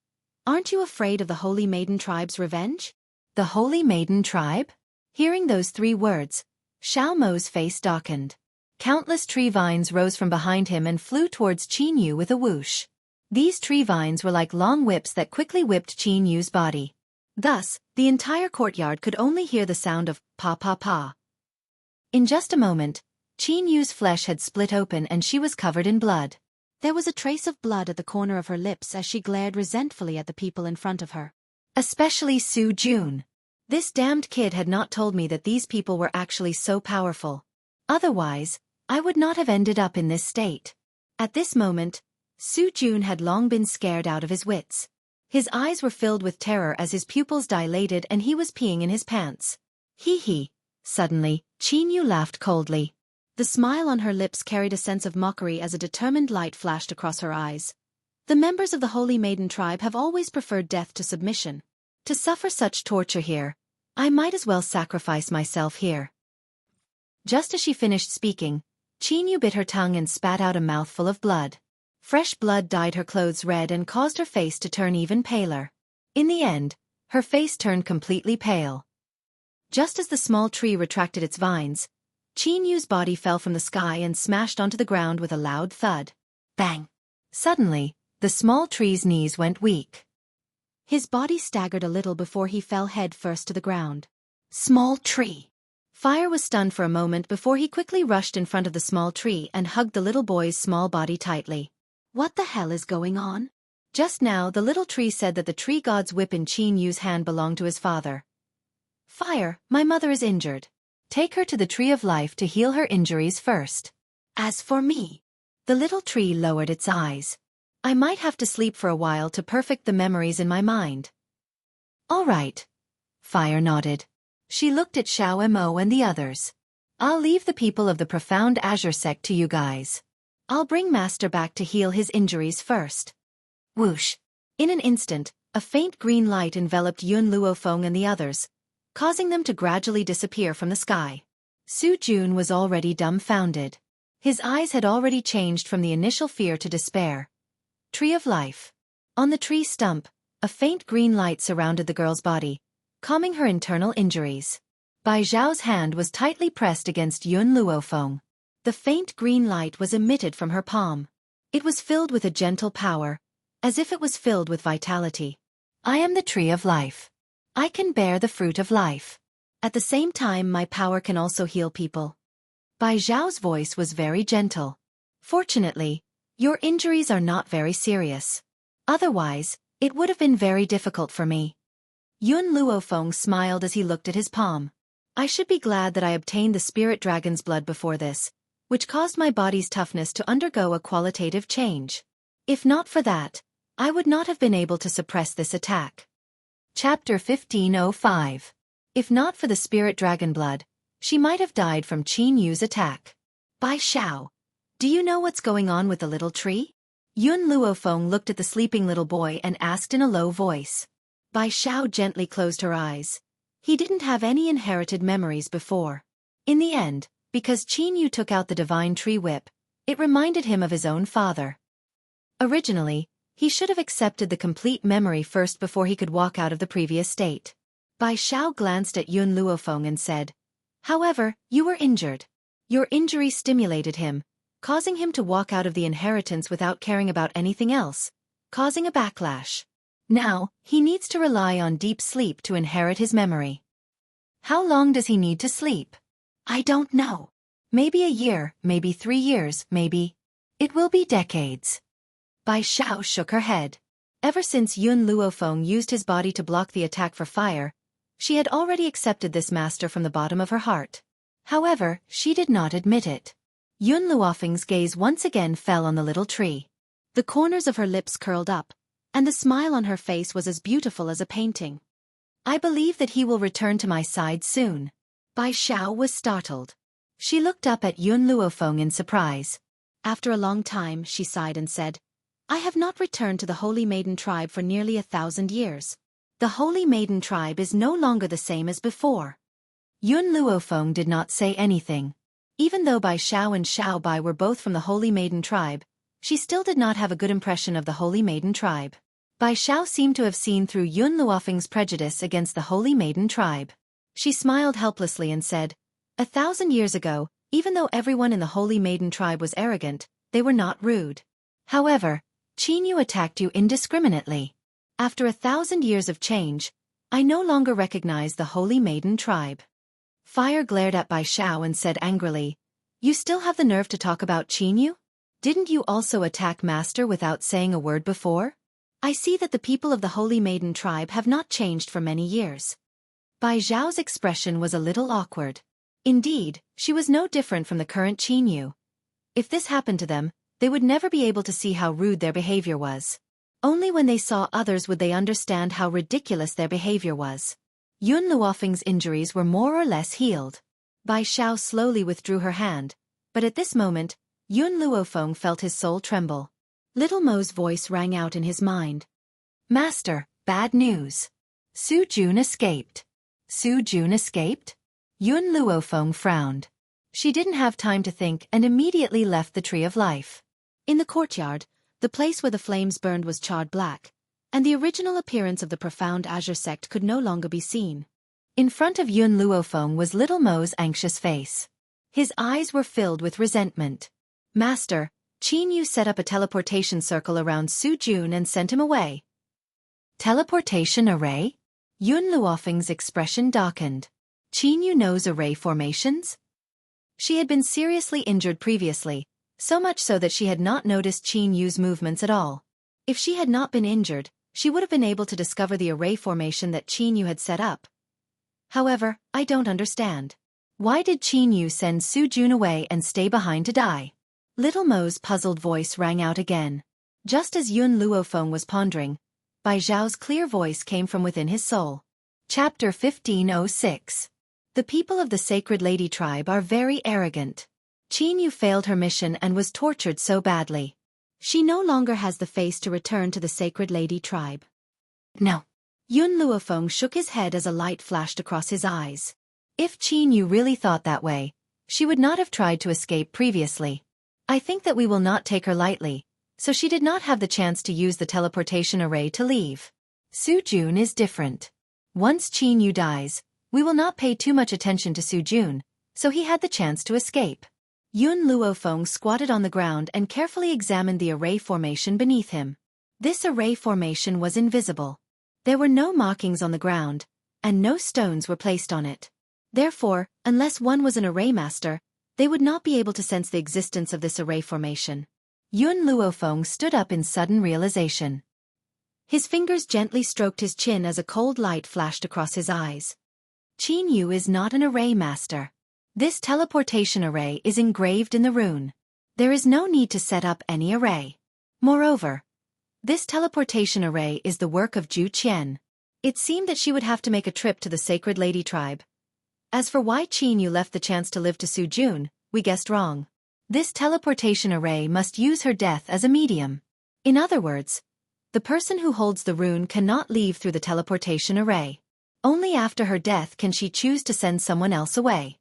Aren't you afraid of the Holy Maiden Tribe's revenge? The Holy Maiden Tribe? Hearing those 3 words, Xiao Mo's face darkened. Countless tree vines rose from behind him and flew towards Qin Yu with a whoosh. These tree vines were like long whips that quickly whipped Qin Yu's body. Thus, the entire courtyard could only hear the sound of pa pa pa. In just a moment, Qin Yu's flesh had split open and she was covered in blood. There was a trace of blood at the corner of her lips as she glared resentfully at the people in front of her. Especially Su Jun. This damned kid had not told me that these people were actually so powerful. Otherwise, I would not have ended up in this state. At this moment, Su Jun had long been scared out of his wits. His eyes were filled with terror as his pupils dilated and he was peeing in his pants. Hee hee. Suddenly, Qin Yu laughed coldly. The smile on her lips carried a sense of mockery as a determined light flashed across her eyes. The members of the Holy Maiden Tribe have always preferred death to submission. To suffer such torture here, I might as well sacrifice myself here. Just as she finished speaking, Qin Yu bit her tongue and spat out a mouthful of blood. Fresh blood dyed her clothes red and caused her face to turn even paler. In the end, her face turned completely pale. Just as the small tree retracted its vines, Qin Yu's body fell from the sky and smashed onto the ground with a loud thud. Bang! Suddenly, the small tree's knees went weak. His body staggered a little before he fell head first to the ground. Small tree! Fire was stunned for a moment before he quickly rushed in front of the small tree and hugged the little boy's small body tightly. What the hell is going on? Just now the little tree said that the tree god's whip in Qin Yu's hand belonged to his father. Fire, my mother is injured. Take her to the Tree of Life to heal her injuries first. As for me, the little tree lowered its eyes. I might have to sleep for a while to perfect the memories in my mind. All right. Fire nodded. She looked at Xiao Mo and the others. I'll leave the people of the Profound Azure sect to you guys. I'll bring Master back to heal his injuries first. Whoosh. In an instant, a faint green light enveloped Yun Luofeng and the others, causing them to gradually disappear from the sky. Su Jun was already dumbfounded. His eyes had already changed from the initial fear to despair. Tree of Life. On the tree stump, a faint green light surrounded the girl's body, calming her internal injuries. Bai Zhao's hand was tightly pressed against Yun Luofeng. The faint green light was emitted from her palm. It was filled with a gentle power, as if it was filled with vitality. I am the Tree of Life. I can bear the fruit of life. At the same time my power can also heal people. Bai Zhao's voice was very gentle. Fortunately, your injuries are not very serious. Otherwise, it would have been very difficult for me. Yun Luofeng smiled as he looked at his palm. I should be glad that I obtained the spirit dragon's blood before this, which caused my body's toughness to undergo a qualitative change. If not for that, I would not have been able to suppress this attack. Chapter 1505. If not for the spirit dragon blood, she might have died from Qin Yu's attack. Bai Xiao, do you know what's going on with the little tree? Yun Luofeng looked at the sleeping little boy and asked in a low voice. Bai Xiao gently closed her eyes. He didn't have any inherited memories before. In the end, because Qin Yu took out the divine tree whip, it reminded him of his own father. Originally, he should have accepted the complete memory first before he could walk out of the previous state. Bai Xiao glanced at Yun Luofeng and said, however, you were injured. Your injury stimulated him, causing him to walk out of the inheritance without caring about anything else, causing a backlash. Now, he needs to rely on deep sleep to inherit his memory. How long does he need to sleep? I don't know. Maybe a year, maybe 3 years, maybe. It will be decades. Bai Xiao shook her head. Ever since Yun Luofeng used his body to block the attack for fire, she had already accepted this master from the bottom of her heart. However, she did not admit it. Yun Luofeng's gaze once again fell on the little tree. The corners of her lips curled up, and the smile on her face was as beautiful as a painting. I believe that he will return to my side soon. Bai Xiao was startled. She looked up at Yun Luofeng in surprise. After a long time, she sighed and said, I have not returned to the Holy Maiden tribe for nearly 1,000 years. The Holy Maiden tribe is no longer the same as before. Yun Luofeng did not say anything. Even though Bai Xiao and Xiao Bai were both from the Holy Maiden tribe, she still did not have a good impression of the Holy Maiden tribe. Bai Xiao seemed to have seen through Yun Luofeng's prejudice against the Holy Maiden tribe. She smiled helplessly and said, 1,000 years ago, even though everyone in the Holy Maiden tribe was arrogant, they were not rude. However, Qin Yu attacked you indiscriminately. After 1,000 years of change, I no longer recognize the Holy Maiden tribe. Fire glared at Bai Xiao and said angrily, You still have the nerve to talk about Qin Yu? Didn't you also attack Master without saying a word before? I see that the people of the Holy Maiden tribe have not changed for many years. Bai Xiao's expression was a little awkward. Indeed, she was no different from the current Qin Yu. If this happened to them, they would never be able to see how rude their behavior was. Only when they saw others would they understand how ridiculous their behavior was. Yun Luofeng's injuries were more or less healed. Bai Xiao slowly withdrew her hand, but at this moment, Yun Luofeng felt his soul tremble. Little Mo's voice rang out in his mind. Master, bad news. Su Jun escaped. Su Jun escaped? Yun Luofeng frowned. She didn't have time to think and immediately left the Tree of Life. In the courtyard, the place where the flames burned was charred black, and the original appearance of the profound Azure sect could no longer be seen. In front of Yun Luofeng was Little Mo's anxious face. His eyes were filled with resentment. Master, Qin Yu set up a teleportation circle around Su Jun and sent him away. Teleportation array? Yun Luofeng's expression darkened. Qin Yu knows array formations? She had been seriously injured previously, so much so that she had not noticed Qin Yu's movements at all. If she had not been injured, she would have been able to discover the array formation that Qin Yu had set up. However, I don't understand. Why did Qin Yu send Su Jun away and stay behind to die? Little Mo's puzzled voice rang out again. Just as Yun Luofeng was pondering, Bai Zhao's clear voice came from within his soul. Chapter 1506. The people of the Sacred Lady tribe are very arrogant. Qin Yu failed her mission and was tortured so badly. She no longer has the face to return to the Sacred Lady tribe. No. Yun Luofeng shook his head as a light flashed across his eyes. If Qin Yu really thought that way, she would not have tried to escape previously. I think that we will not take her lightly, so she did not have the chance to use the teleportation array to leave. Su Jun is different. Once Qin Yu dies, we will not pay too much attention to Su Jun, so he had the chance to escape. Yun Luofeng squatted on the ground and carefully examined the array formation beneath him. This array formation was invisible. There were no markings on the ground, and no stones were placed on it. Therefore, unless one was an array master, they would not be able to sense the existence of this array formation. Yun Luofeng stood up in sudden realization. His fingers gently stroked his chin as a cold light flashed across his eyes. Qin Yu is not an array master. This teleportation array is engraved in the rune. There is no need to set up any array. Moreover, this teleportation array is the work of Zhu Qian. It seemed that she would have to make a trip to the Sacred Lady tribe. As for why Qin Yu left the chance to live to Su Jun, we guessed wrong. This teleportation array must use her death as a medium. In other words, the person who holds the rune cannot leave through the teleportation array. Only after her death can she choose to send someone else away.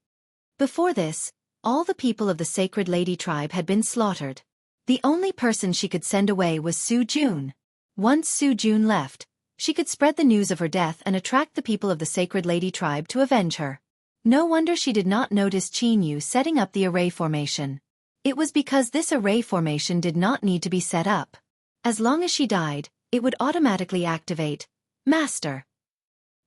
Before this, all the people of the Sacred Lady tribe had been slaughtered. The only person she could send away was Su Jun. Once Su Jun left, she could spread the news of her death and attract the people of the Sacred Lady tribe to avenge her. No wonder she did not notice Qin Yu setting up the array formation. It was because this array formation did not need to be set up. As long as she died, it would automatically activate. Master.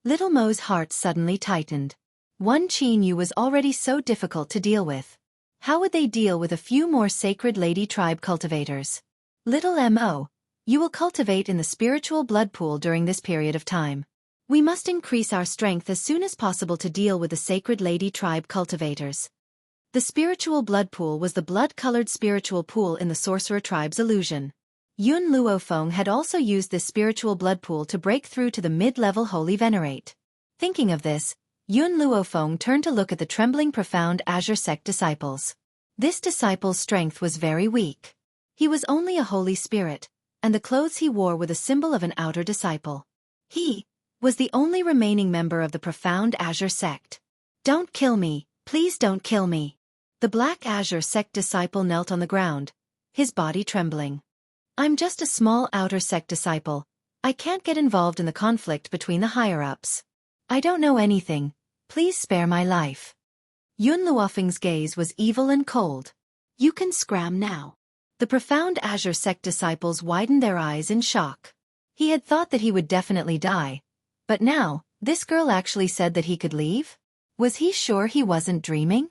Little Mo's heart suddenly tightened. One Qin Yu was already so difficult to deal with. How would they deal with a few more Sacred Lady tribe cultivators? Little Mo, you will cultivate in the spiritual blood pool during this period of time. We must increase our strength as soon as possible to deal with the Sacred Lady tribe cultivators. The spiritual blood pool was the blood-colored spiritual pool in the sorcerer tribe's illusion. Yun Luofeng had also used this spiritual blood pool to break through to the mid-level Holy Venerate. Thinking of this, Yun Luofeng turned to look at the trembling profound Azure sect disciples. This disciple's strength was very weak. He was only a holy spirit, and the clothes he wore were the symbol of an outer disciple. He was the only remaining member of the profound Azure sect. Don't kill me, please don't kill me. The Black Azure sect disciple knelt on the ground, his body trembling. I'm just a small outer sect disciple. I can't get involved in the conflict between the higher-ups. I don't know anything. Please spare my life. Yun Luofeng's gaze was evil and cold. You can scram now. The profound Azure sect disciples widened their eyes in shock. He had thought that he would definitely die. But now, this girl actually said that he could leave? Was he sure he wasn't dreaming?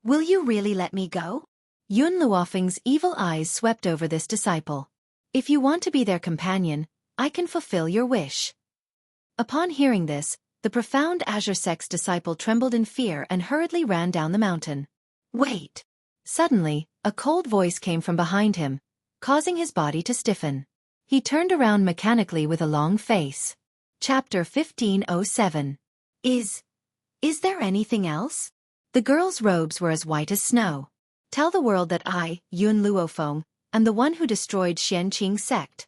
Will you really let me go? Yun Luofeng's evil eyes swept over this disciple. If you want to be their companion, I can fulfill your wish. Upon hearing this, the profound Azure sect's disciple trembled in fear and hurriedly ran down the mountain. Wait! Suddenly, a cold voice came from behind him, causing his body to stiffen. He turned around mechanically with a long face. Chapter 1507. Is there anything else? The girl's robes were as white as snow. Tell the world that I, Yun Luofeng, am the one who destroyed Xianqing's sect.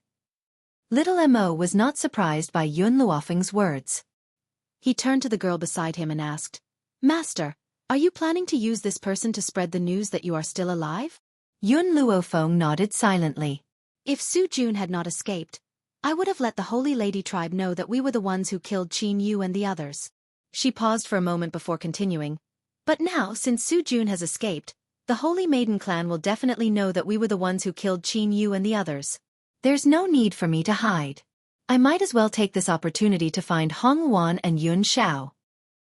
Little Mo was not surprised by Yun Luofeng's words. He turned to the girl beside him and asked, Master, are you planning to use this person to spread the news that you are still alive? Yun Luofeng nodded silently. If Su Jun had not escaped, I would have let the Holy Lady tribe know that we were the ones who killed Qin Yu and the others. She paused for a moment before continuing. But now, since Su Jun has escaped, the Holy Maiden clan will definitely know that we were the ones who killed Qin Yu and the others. There's no need for me to hide. I might as well take this opportunity to find Hong Wan and Yun Xiao.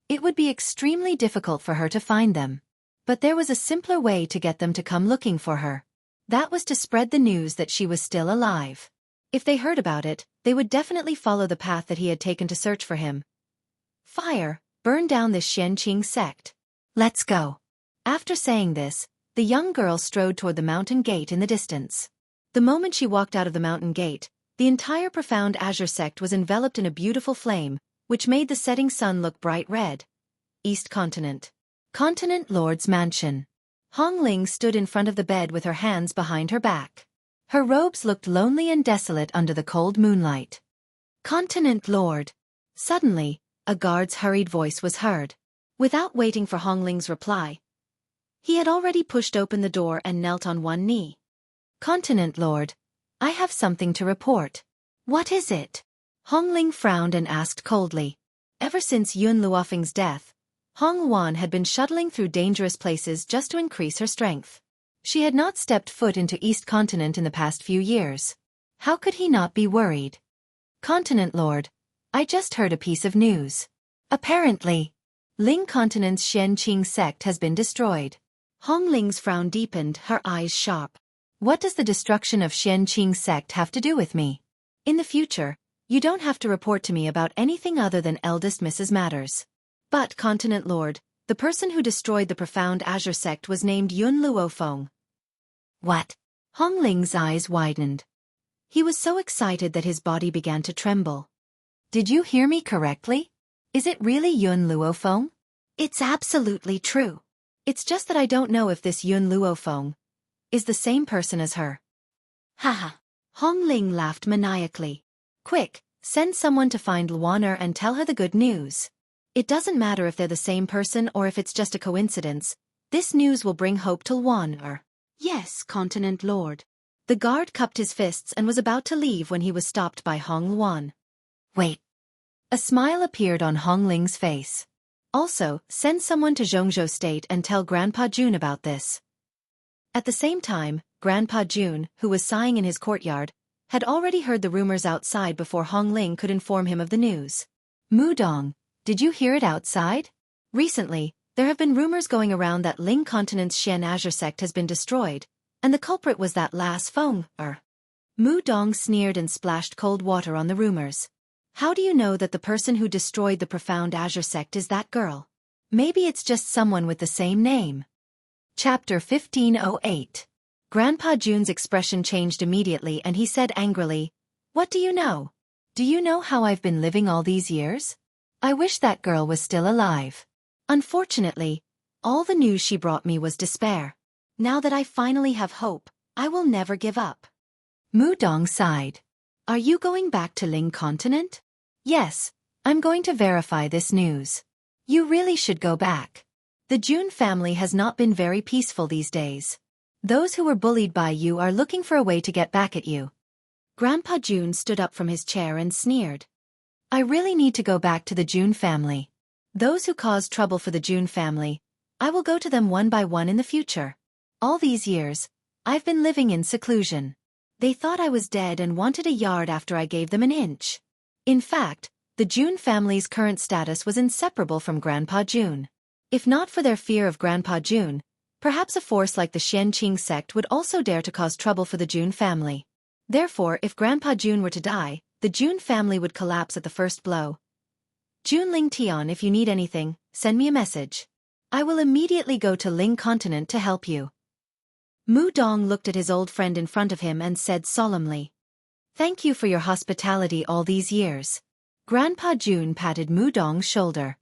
It would be extremely difficult for her to find them. But there was a simpler way to get them to come looking for her. That was to spread the news that she was still alive. If they heard about it, they would definitely follow the path that he had taken to search for him. Fire, burn down this Xianqing sect. Let's go. After saying this, the young girl strode toward the mountain gate in the distance. The moment she walked out of the mountain gate, the entire profound Azure sect was enveloped in a beautiful flame, which made the setting sun look bright red. East Continent. Continent Lord's Mansion. Hong Ling stood in front of the bed with her hands behind her back. Her robes looked lonely and desolate under the cold moonlight. Continent Lord. Suddenly, a guard's hurried voice was heard. Without waiting for Hong Ling's reply, he had already pushed open the door and knelt on one knee. Continent Lord, I have something to report. What is it? Hong Ling frowned and asked coldly. Ever since Yun Luofeng's death, Hong Wan had been shuttling through dangerous places just to increase her strength. She had not stepped foot into East Continent in the past few years. How could he not be worried? Continent Lord, I just heard a piece of news. Apparently, Ling Continent's Xianqing sect has been destroyed. Hong Ling's frown deepened, her eyes sharp. What does the destruction of Xianqing sect have to do with me? In the future, you don't have to report to me about anything other than Eldest Mrs. Matters. But, Continent Lord, the person who destroyed the profound Azure sect was named Yun Luofeng. What? Hong Ling's eyes widened. He was so excited that his body began to tremble. Did you hear me correctly? Is it really Yun Luofeng? It's absolutely true. It's just that I don't know if this Yun Luofeng is the same person as her. Haha. Hong Ling laughed maniacally. Quick, send someone to find Luaner and tell her the good news. It doesn't matter if they're the same person or if it's just a coincidence. This news will bring hope to Luaner. Yes, Continent Lord. The guard cupped his fists and was about to leave when he was stopped by Hong Luan. Wait. A smile appeared on Hong Ling's face. Also, send someone to Zhongzhou State and tell Grandpa Jun about this. At the same time, Grandpa Jun, who was sighing in his courtyard, had already heard the rumors outside before Hong Ling could inform him of the news. Mudong, did you hear it outside? Recently, there have been rumors going around that Ling Continent's Xian Azure sect has been destroyed, and the culprit was that last Feng. Mudong sneered and splashed cold water on the rumors. How do you know that the person who destroyed the profound Azure sect is that girl? Maybe it's just someone with the same name. Chapter 1508. Grandpa Jun's expression changed immediately and he said angrily, What do you know? Do you know how I've been living all these years? I wish that girl was still alive. Unfortunately, all the news she brought me was despair. Now that I finally have hope, I will never give up. Mudong sighed. Are you going back to Ling Continent? Yes, I'm going to verify this news. You really should go back. The June family has not been very peaceful these days. Those who were bullied by you are looking for a way to get back at you. Grandpa June stood up from his chair and sneered. I really need to go back to the June family. Those who caused trouble for the June family, I will go to them one by one in the future. All these years, I've been living in seclusion. They thought I was dead and wanted a yard after I gave them an inch. In fact, the June family's current status was inseparable from Grandpa June. If not for their fear of Grandpa June, perhaps a force like the Xianqing sect would also dare to cause trouble for the June family. Therefore, if Grandpa June were to die, the June family would collapse at the first blow. June Ling Tian, if you need anything, send me a message. I will immediately go to Ling Continent to help you. Mu Dong looked at his old friend in front of him and said solemnly, Thank you for your hospitality all these years. Grandpa June patted Mu Dong's shoulder.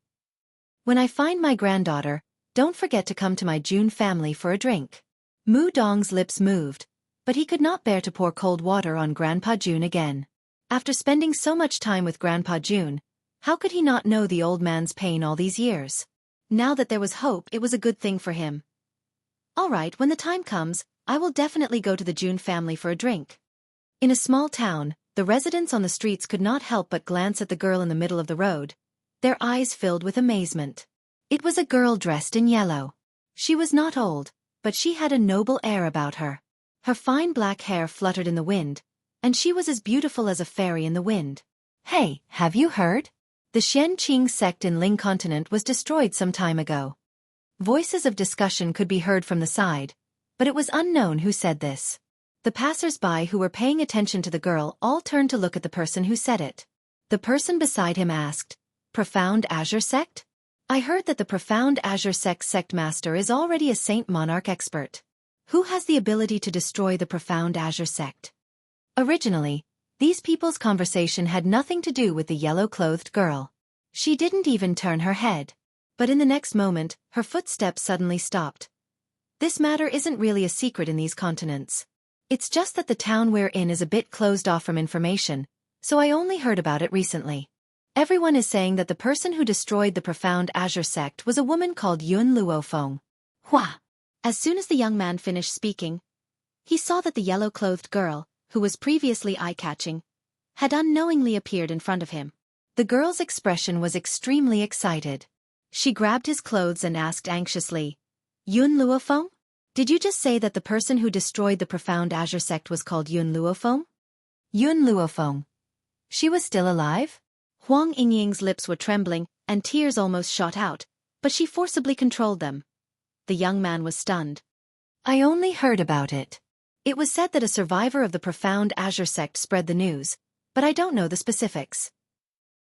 When I find my granddaughter, don't forget to come to my June family for a drink. Mu Dong's lips moved, but he could not bear to pour cold water on Grandpa June again. After spending so much time with Grandpa June, how could he not know the old man's pain all these years? Now that there was hope, it was a good thing for him. All right, when the time comes, I will definitely go to the June family for a drink. In a small town, the residents on the streets could not help but glance at the girl in the middle of the road, their eyes filled with amazement. It was a girl dressed in yellow. She was not old, but she had a noble air about her. Her fine black hair fluttered in the wind, and she was as beautiful as a fairy in the wind. Hey, have you heard? The Xianqing sect in Ling Continent was destroyed some time ago. Voices of discussion could be heard from the side, but it was unknown who said this. The passers-by who were paying attention to the girl all turned to look at the person who said it. The person beside him asked, Profound Azure Sect? I heard that the Profound Azure Sect master is already a Saint Monarch expert. Who has the ability to destroy the Profound Azure Sect? Originally, these people's conversation had nothing to do with the yellow-clothed girl. She didn't even turn her head. But in the next moment, her footsteps suddenly stopped. This matter isn't really a secret in these continents. It's just that the town we're in is a bit closed off from information, so I only heard about it recently. Everyone is saying that the person who destroyed the Profound Azure Sect was a woman called Yun Luofeng. Hua! As soon as the young man finished speaking, he saw that the yellow-clothed girl, who was previously eye-catching, had unknowingly appeared in front of him. The girl's expression was extremely excited. She grabbed his clothes and asked anxiously, Yun Luofeng? Did you just say that the person who destroyed the Profound Azure Sect was called Yun Luofeng? Yun Luofeng. She was still alive? Huang Yingying's lips were trembling, and tears almost shot out, but she forcibly controlled them. The young man was stunned. I only heard about it. It was said that a survivor of the Profound Azure Sect spread the news, but I don't know the specifics.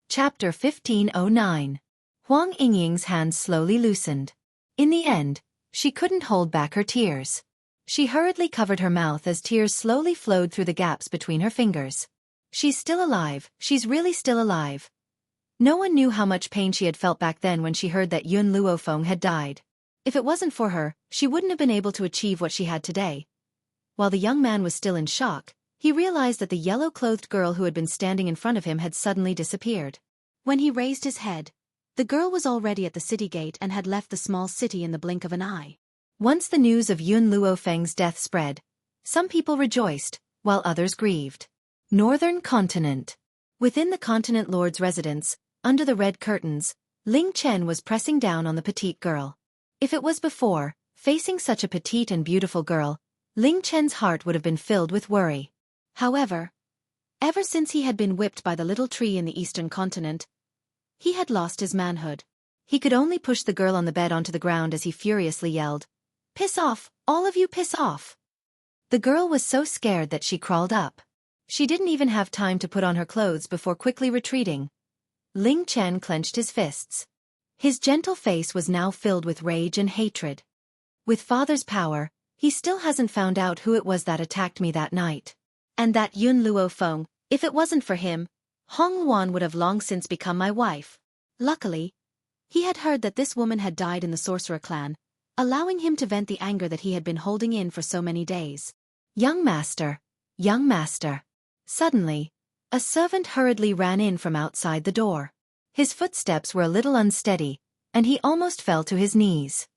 Chapter 1509. Huang Yingying's hands slowly loosened. In the end, she couldn't hold back her tears. She hurriedly covered her mouth as tears slowly flowed through the gaps between her fingers. She's still alive, she's really still alive. No one knew how much pain she had felt back then when she heard that Yun Luofeng had died. If it wasn't for her, she wouldn't have been able to achieve what she had today. While the young man was still in shock, he realized that the yellow-clothed girl who had been standing in front of him had suddenly disappeared. When he raised his head, the girl was already at the city gate and had left the small city in the blink of an eye. Once the news of Yun Luofeng's death spread, some people rejoiced, while others grieved. Northern Continent. Within the Continent Lord's residence, under the red curtains, Ling Chen was pressing down on the petite girl. If it was before, facing such a petite and beautiful girl, Ling Chen's heart would have been filled with worry. However, ever since he had been whipped by the little tree in the Eastern Continent, he had lost his manhood. He could only push the girl on the bed onto the ground as he furiously yelled, Piss off, all of you piss off! The girl was so scared that she crawled up. She didn't even have time to put on her clothes before quickly retreating. Ling Chen clenched his fists. His gentle face was now filled with rage and hatred. With father's power, he still hasn't found out who it was that attacked me that night. And that Yun Luofeng, if it wasn't for him, Hong Luan would have long since become my wife. Luckily, he had heard that this woman had died in the sorcerer clan, allowing him to vent the anger that he had been holding in for so many days. Young master, young master. Suddenly, a servant hurriedly ran in from outside the door. His footsteps were a little unsteady, and he almost fell to his knees.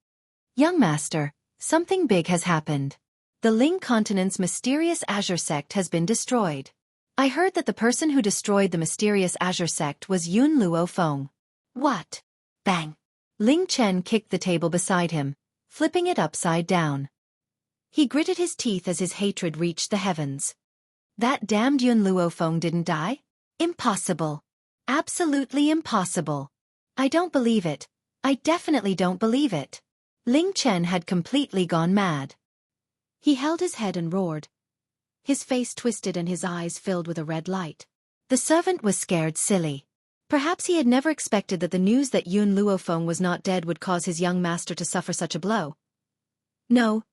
Young master, something big has happened. The Ling continent's mysterious Azure sect has been destroyed. I heard that the person who destroyed the mysterious Azure sect was Yun Luo Feng. What? Bang! Ling Chen kicked the table beside him, flipping it upside down. He gritted his teeth as his hatred reached the heavens. That damned Yun Luo Feng didn't die? Impossible. Absolutely impossible. I don't believe it. I definitely don't believe it. Ling Chen had completely gone mad. He held his head and roared. His face twisted and his eyes filled with a red light. The servant was scared silly. Perhaps he had never expected that the news that Yun Luo Feng was not dead would cause his young master to suffer such a blow. No.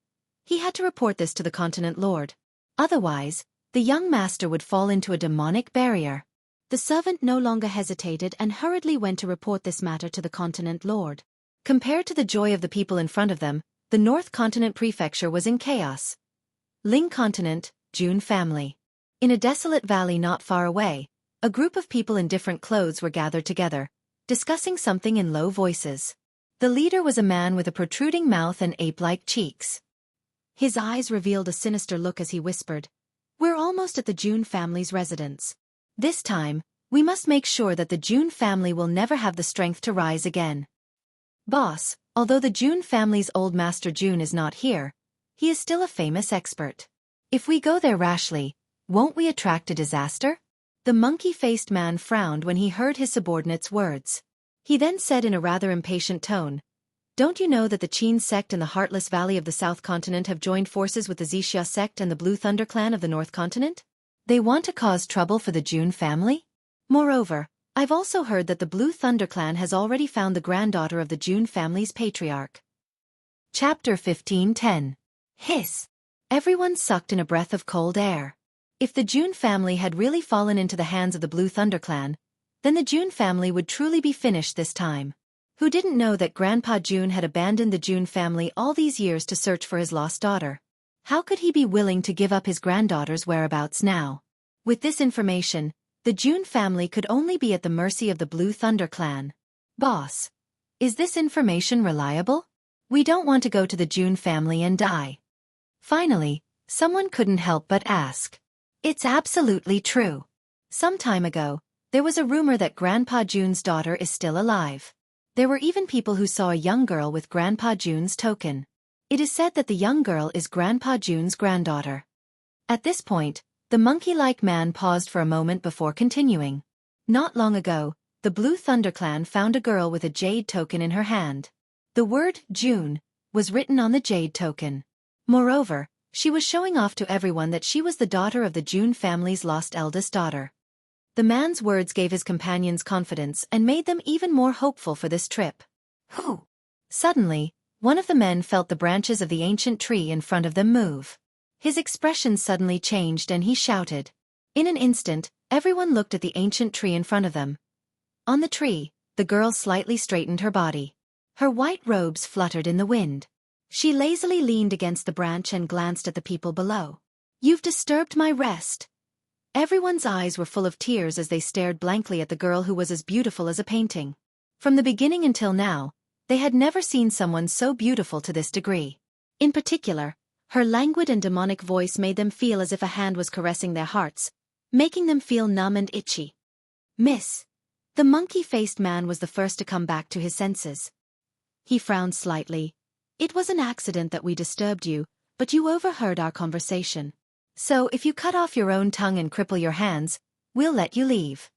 He had to report this to the continent lord. Otherwise, the young master would fall into a demonic barrier. The servant no longer hesitated and hurriedly went to report this matter to the continent lord. Compared to the joy of the people in front of them, the North Continent Prefecture was in chaos. Ling Continent, June family. In a desolate valley not far away, a group of people in different clothes were gathered together, discussing something in low voices. The leader was a man with a protruding mouth and ape-like cheeks. His eyes revealed a sinister look as he whispered, "We're almost at the June family's residence. This time, we must make sure that the June family will never have the strength to rise again. Boss, although the June family's old master June is not here, he is still a famous expert. If we go there rashly, won't we attract a disaster?" The monkey-faced man frowned when he heard his subordinate's words. He then said in a rather impatient tone, "Don't you know that the Qin sect in the Heartless Valley of the South Continent have joined forces with the Zixia sect and the Blue Thunder clan of the North Continent? They want to cause trouble for the June family? Moreover, I've also heard that the Blue Thunder clan has already found the granddaughter of the June family's patriarch." Chapter 15:10. Hiss. Everyone sucked in a breath of cold air. If the June family had really fallen into the hands of the Blue Thunder clan, then the June family would truly be finished this time. Who didn't know that Grandpa June had abandoned the June family all these years to search for his lost daughter? How could he be willing to give up his granddaughter's whereabouts now? With this information, the June family could only be at the mercy of the Blue Thunder clan. Boss, is this information reliable? We don't want to go to the June family and die. Finally, someone couldn't help but ask. It's absolutely true. Some time ago, there was a rumor that Grandpa June's daughter is still alive. There were even people who saw a young girl with Grandpa June's token. It is said that the young girl is Grandpa June's granddaughter. At this point, the monkey-like man paused for a moment before continuing. Not long ago, the Blue Thunder clan found a girl with a jade token in her hand. The word June was written on the jade token. Moreover, she was showing off to everyone that she was the daughter of the June family's lost eldest daughter. The man's words gave his companions confidence and made them even more hopeful for this trip. Whew! Suddenly, one of the men felt the branches of the ancient tree in front of them move. His expression suddenly changed and he shouted. In an instant, everyone looked at the ancient tree in front of them. On the tree, the girl slightly straightened her body. Her white robes fluttered in the wind. She lazily leaned against the branch and glanced at the people below. "You've disturbed my rest." Everyone's eyes were full of tears as they stared blankly at the girl who was as beautiful as a painting. From the beginning until now, they had never seen someone so beautiful to this degree. In particular, her languid and demonic voice made them feel as if a hand was caressing their hearts, making them feel numb and itchy. "Miss." The monkey-faced man was the first to come back to his senses. He frowned slightly. "It was an accident that we disturbed you, but you overheard our conversation. So if you cut off your own tongue and cripple your hands, we'll let you leave."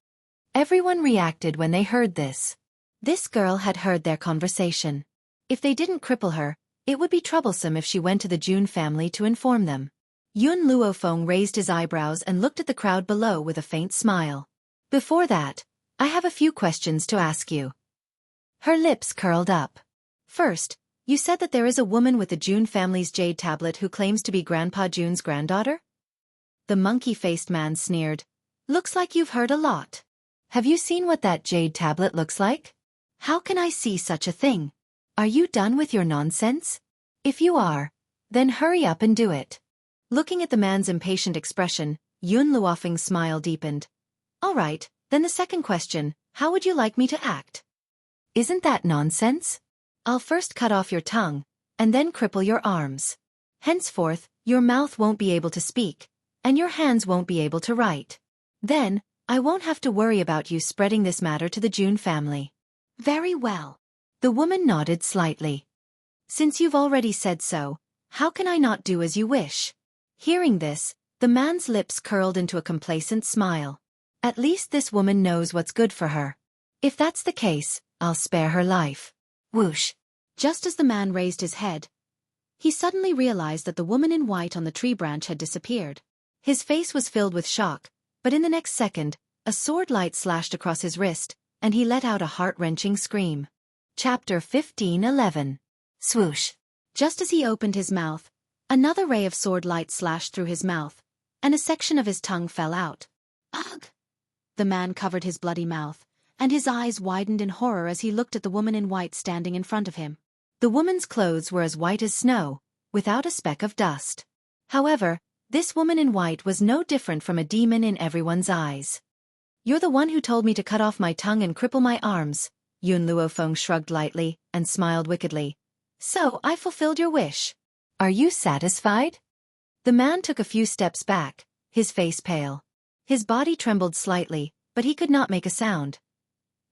Everyone reacted when they heard this. This girl had heard their conversation. If they didn't cripple her, it would be troublesome if she went to the June family to inform them. Yun Luo Feng raised his eyebrows and looked at the crowd below with a faint smile. "Before that, I have a few questions to ask you." Her lips curled up. "First, you said that there is a woman with the June family's jade tablet who claims to be Grandpa June's granddaughter?" The monkey-faced man sneered. "Looks like you've heard a lot. Have you seen what that jade tablet looks like?" How can I see such a thing? Are you done with your nonsense? If you are, then hurry up and do it. Looking at the man's impatient expression, Yun Luofeng's smile deepened. All right, then the second question, how would you like me to act? Isn't that nonsense? I'll first cut off your tongue, and then cripple your arms. Henceforth, your mouth won't be able to speak, and your hands won't be able to write. Then, I won't have to worry about you spreading this matter to the June family. Very well. The woman nodded slightly. Since you've already said so, how can I not do as you wish? Hearing this, the man's lips curled into a complacent smile. At least this woman knows what's good for her. If that's the case, I'll spare her life. Whoosh. Just as the man raised his head, he suddenly realized that the woman in white on the tree branch had disappeared. His face was filled with shock, but in the next second, a sword light slashed across his wrist, and he let out a heart-wrenching scream. Chapter 15:11. Swoosh. Just as he opened his mouth, another ray of sword light slashed through his mouth, and a section of his tongue fell out. Ugh! The man covered his bloody mouth, and his eyes widened in horror as he looked at the woman in white standing in front of him. The woman's clothes were as white as snow, without a speck of dust. However, this woman in white was no different from a demon in everyone's eyes. You're the one who told me to cut off my tongue and cripple my arms. Yun Luofeng shrugged lightly and smiled wickedly. So I fulfilled your wish. Are you satisfied? The man took a few steps back, his face pale. His body trembled slightly, but he could not make a sound.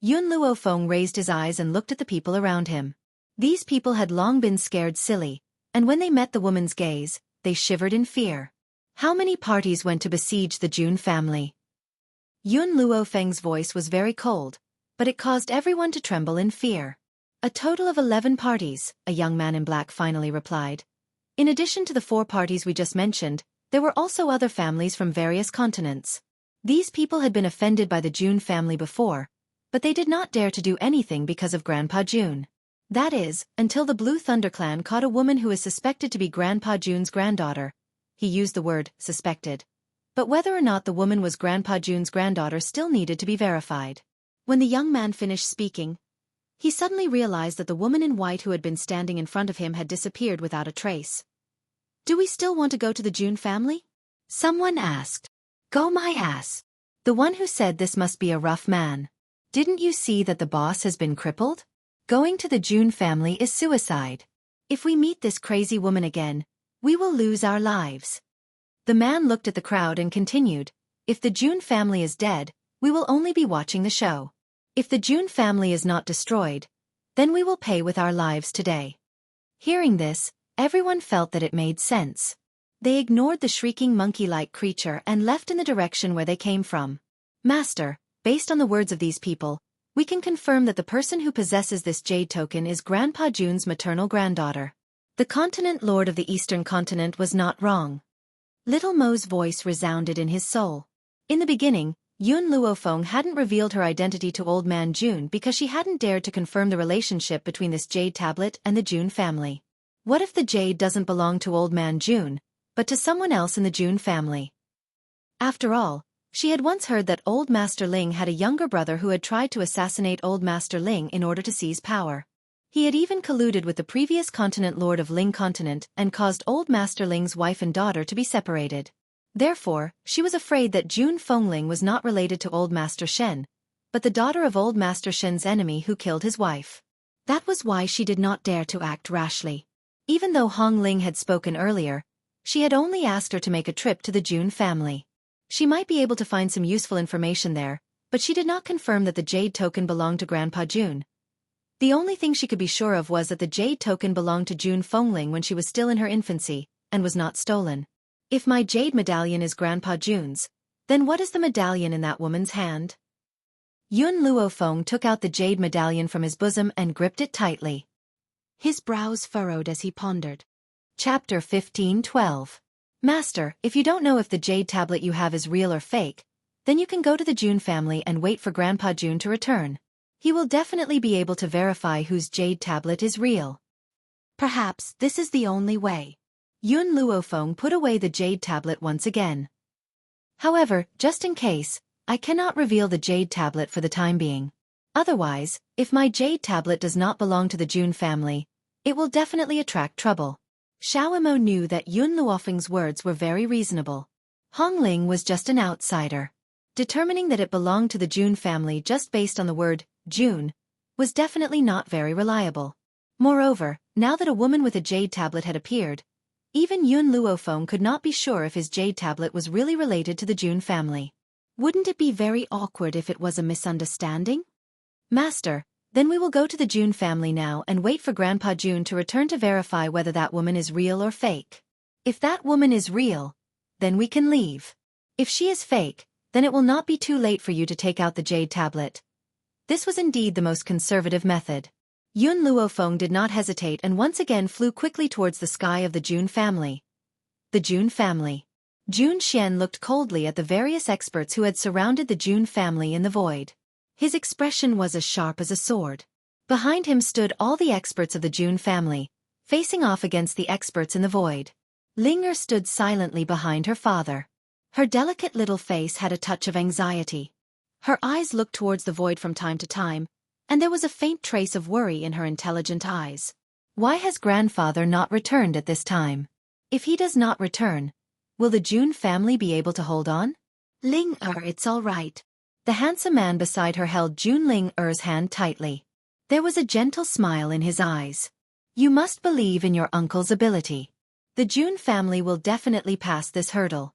Yun Luofeng raised his eyes and looked at the people around him. These people had long been scared silly, and when they met the woman's gaze, they shivered in fear. How many parties went to besiege the June family? Yun Luofeng's voice was very cold, but it caused everyone to tremble in fear. A total of 11 parties, a young man in black finally replied. In addition to the 4 parties we just mentioned, there were also other families from various continents. These people had been offended by the June family before, but they did not dare to do anything because of Grandpa June. That is, until the Blue Thunder Clan caught a woman who is suspected to be Grandpa June's granddaughter. He used the word suspected. But whether or not the woman was Grandpa June's granddaughter still needed to be verified. When the young man finished speaking, he suddenly realized that the woman in white who had been standing in front of him had disappeared without a trace. Do we still want to go to the June family? Someone asked. Go my ass. The one who said this must be a rough man. Didn't you see that the boss has been crippled? Going to the June family is suicide. If we meet this crazy woman again, we will lose our lives. The man looked at the crowd and continued, if the June family is dead, we will only be watching the show. If the June family is not destroyed, then we will pay with our lives today. Hearing this, everyone felt that it made sense. They ignored the shrieking monkey-like creature and left in the direction where they came from. Master, based on the words of these people, we can confirm that the person who possesses this jade token is Grandpa June's maternal granddaughter. The continent lord of the eastern continent was not wrong. Little Mo's voice resounded in his soul. In the beginning, Yun Luofeng hadn't revealed her identity to Old Man June because she hadn't dared to confirm the relationship between this jade tablet and the June family. What if the jade doesn't belong to Old Man June, but to someone else in the June family? After all, she had once heard that Old Master Ling had a younger brother who had tried to assassinate Old Master Ling in order to seize power. He had even colluded with the previous continent lord of Ling Continent and caused Old Master Ling's wife and daughter to be separated. Therefore, she was afraid that June Fengling was not related to Old Master Shen, but the daughter of Old Master Shen's enemy who killed his wife. That was why she did not dare to act rashly. Even though Hong Ling had spoken earlier, she had only asked her to make a trip to the June family. She might be able to find some useful information there, but she did not confirm that the jade token belonged to Grandpa June. The only thing she could be sure of was that the jade token belonged to June Fengling when she was still in her infancy, and was not stolen. If my jade medallion is Grandpa June's, then what is the medallion in that woman's hand? Yun Luofeng took out the jade medallion from his bosom and gripped it tightly. His brows furrowed as he pondered. Chapter 15:12. Master, if you don't know if the jade tablet you have is real or fake, then you can go to the June family and wait for Grandpa June to return. He will definitely be able to verify whose jade tablet is real. Perhaps this is the only way. Yun Luofeng put away the jade tablet once again. However, just in case, I cannot reveal the jade tablet for the time being. Otherwise, if my jade tablet does not belong to the June family, it will definitely attract trouble. Xiao Imo knew that Yun Luofeng's words were very reasonable. Hong Ling was just an outsider. Determining that it belonged to the June family just based on the word, June, was definitely not very reliable. Moreover, now that a woman with a jade tablet had appeared, even Yun Luofeng could not be sure if his jade tablet was really related to the June family. Wouldn't it be very awkward if it was a misunderstanding? Master, then we will go to the June family now and wait for Grandpa June to return to verify whether that woman is real or fake. If that woman is real, then we can leave. If she is fake, then it will not be too late for you to take out the jade tablet. This was indeed the most conservative method. Yun Luofeng did not hesitate and once again flew quickly towards the sky of the June family. The June family. Jun Xian looked coldly at the various experts who had surrounded the June family in the void. His expression was as sharp as a sword. Behind him stood all the experts of the June family, facing off against the experts in the void. Ling Er stood silently behind her father. Her delicate little face had a touch of anxiety. Her eyes looked towards the void from time to time, and there was a faint trace of worry in her intelligent eyes. Why has grandfather not returned at this time? If he does not return, will the June family be able to hold on? Ling Er, it's all right. The handsome man beside her held Jun Ling Er's hand tightly. There was a gentle smile in his eyes. You must believe in your uncle's ability. The June family will definitely pass this hurdle.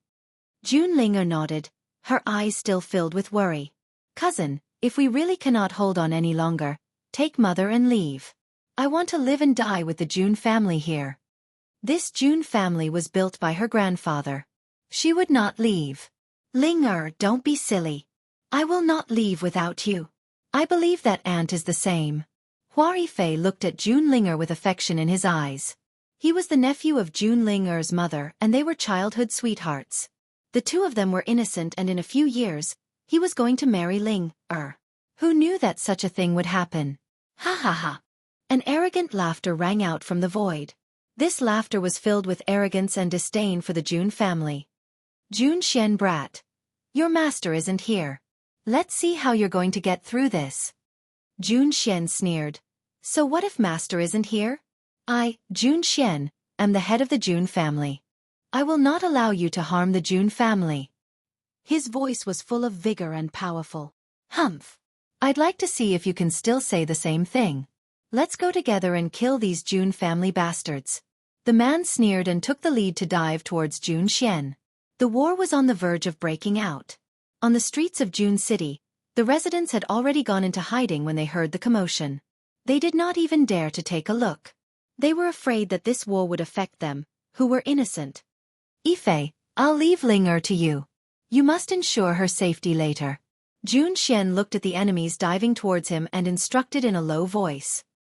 Jun Ling Er nodded, her eyes still filled with worry. Cousin, if we really cannot hold on any longer, take mother and leave. I want to live and die with the June family here. This June family was built by her grandfather. She would not leave. Ling Er, don't be silly. I will not leave without you. I believe that aunt is the same. Hua Yifei looked at Jun Ling Er with affection in his eyes. He was the nephew of Jun Ling Er's mother and they were childhood sweethearts. The two of them were innocent and in a few years, he was going to marry Ling Er. Who knew that such a thing would happen? Ha ha ha. An arrogant laughter rang out from the void. This laughter was filled with arrogance and disdain for the June family. Jun Xian brat. Your master isn't here. Let's see how you're going to get through this. Jun Xian sneered. So what if master isn't here? I, Jun Xian, am the head of the June family. I will not allow you to harm the June family. His voice was full of vigor and powerful. Humph. I'd like to see if you can still say the same thing. Let's go together and kill these June family bastards. The man sneered and took the lead to dive towards Jun Xian. The war was on the verge of breaking out. On the streets of June City, the residents had already gone into hiding when they heard the commotion. They did not even dare to take a look. They were afraid that this war would affect them, who were innocent. Yifei, I'll leave Ling Er to you. You must ensure her safety later. Jun Xian looked at the enemies diving towards him and instructed in a low voice.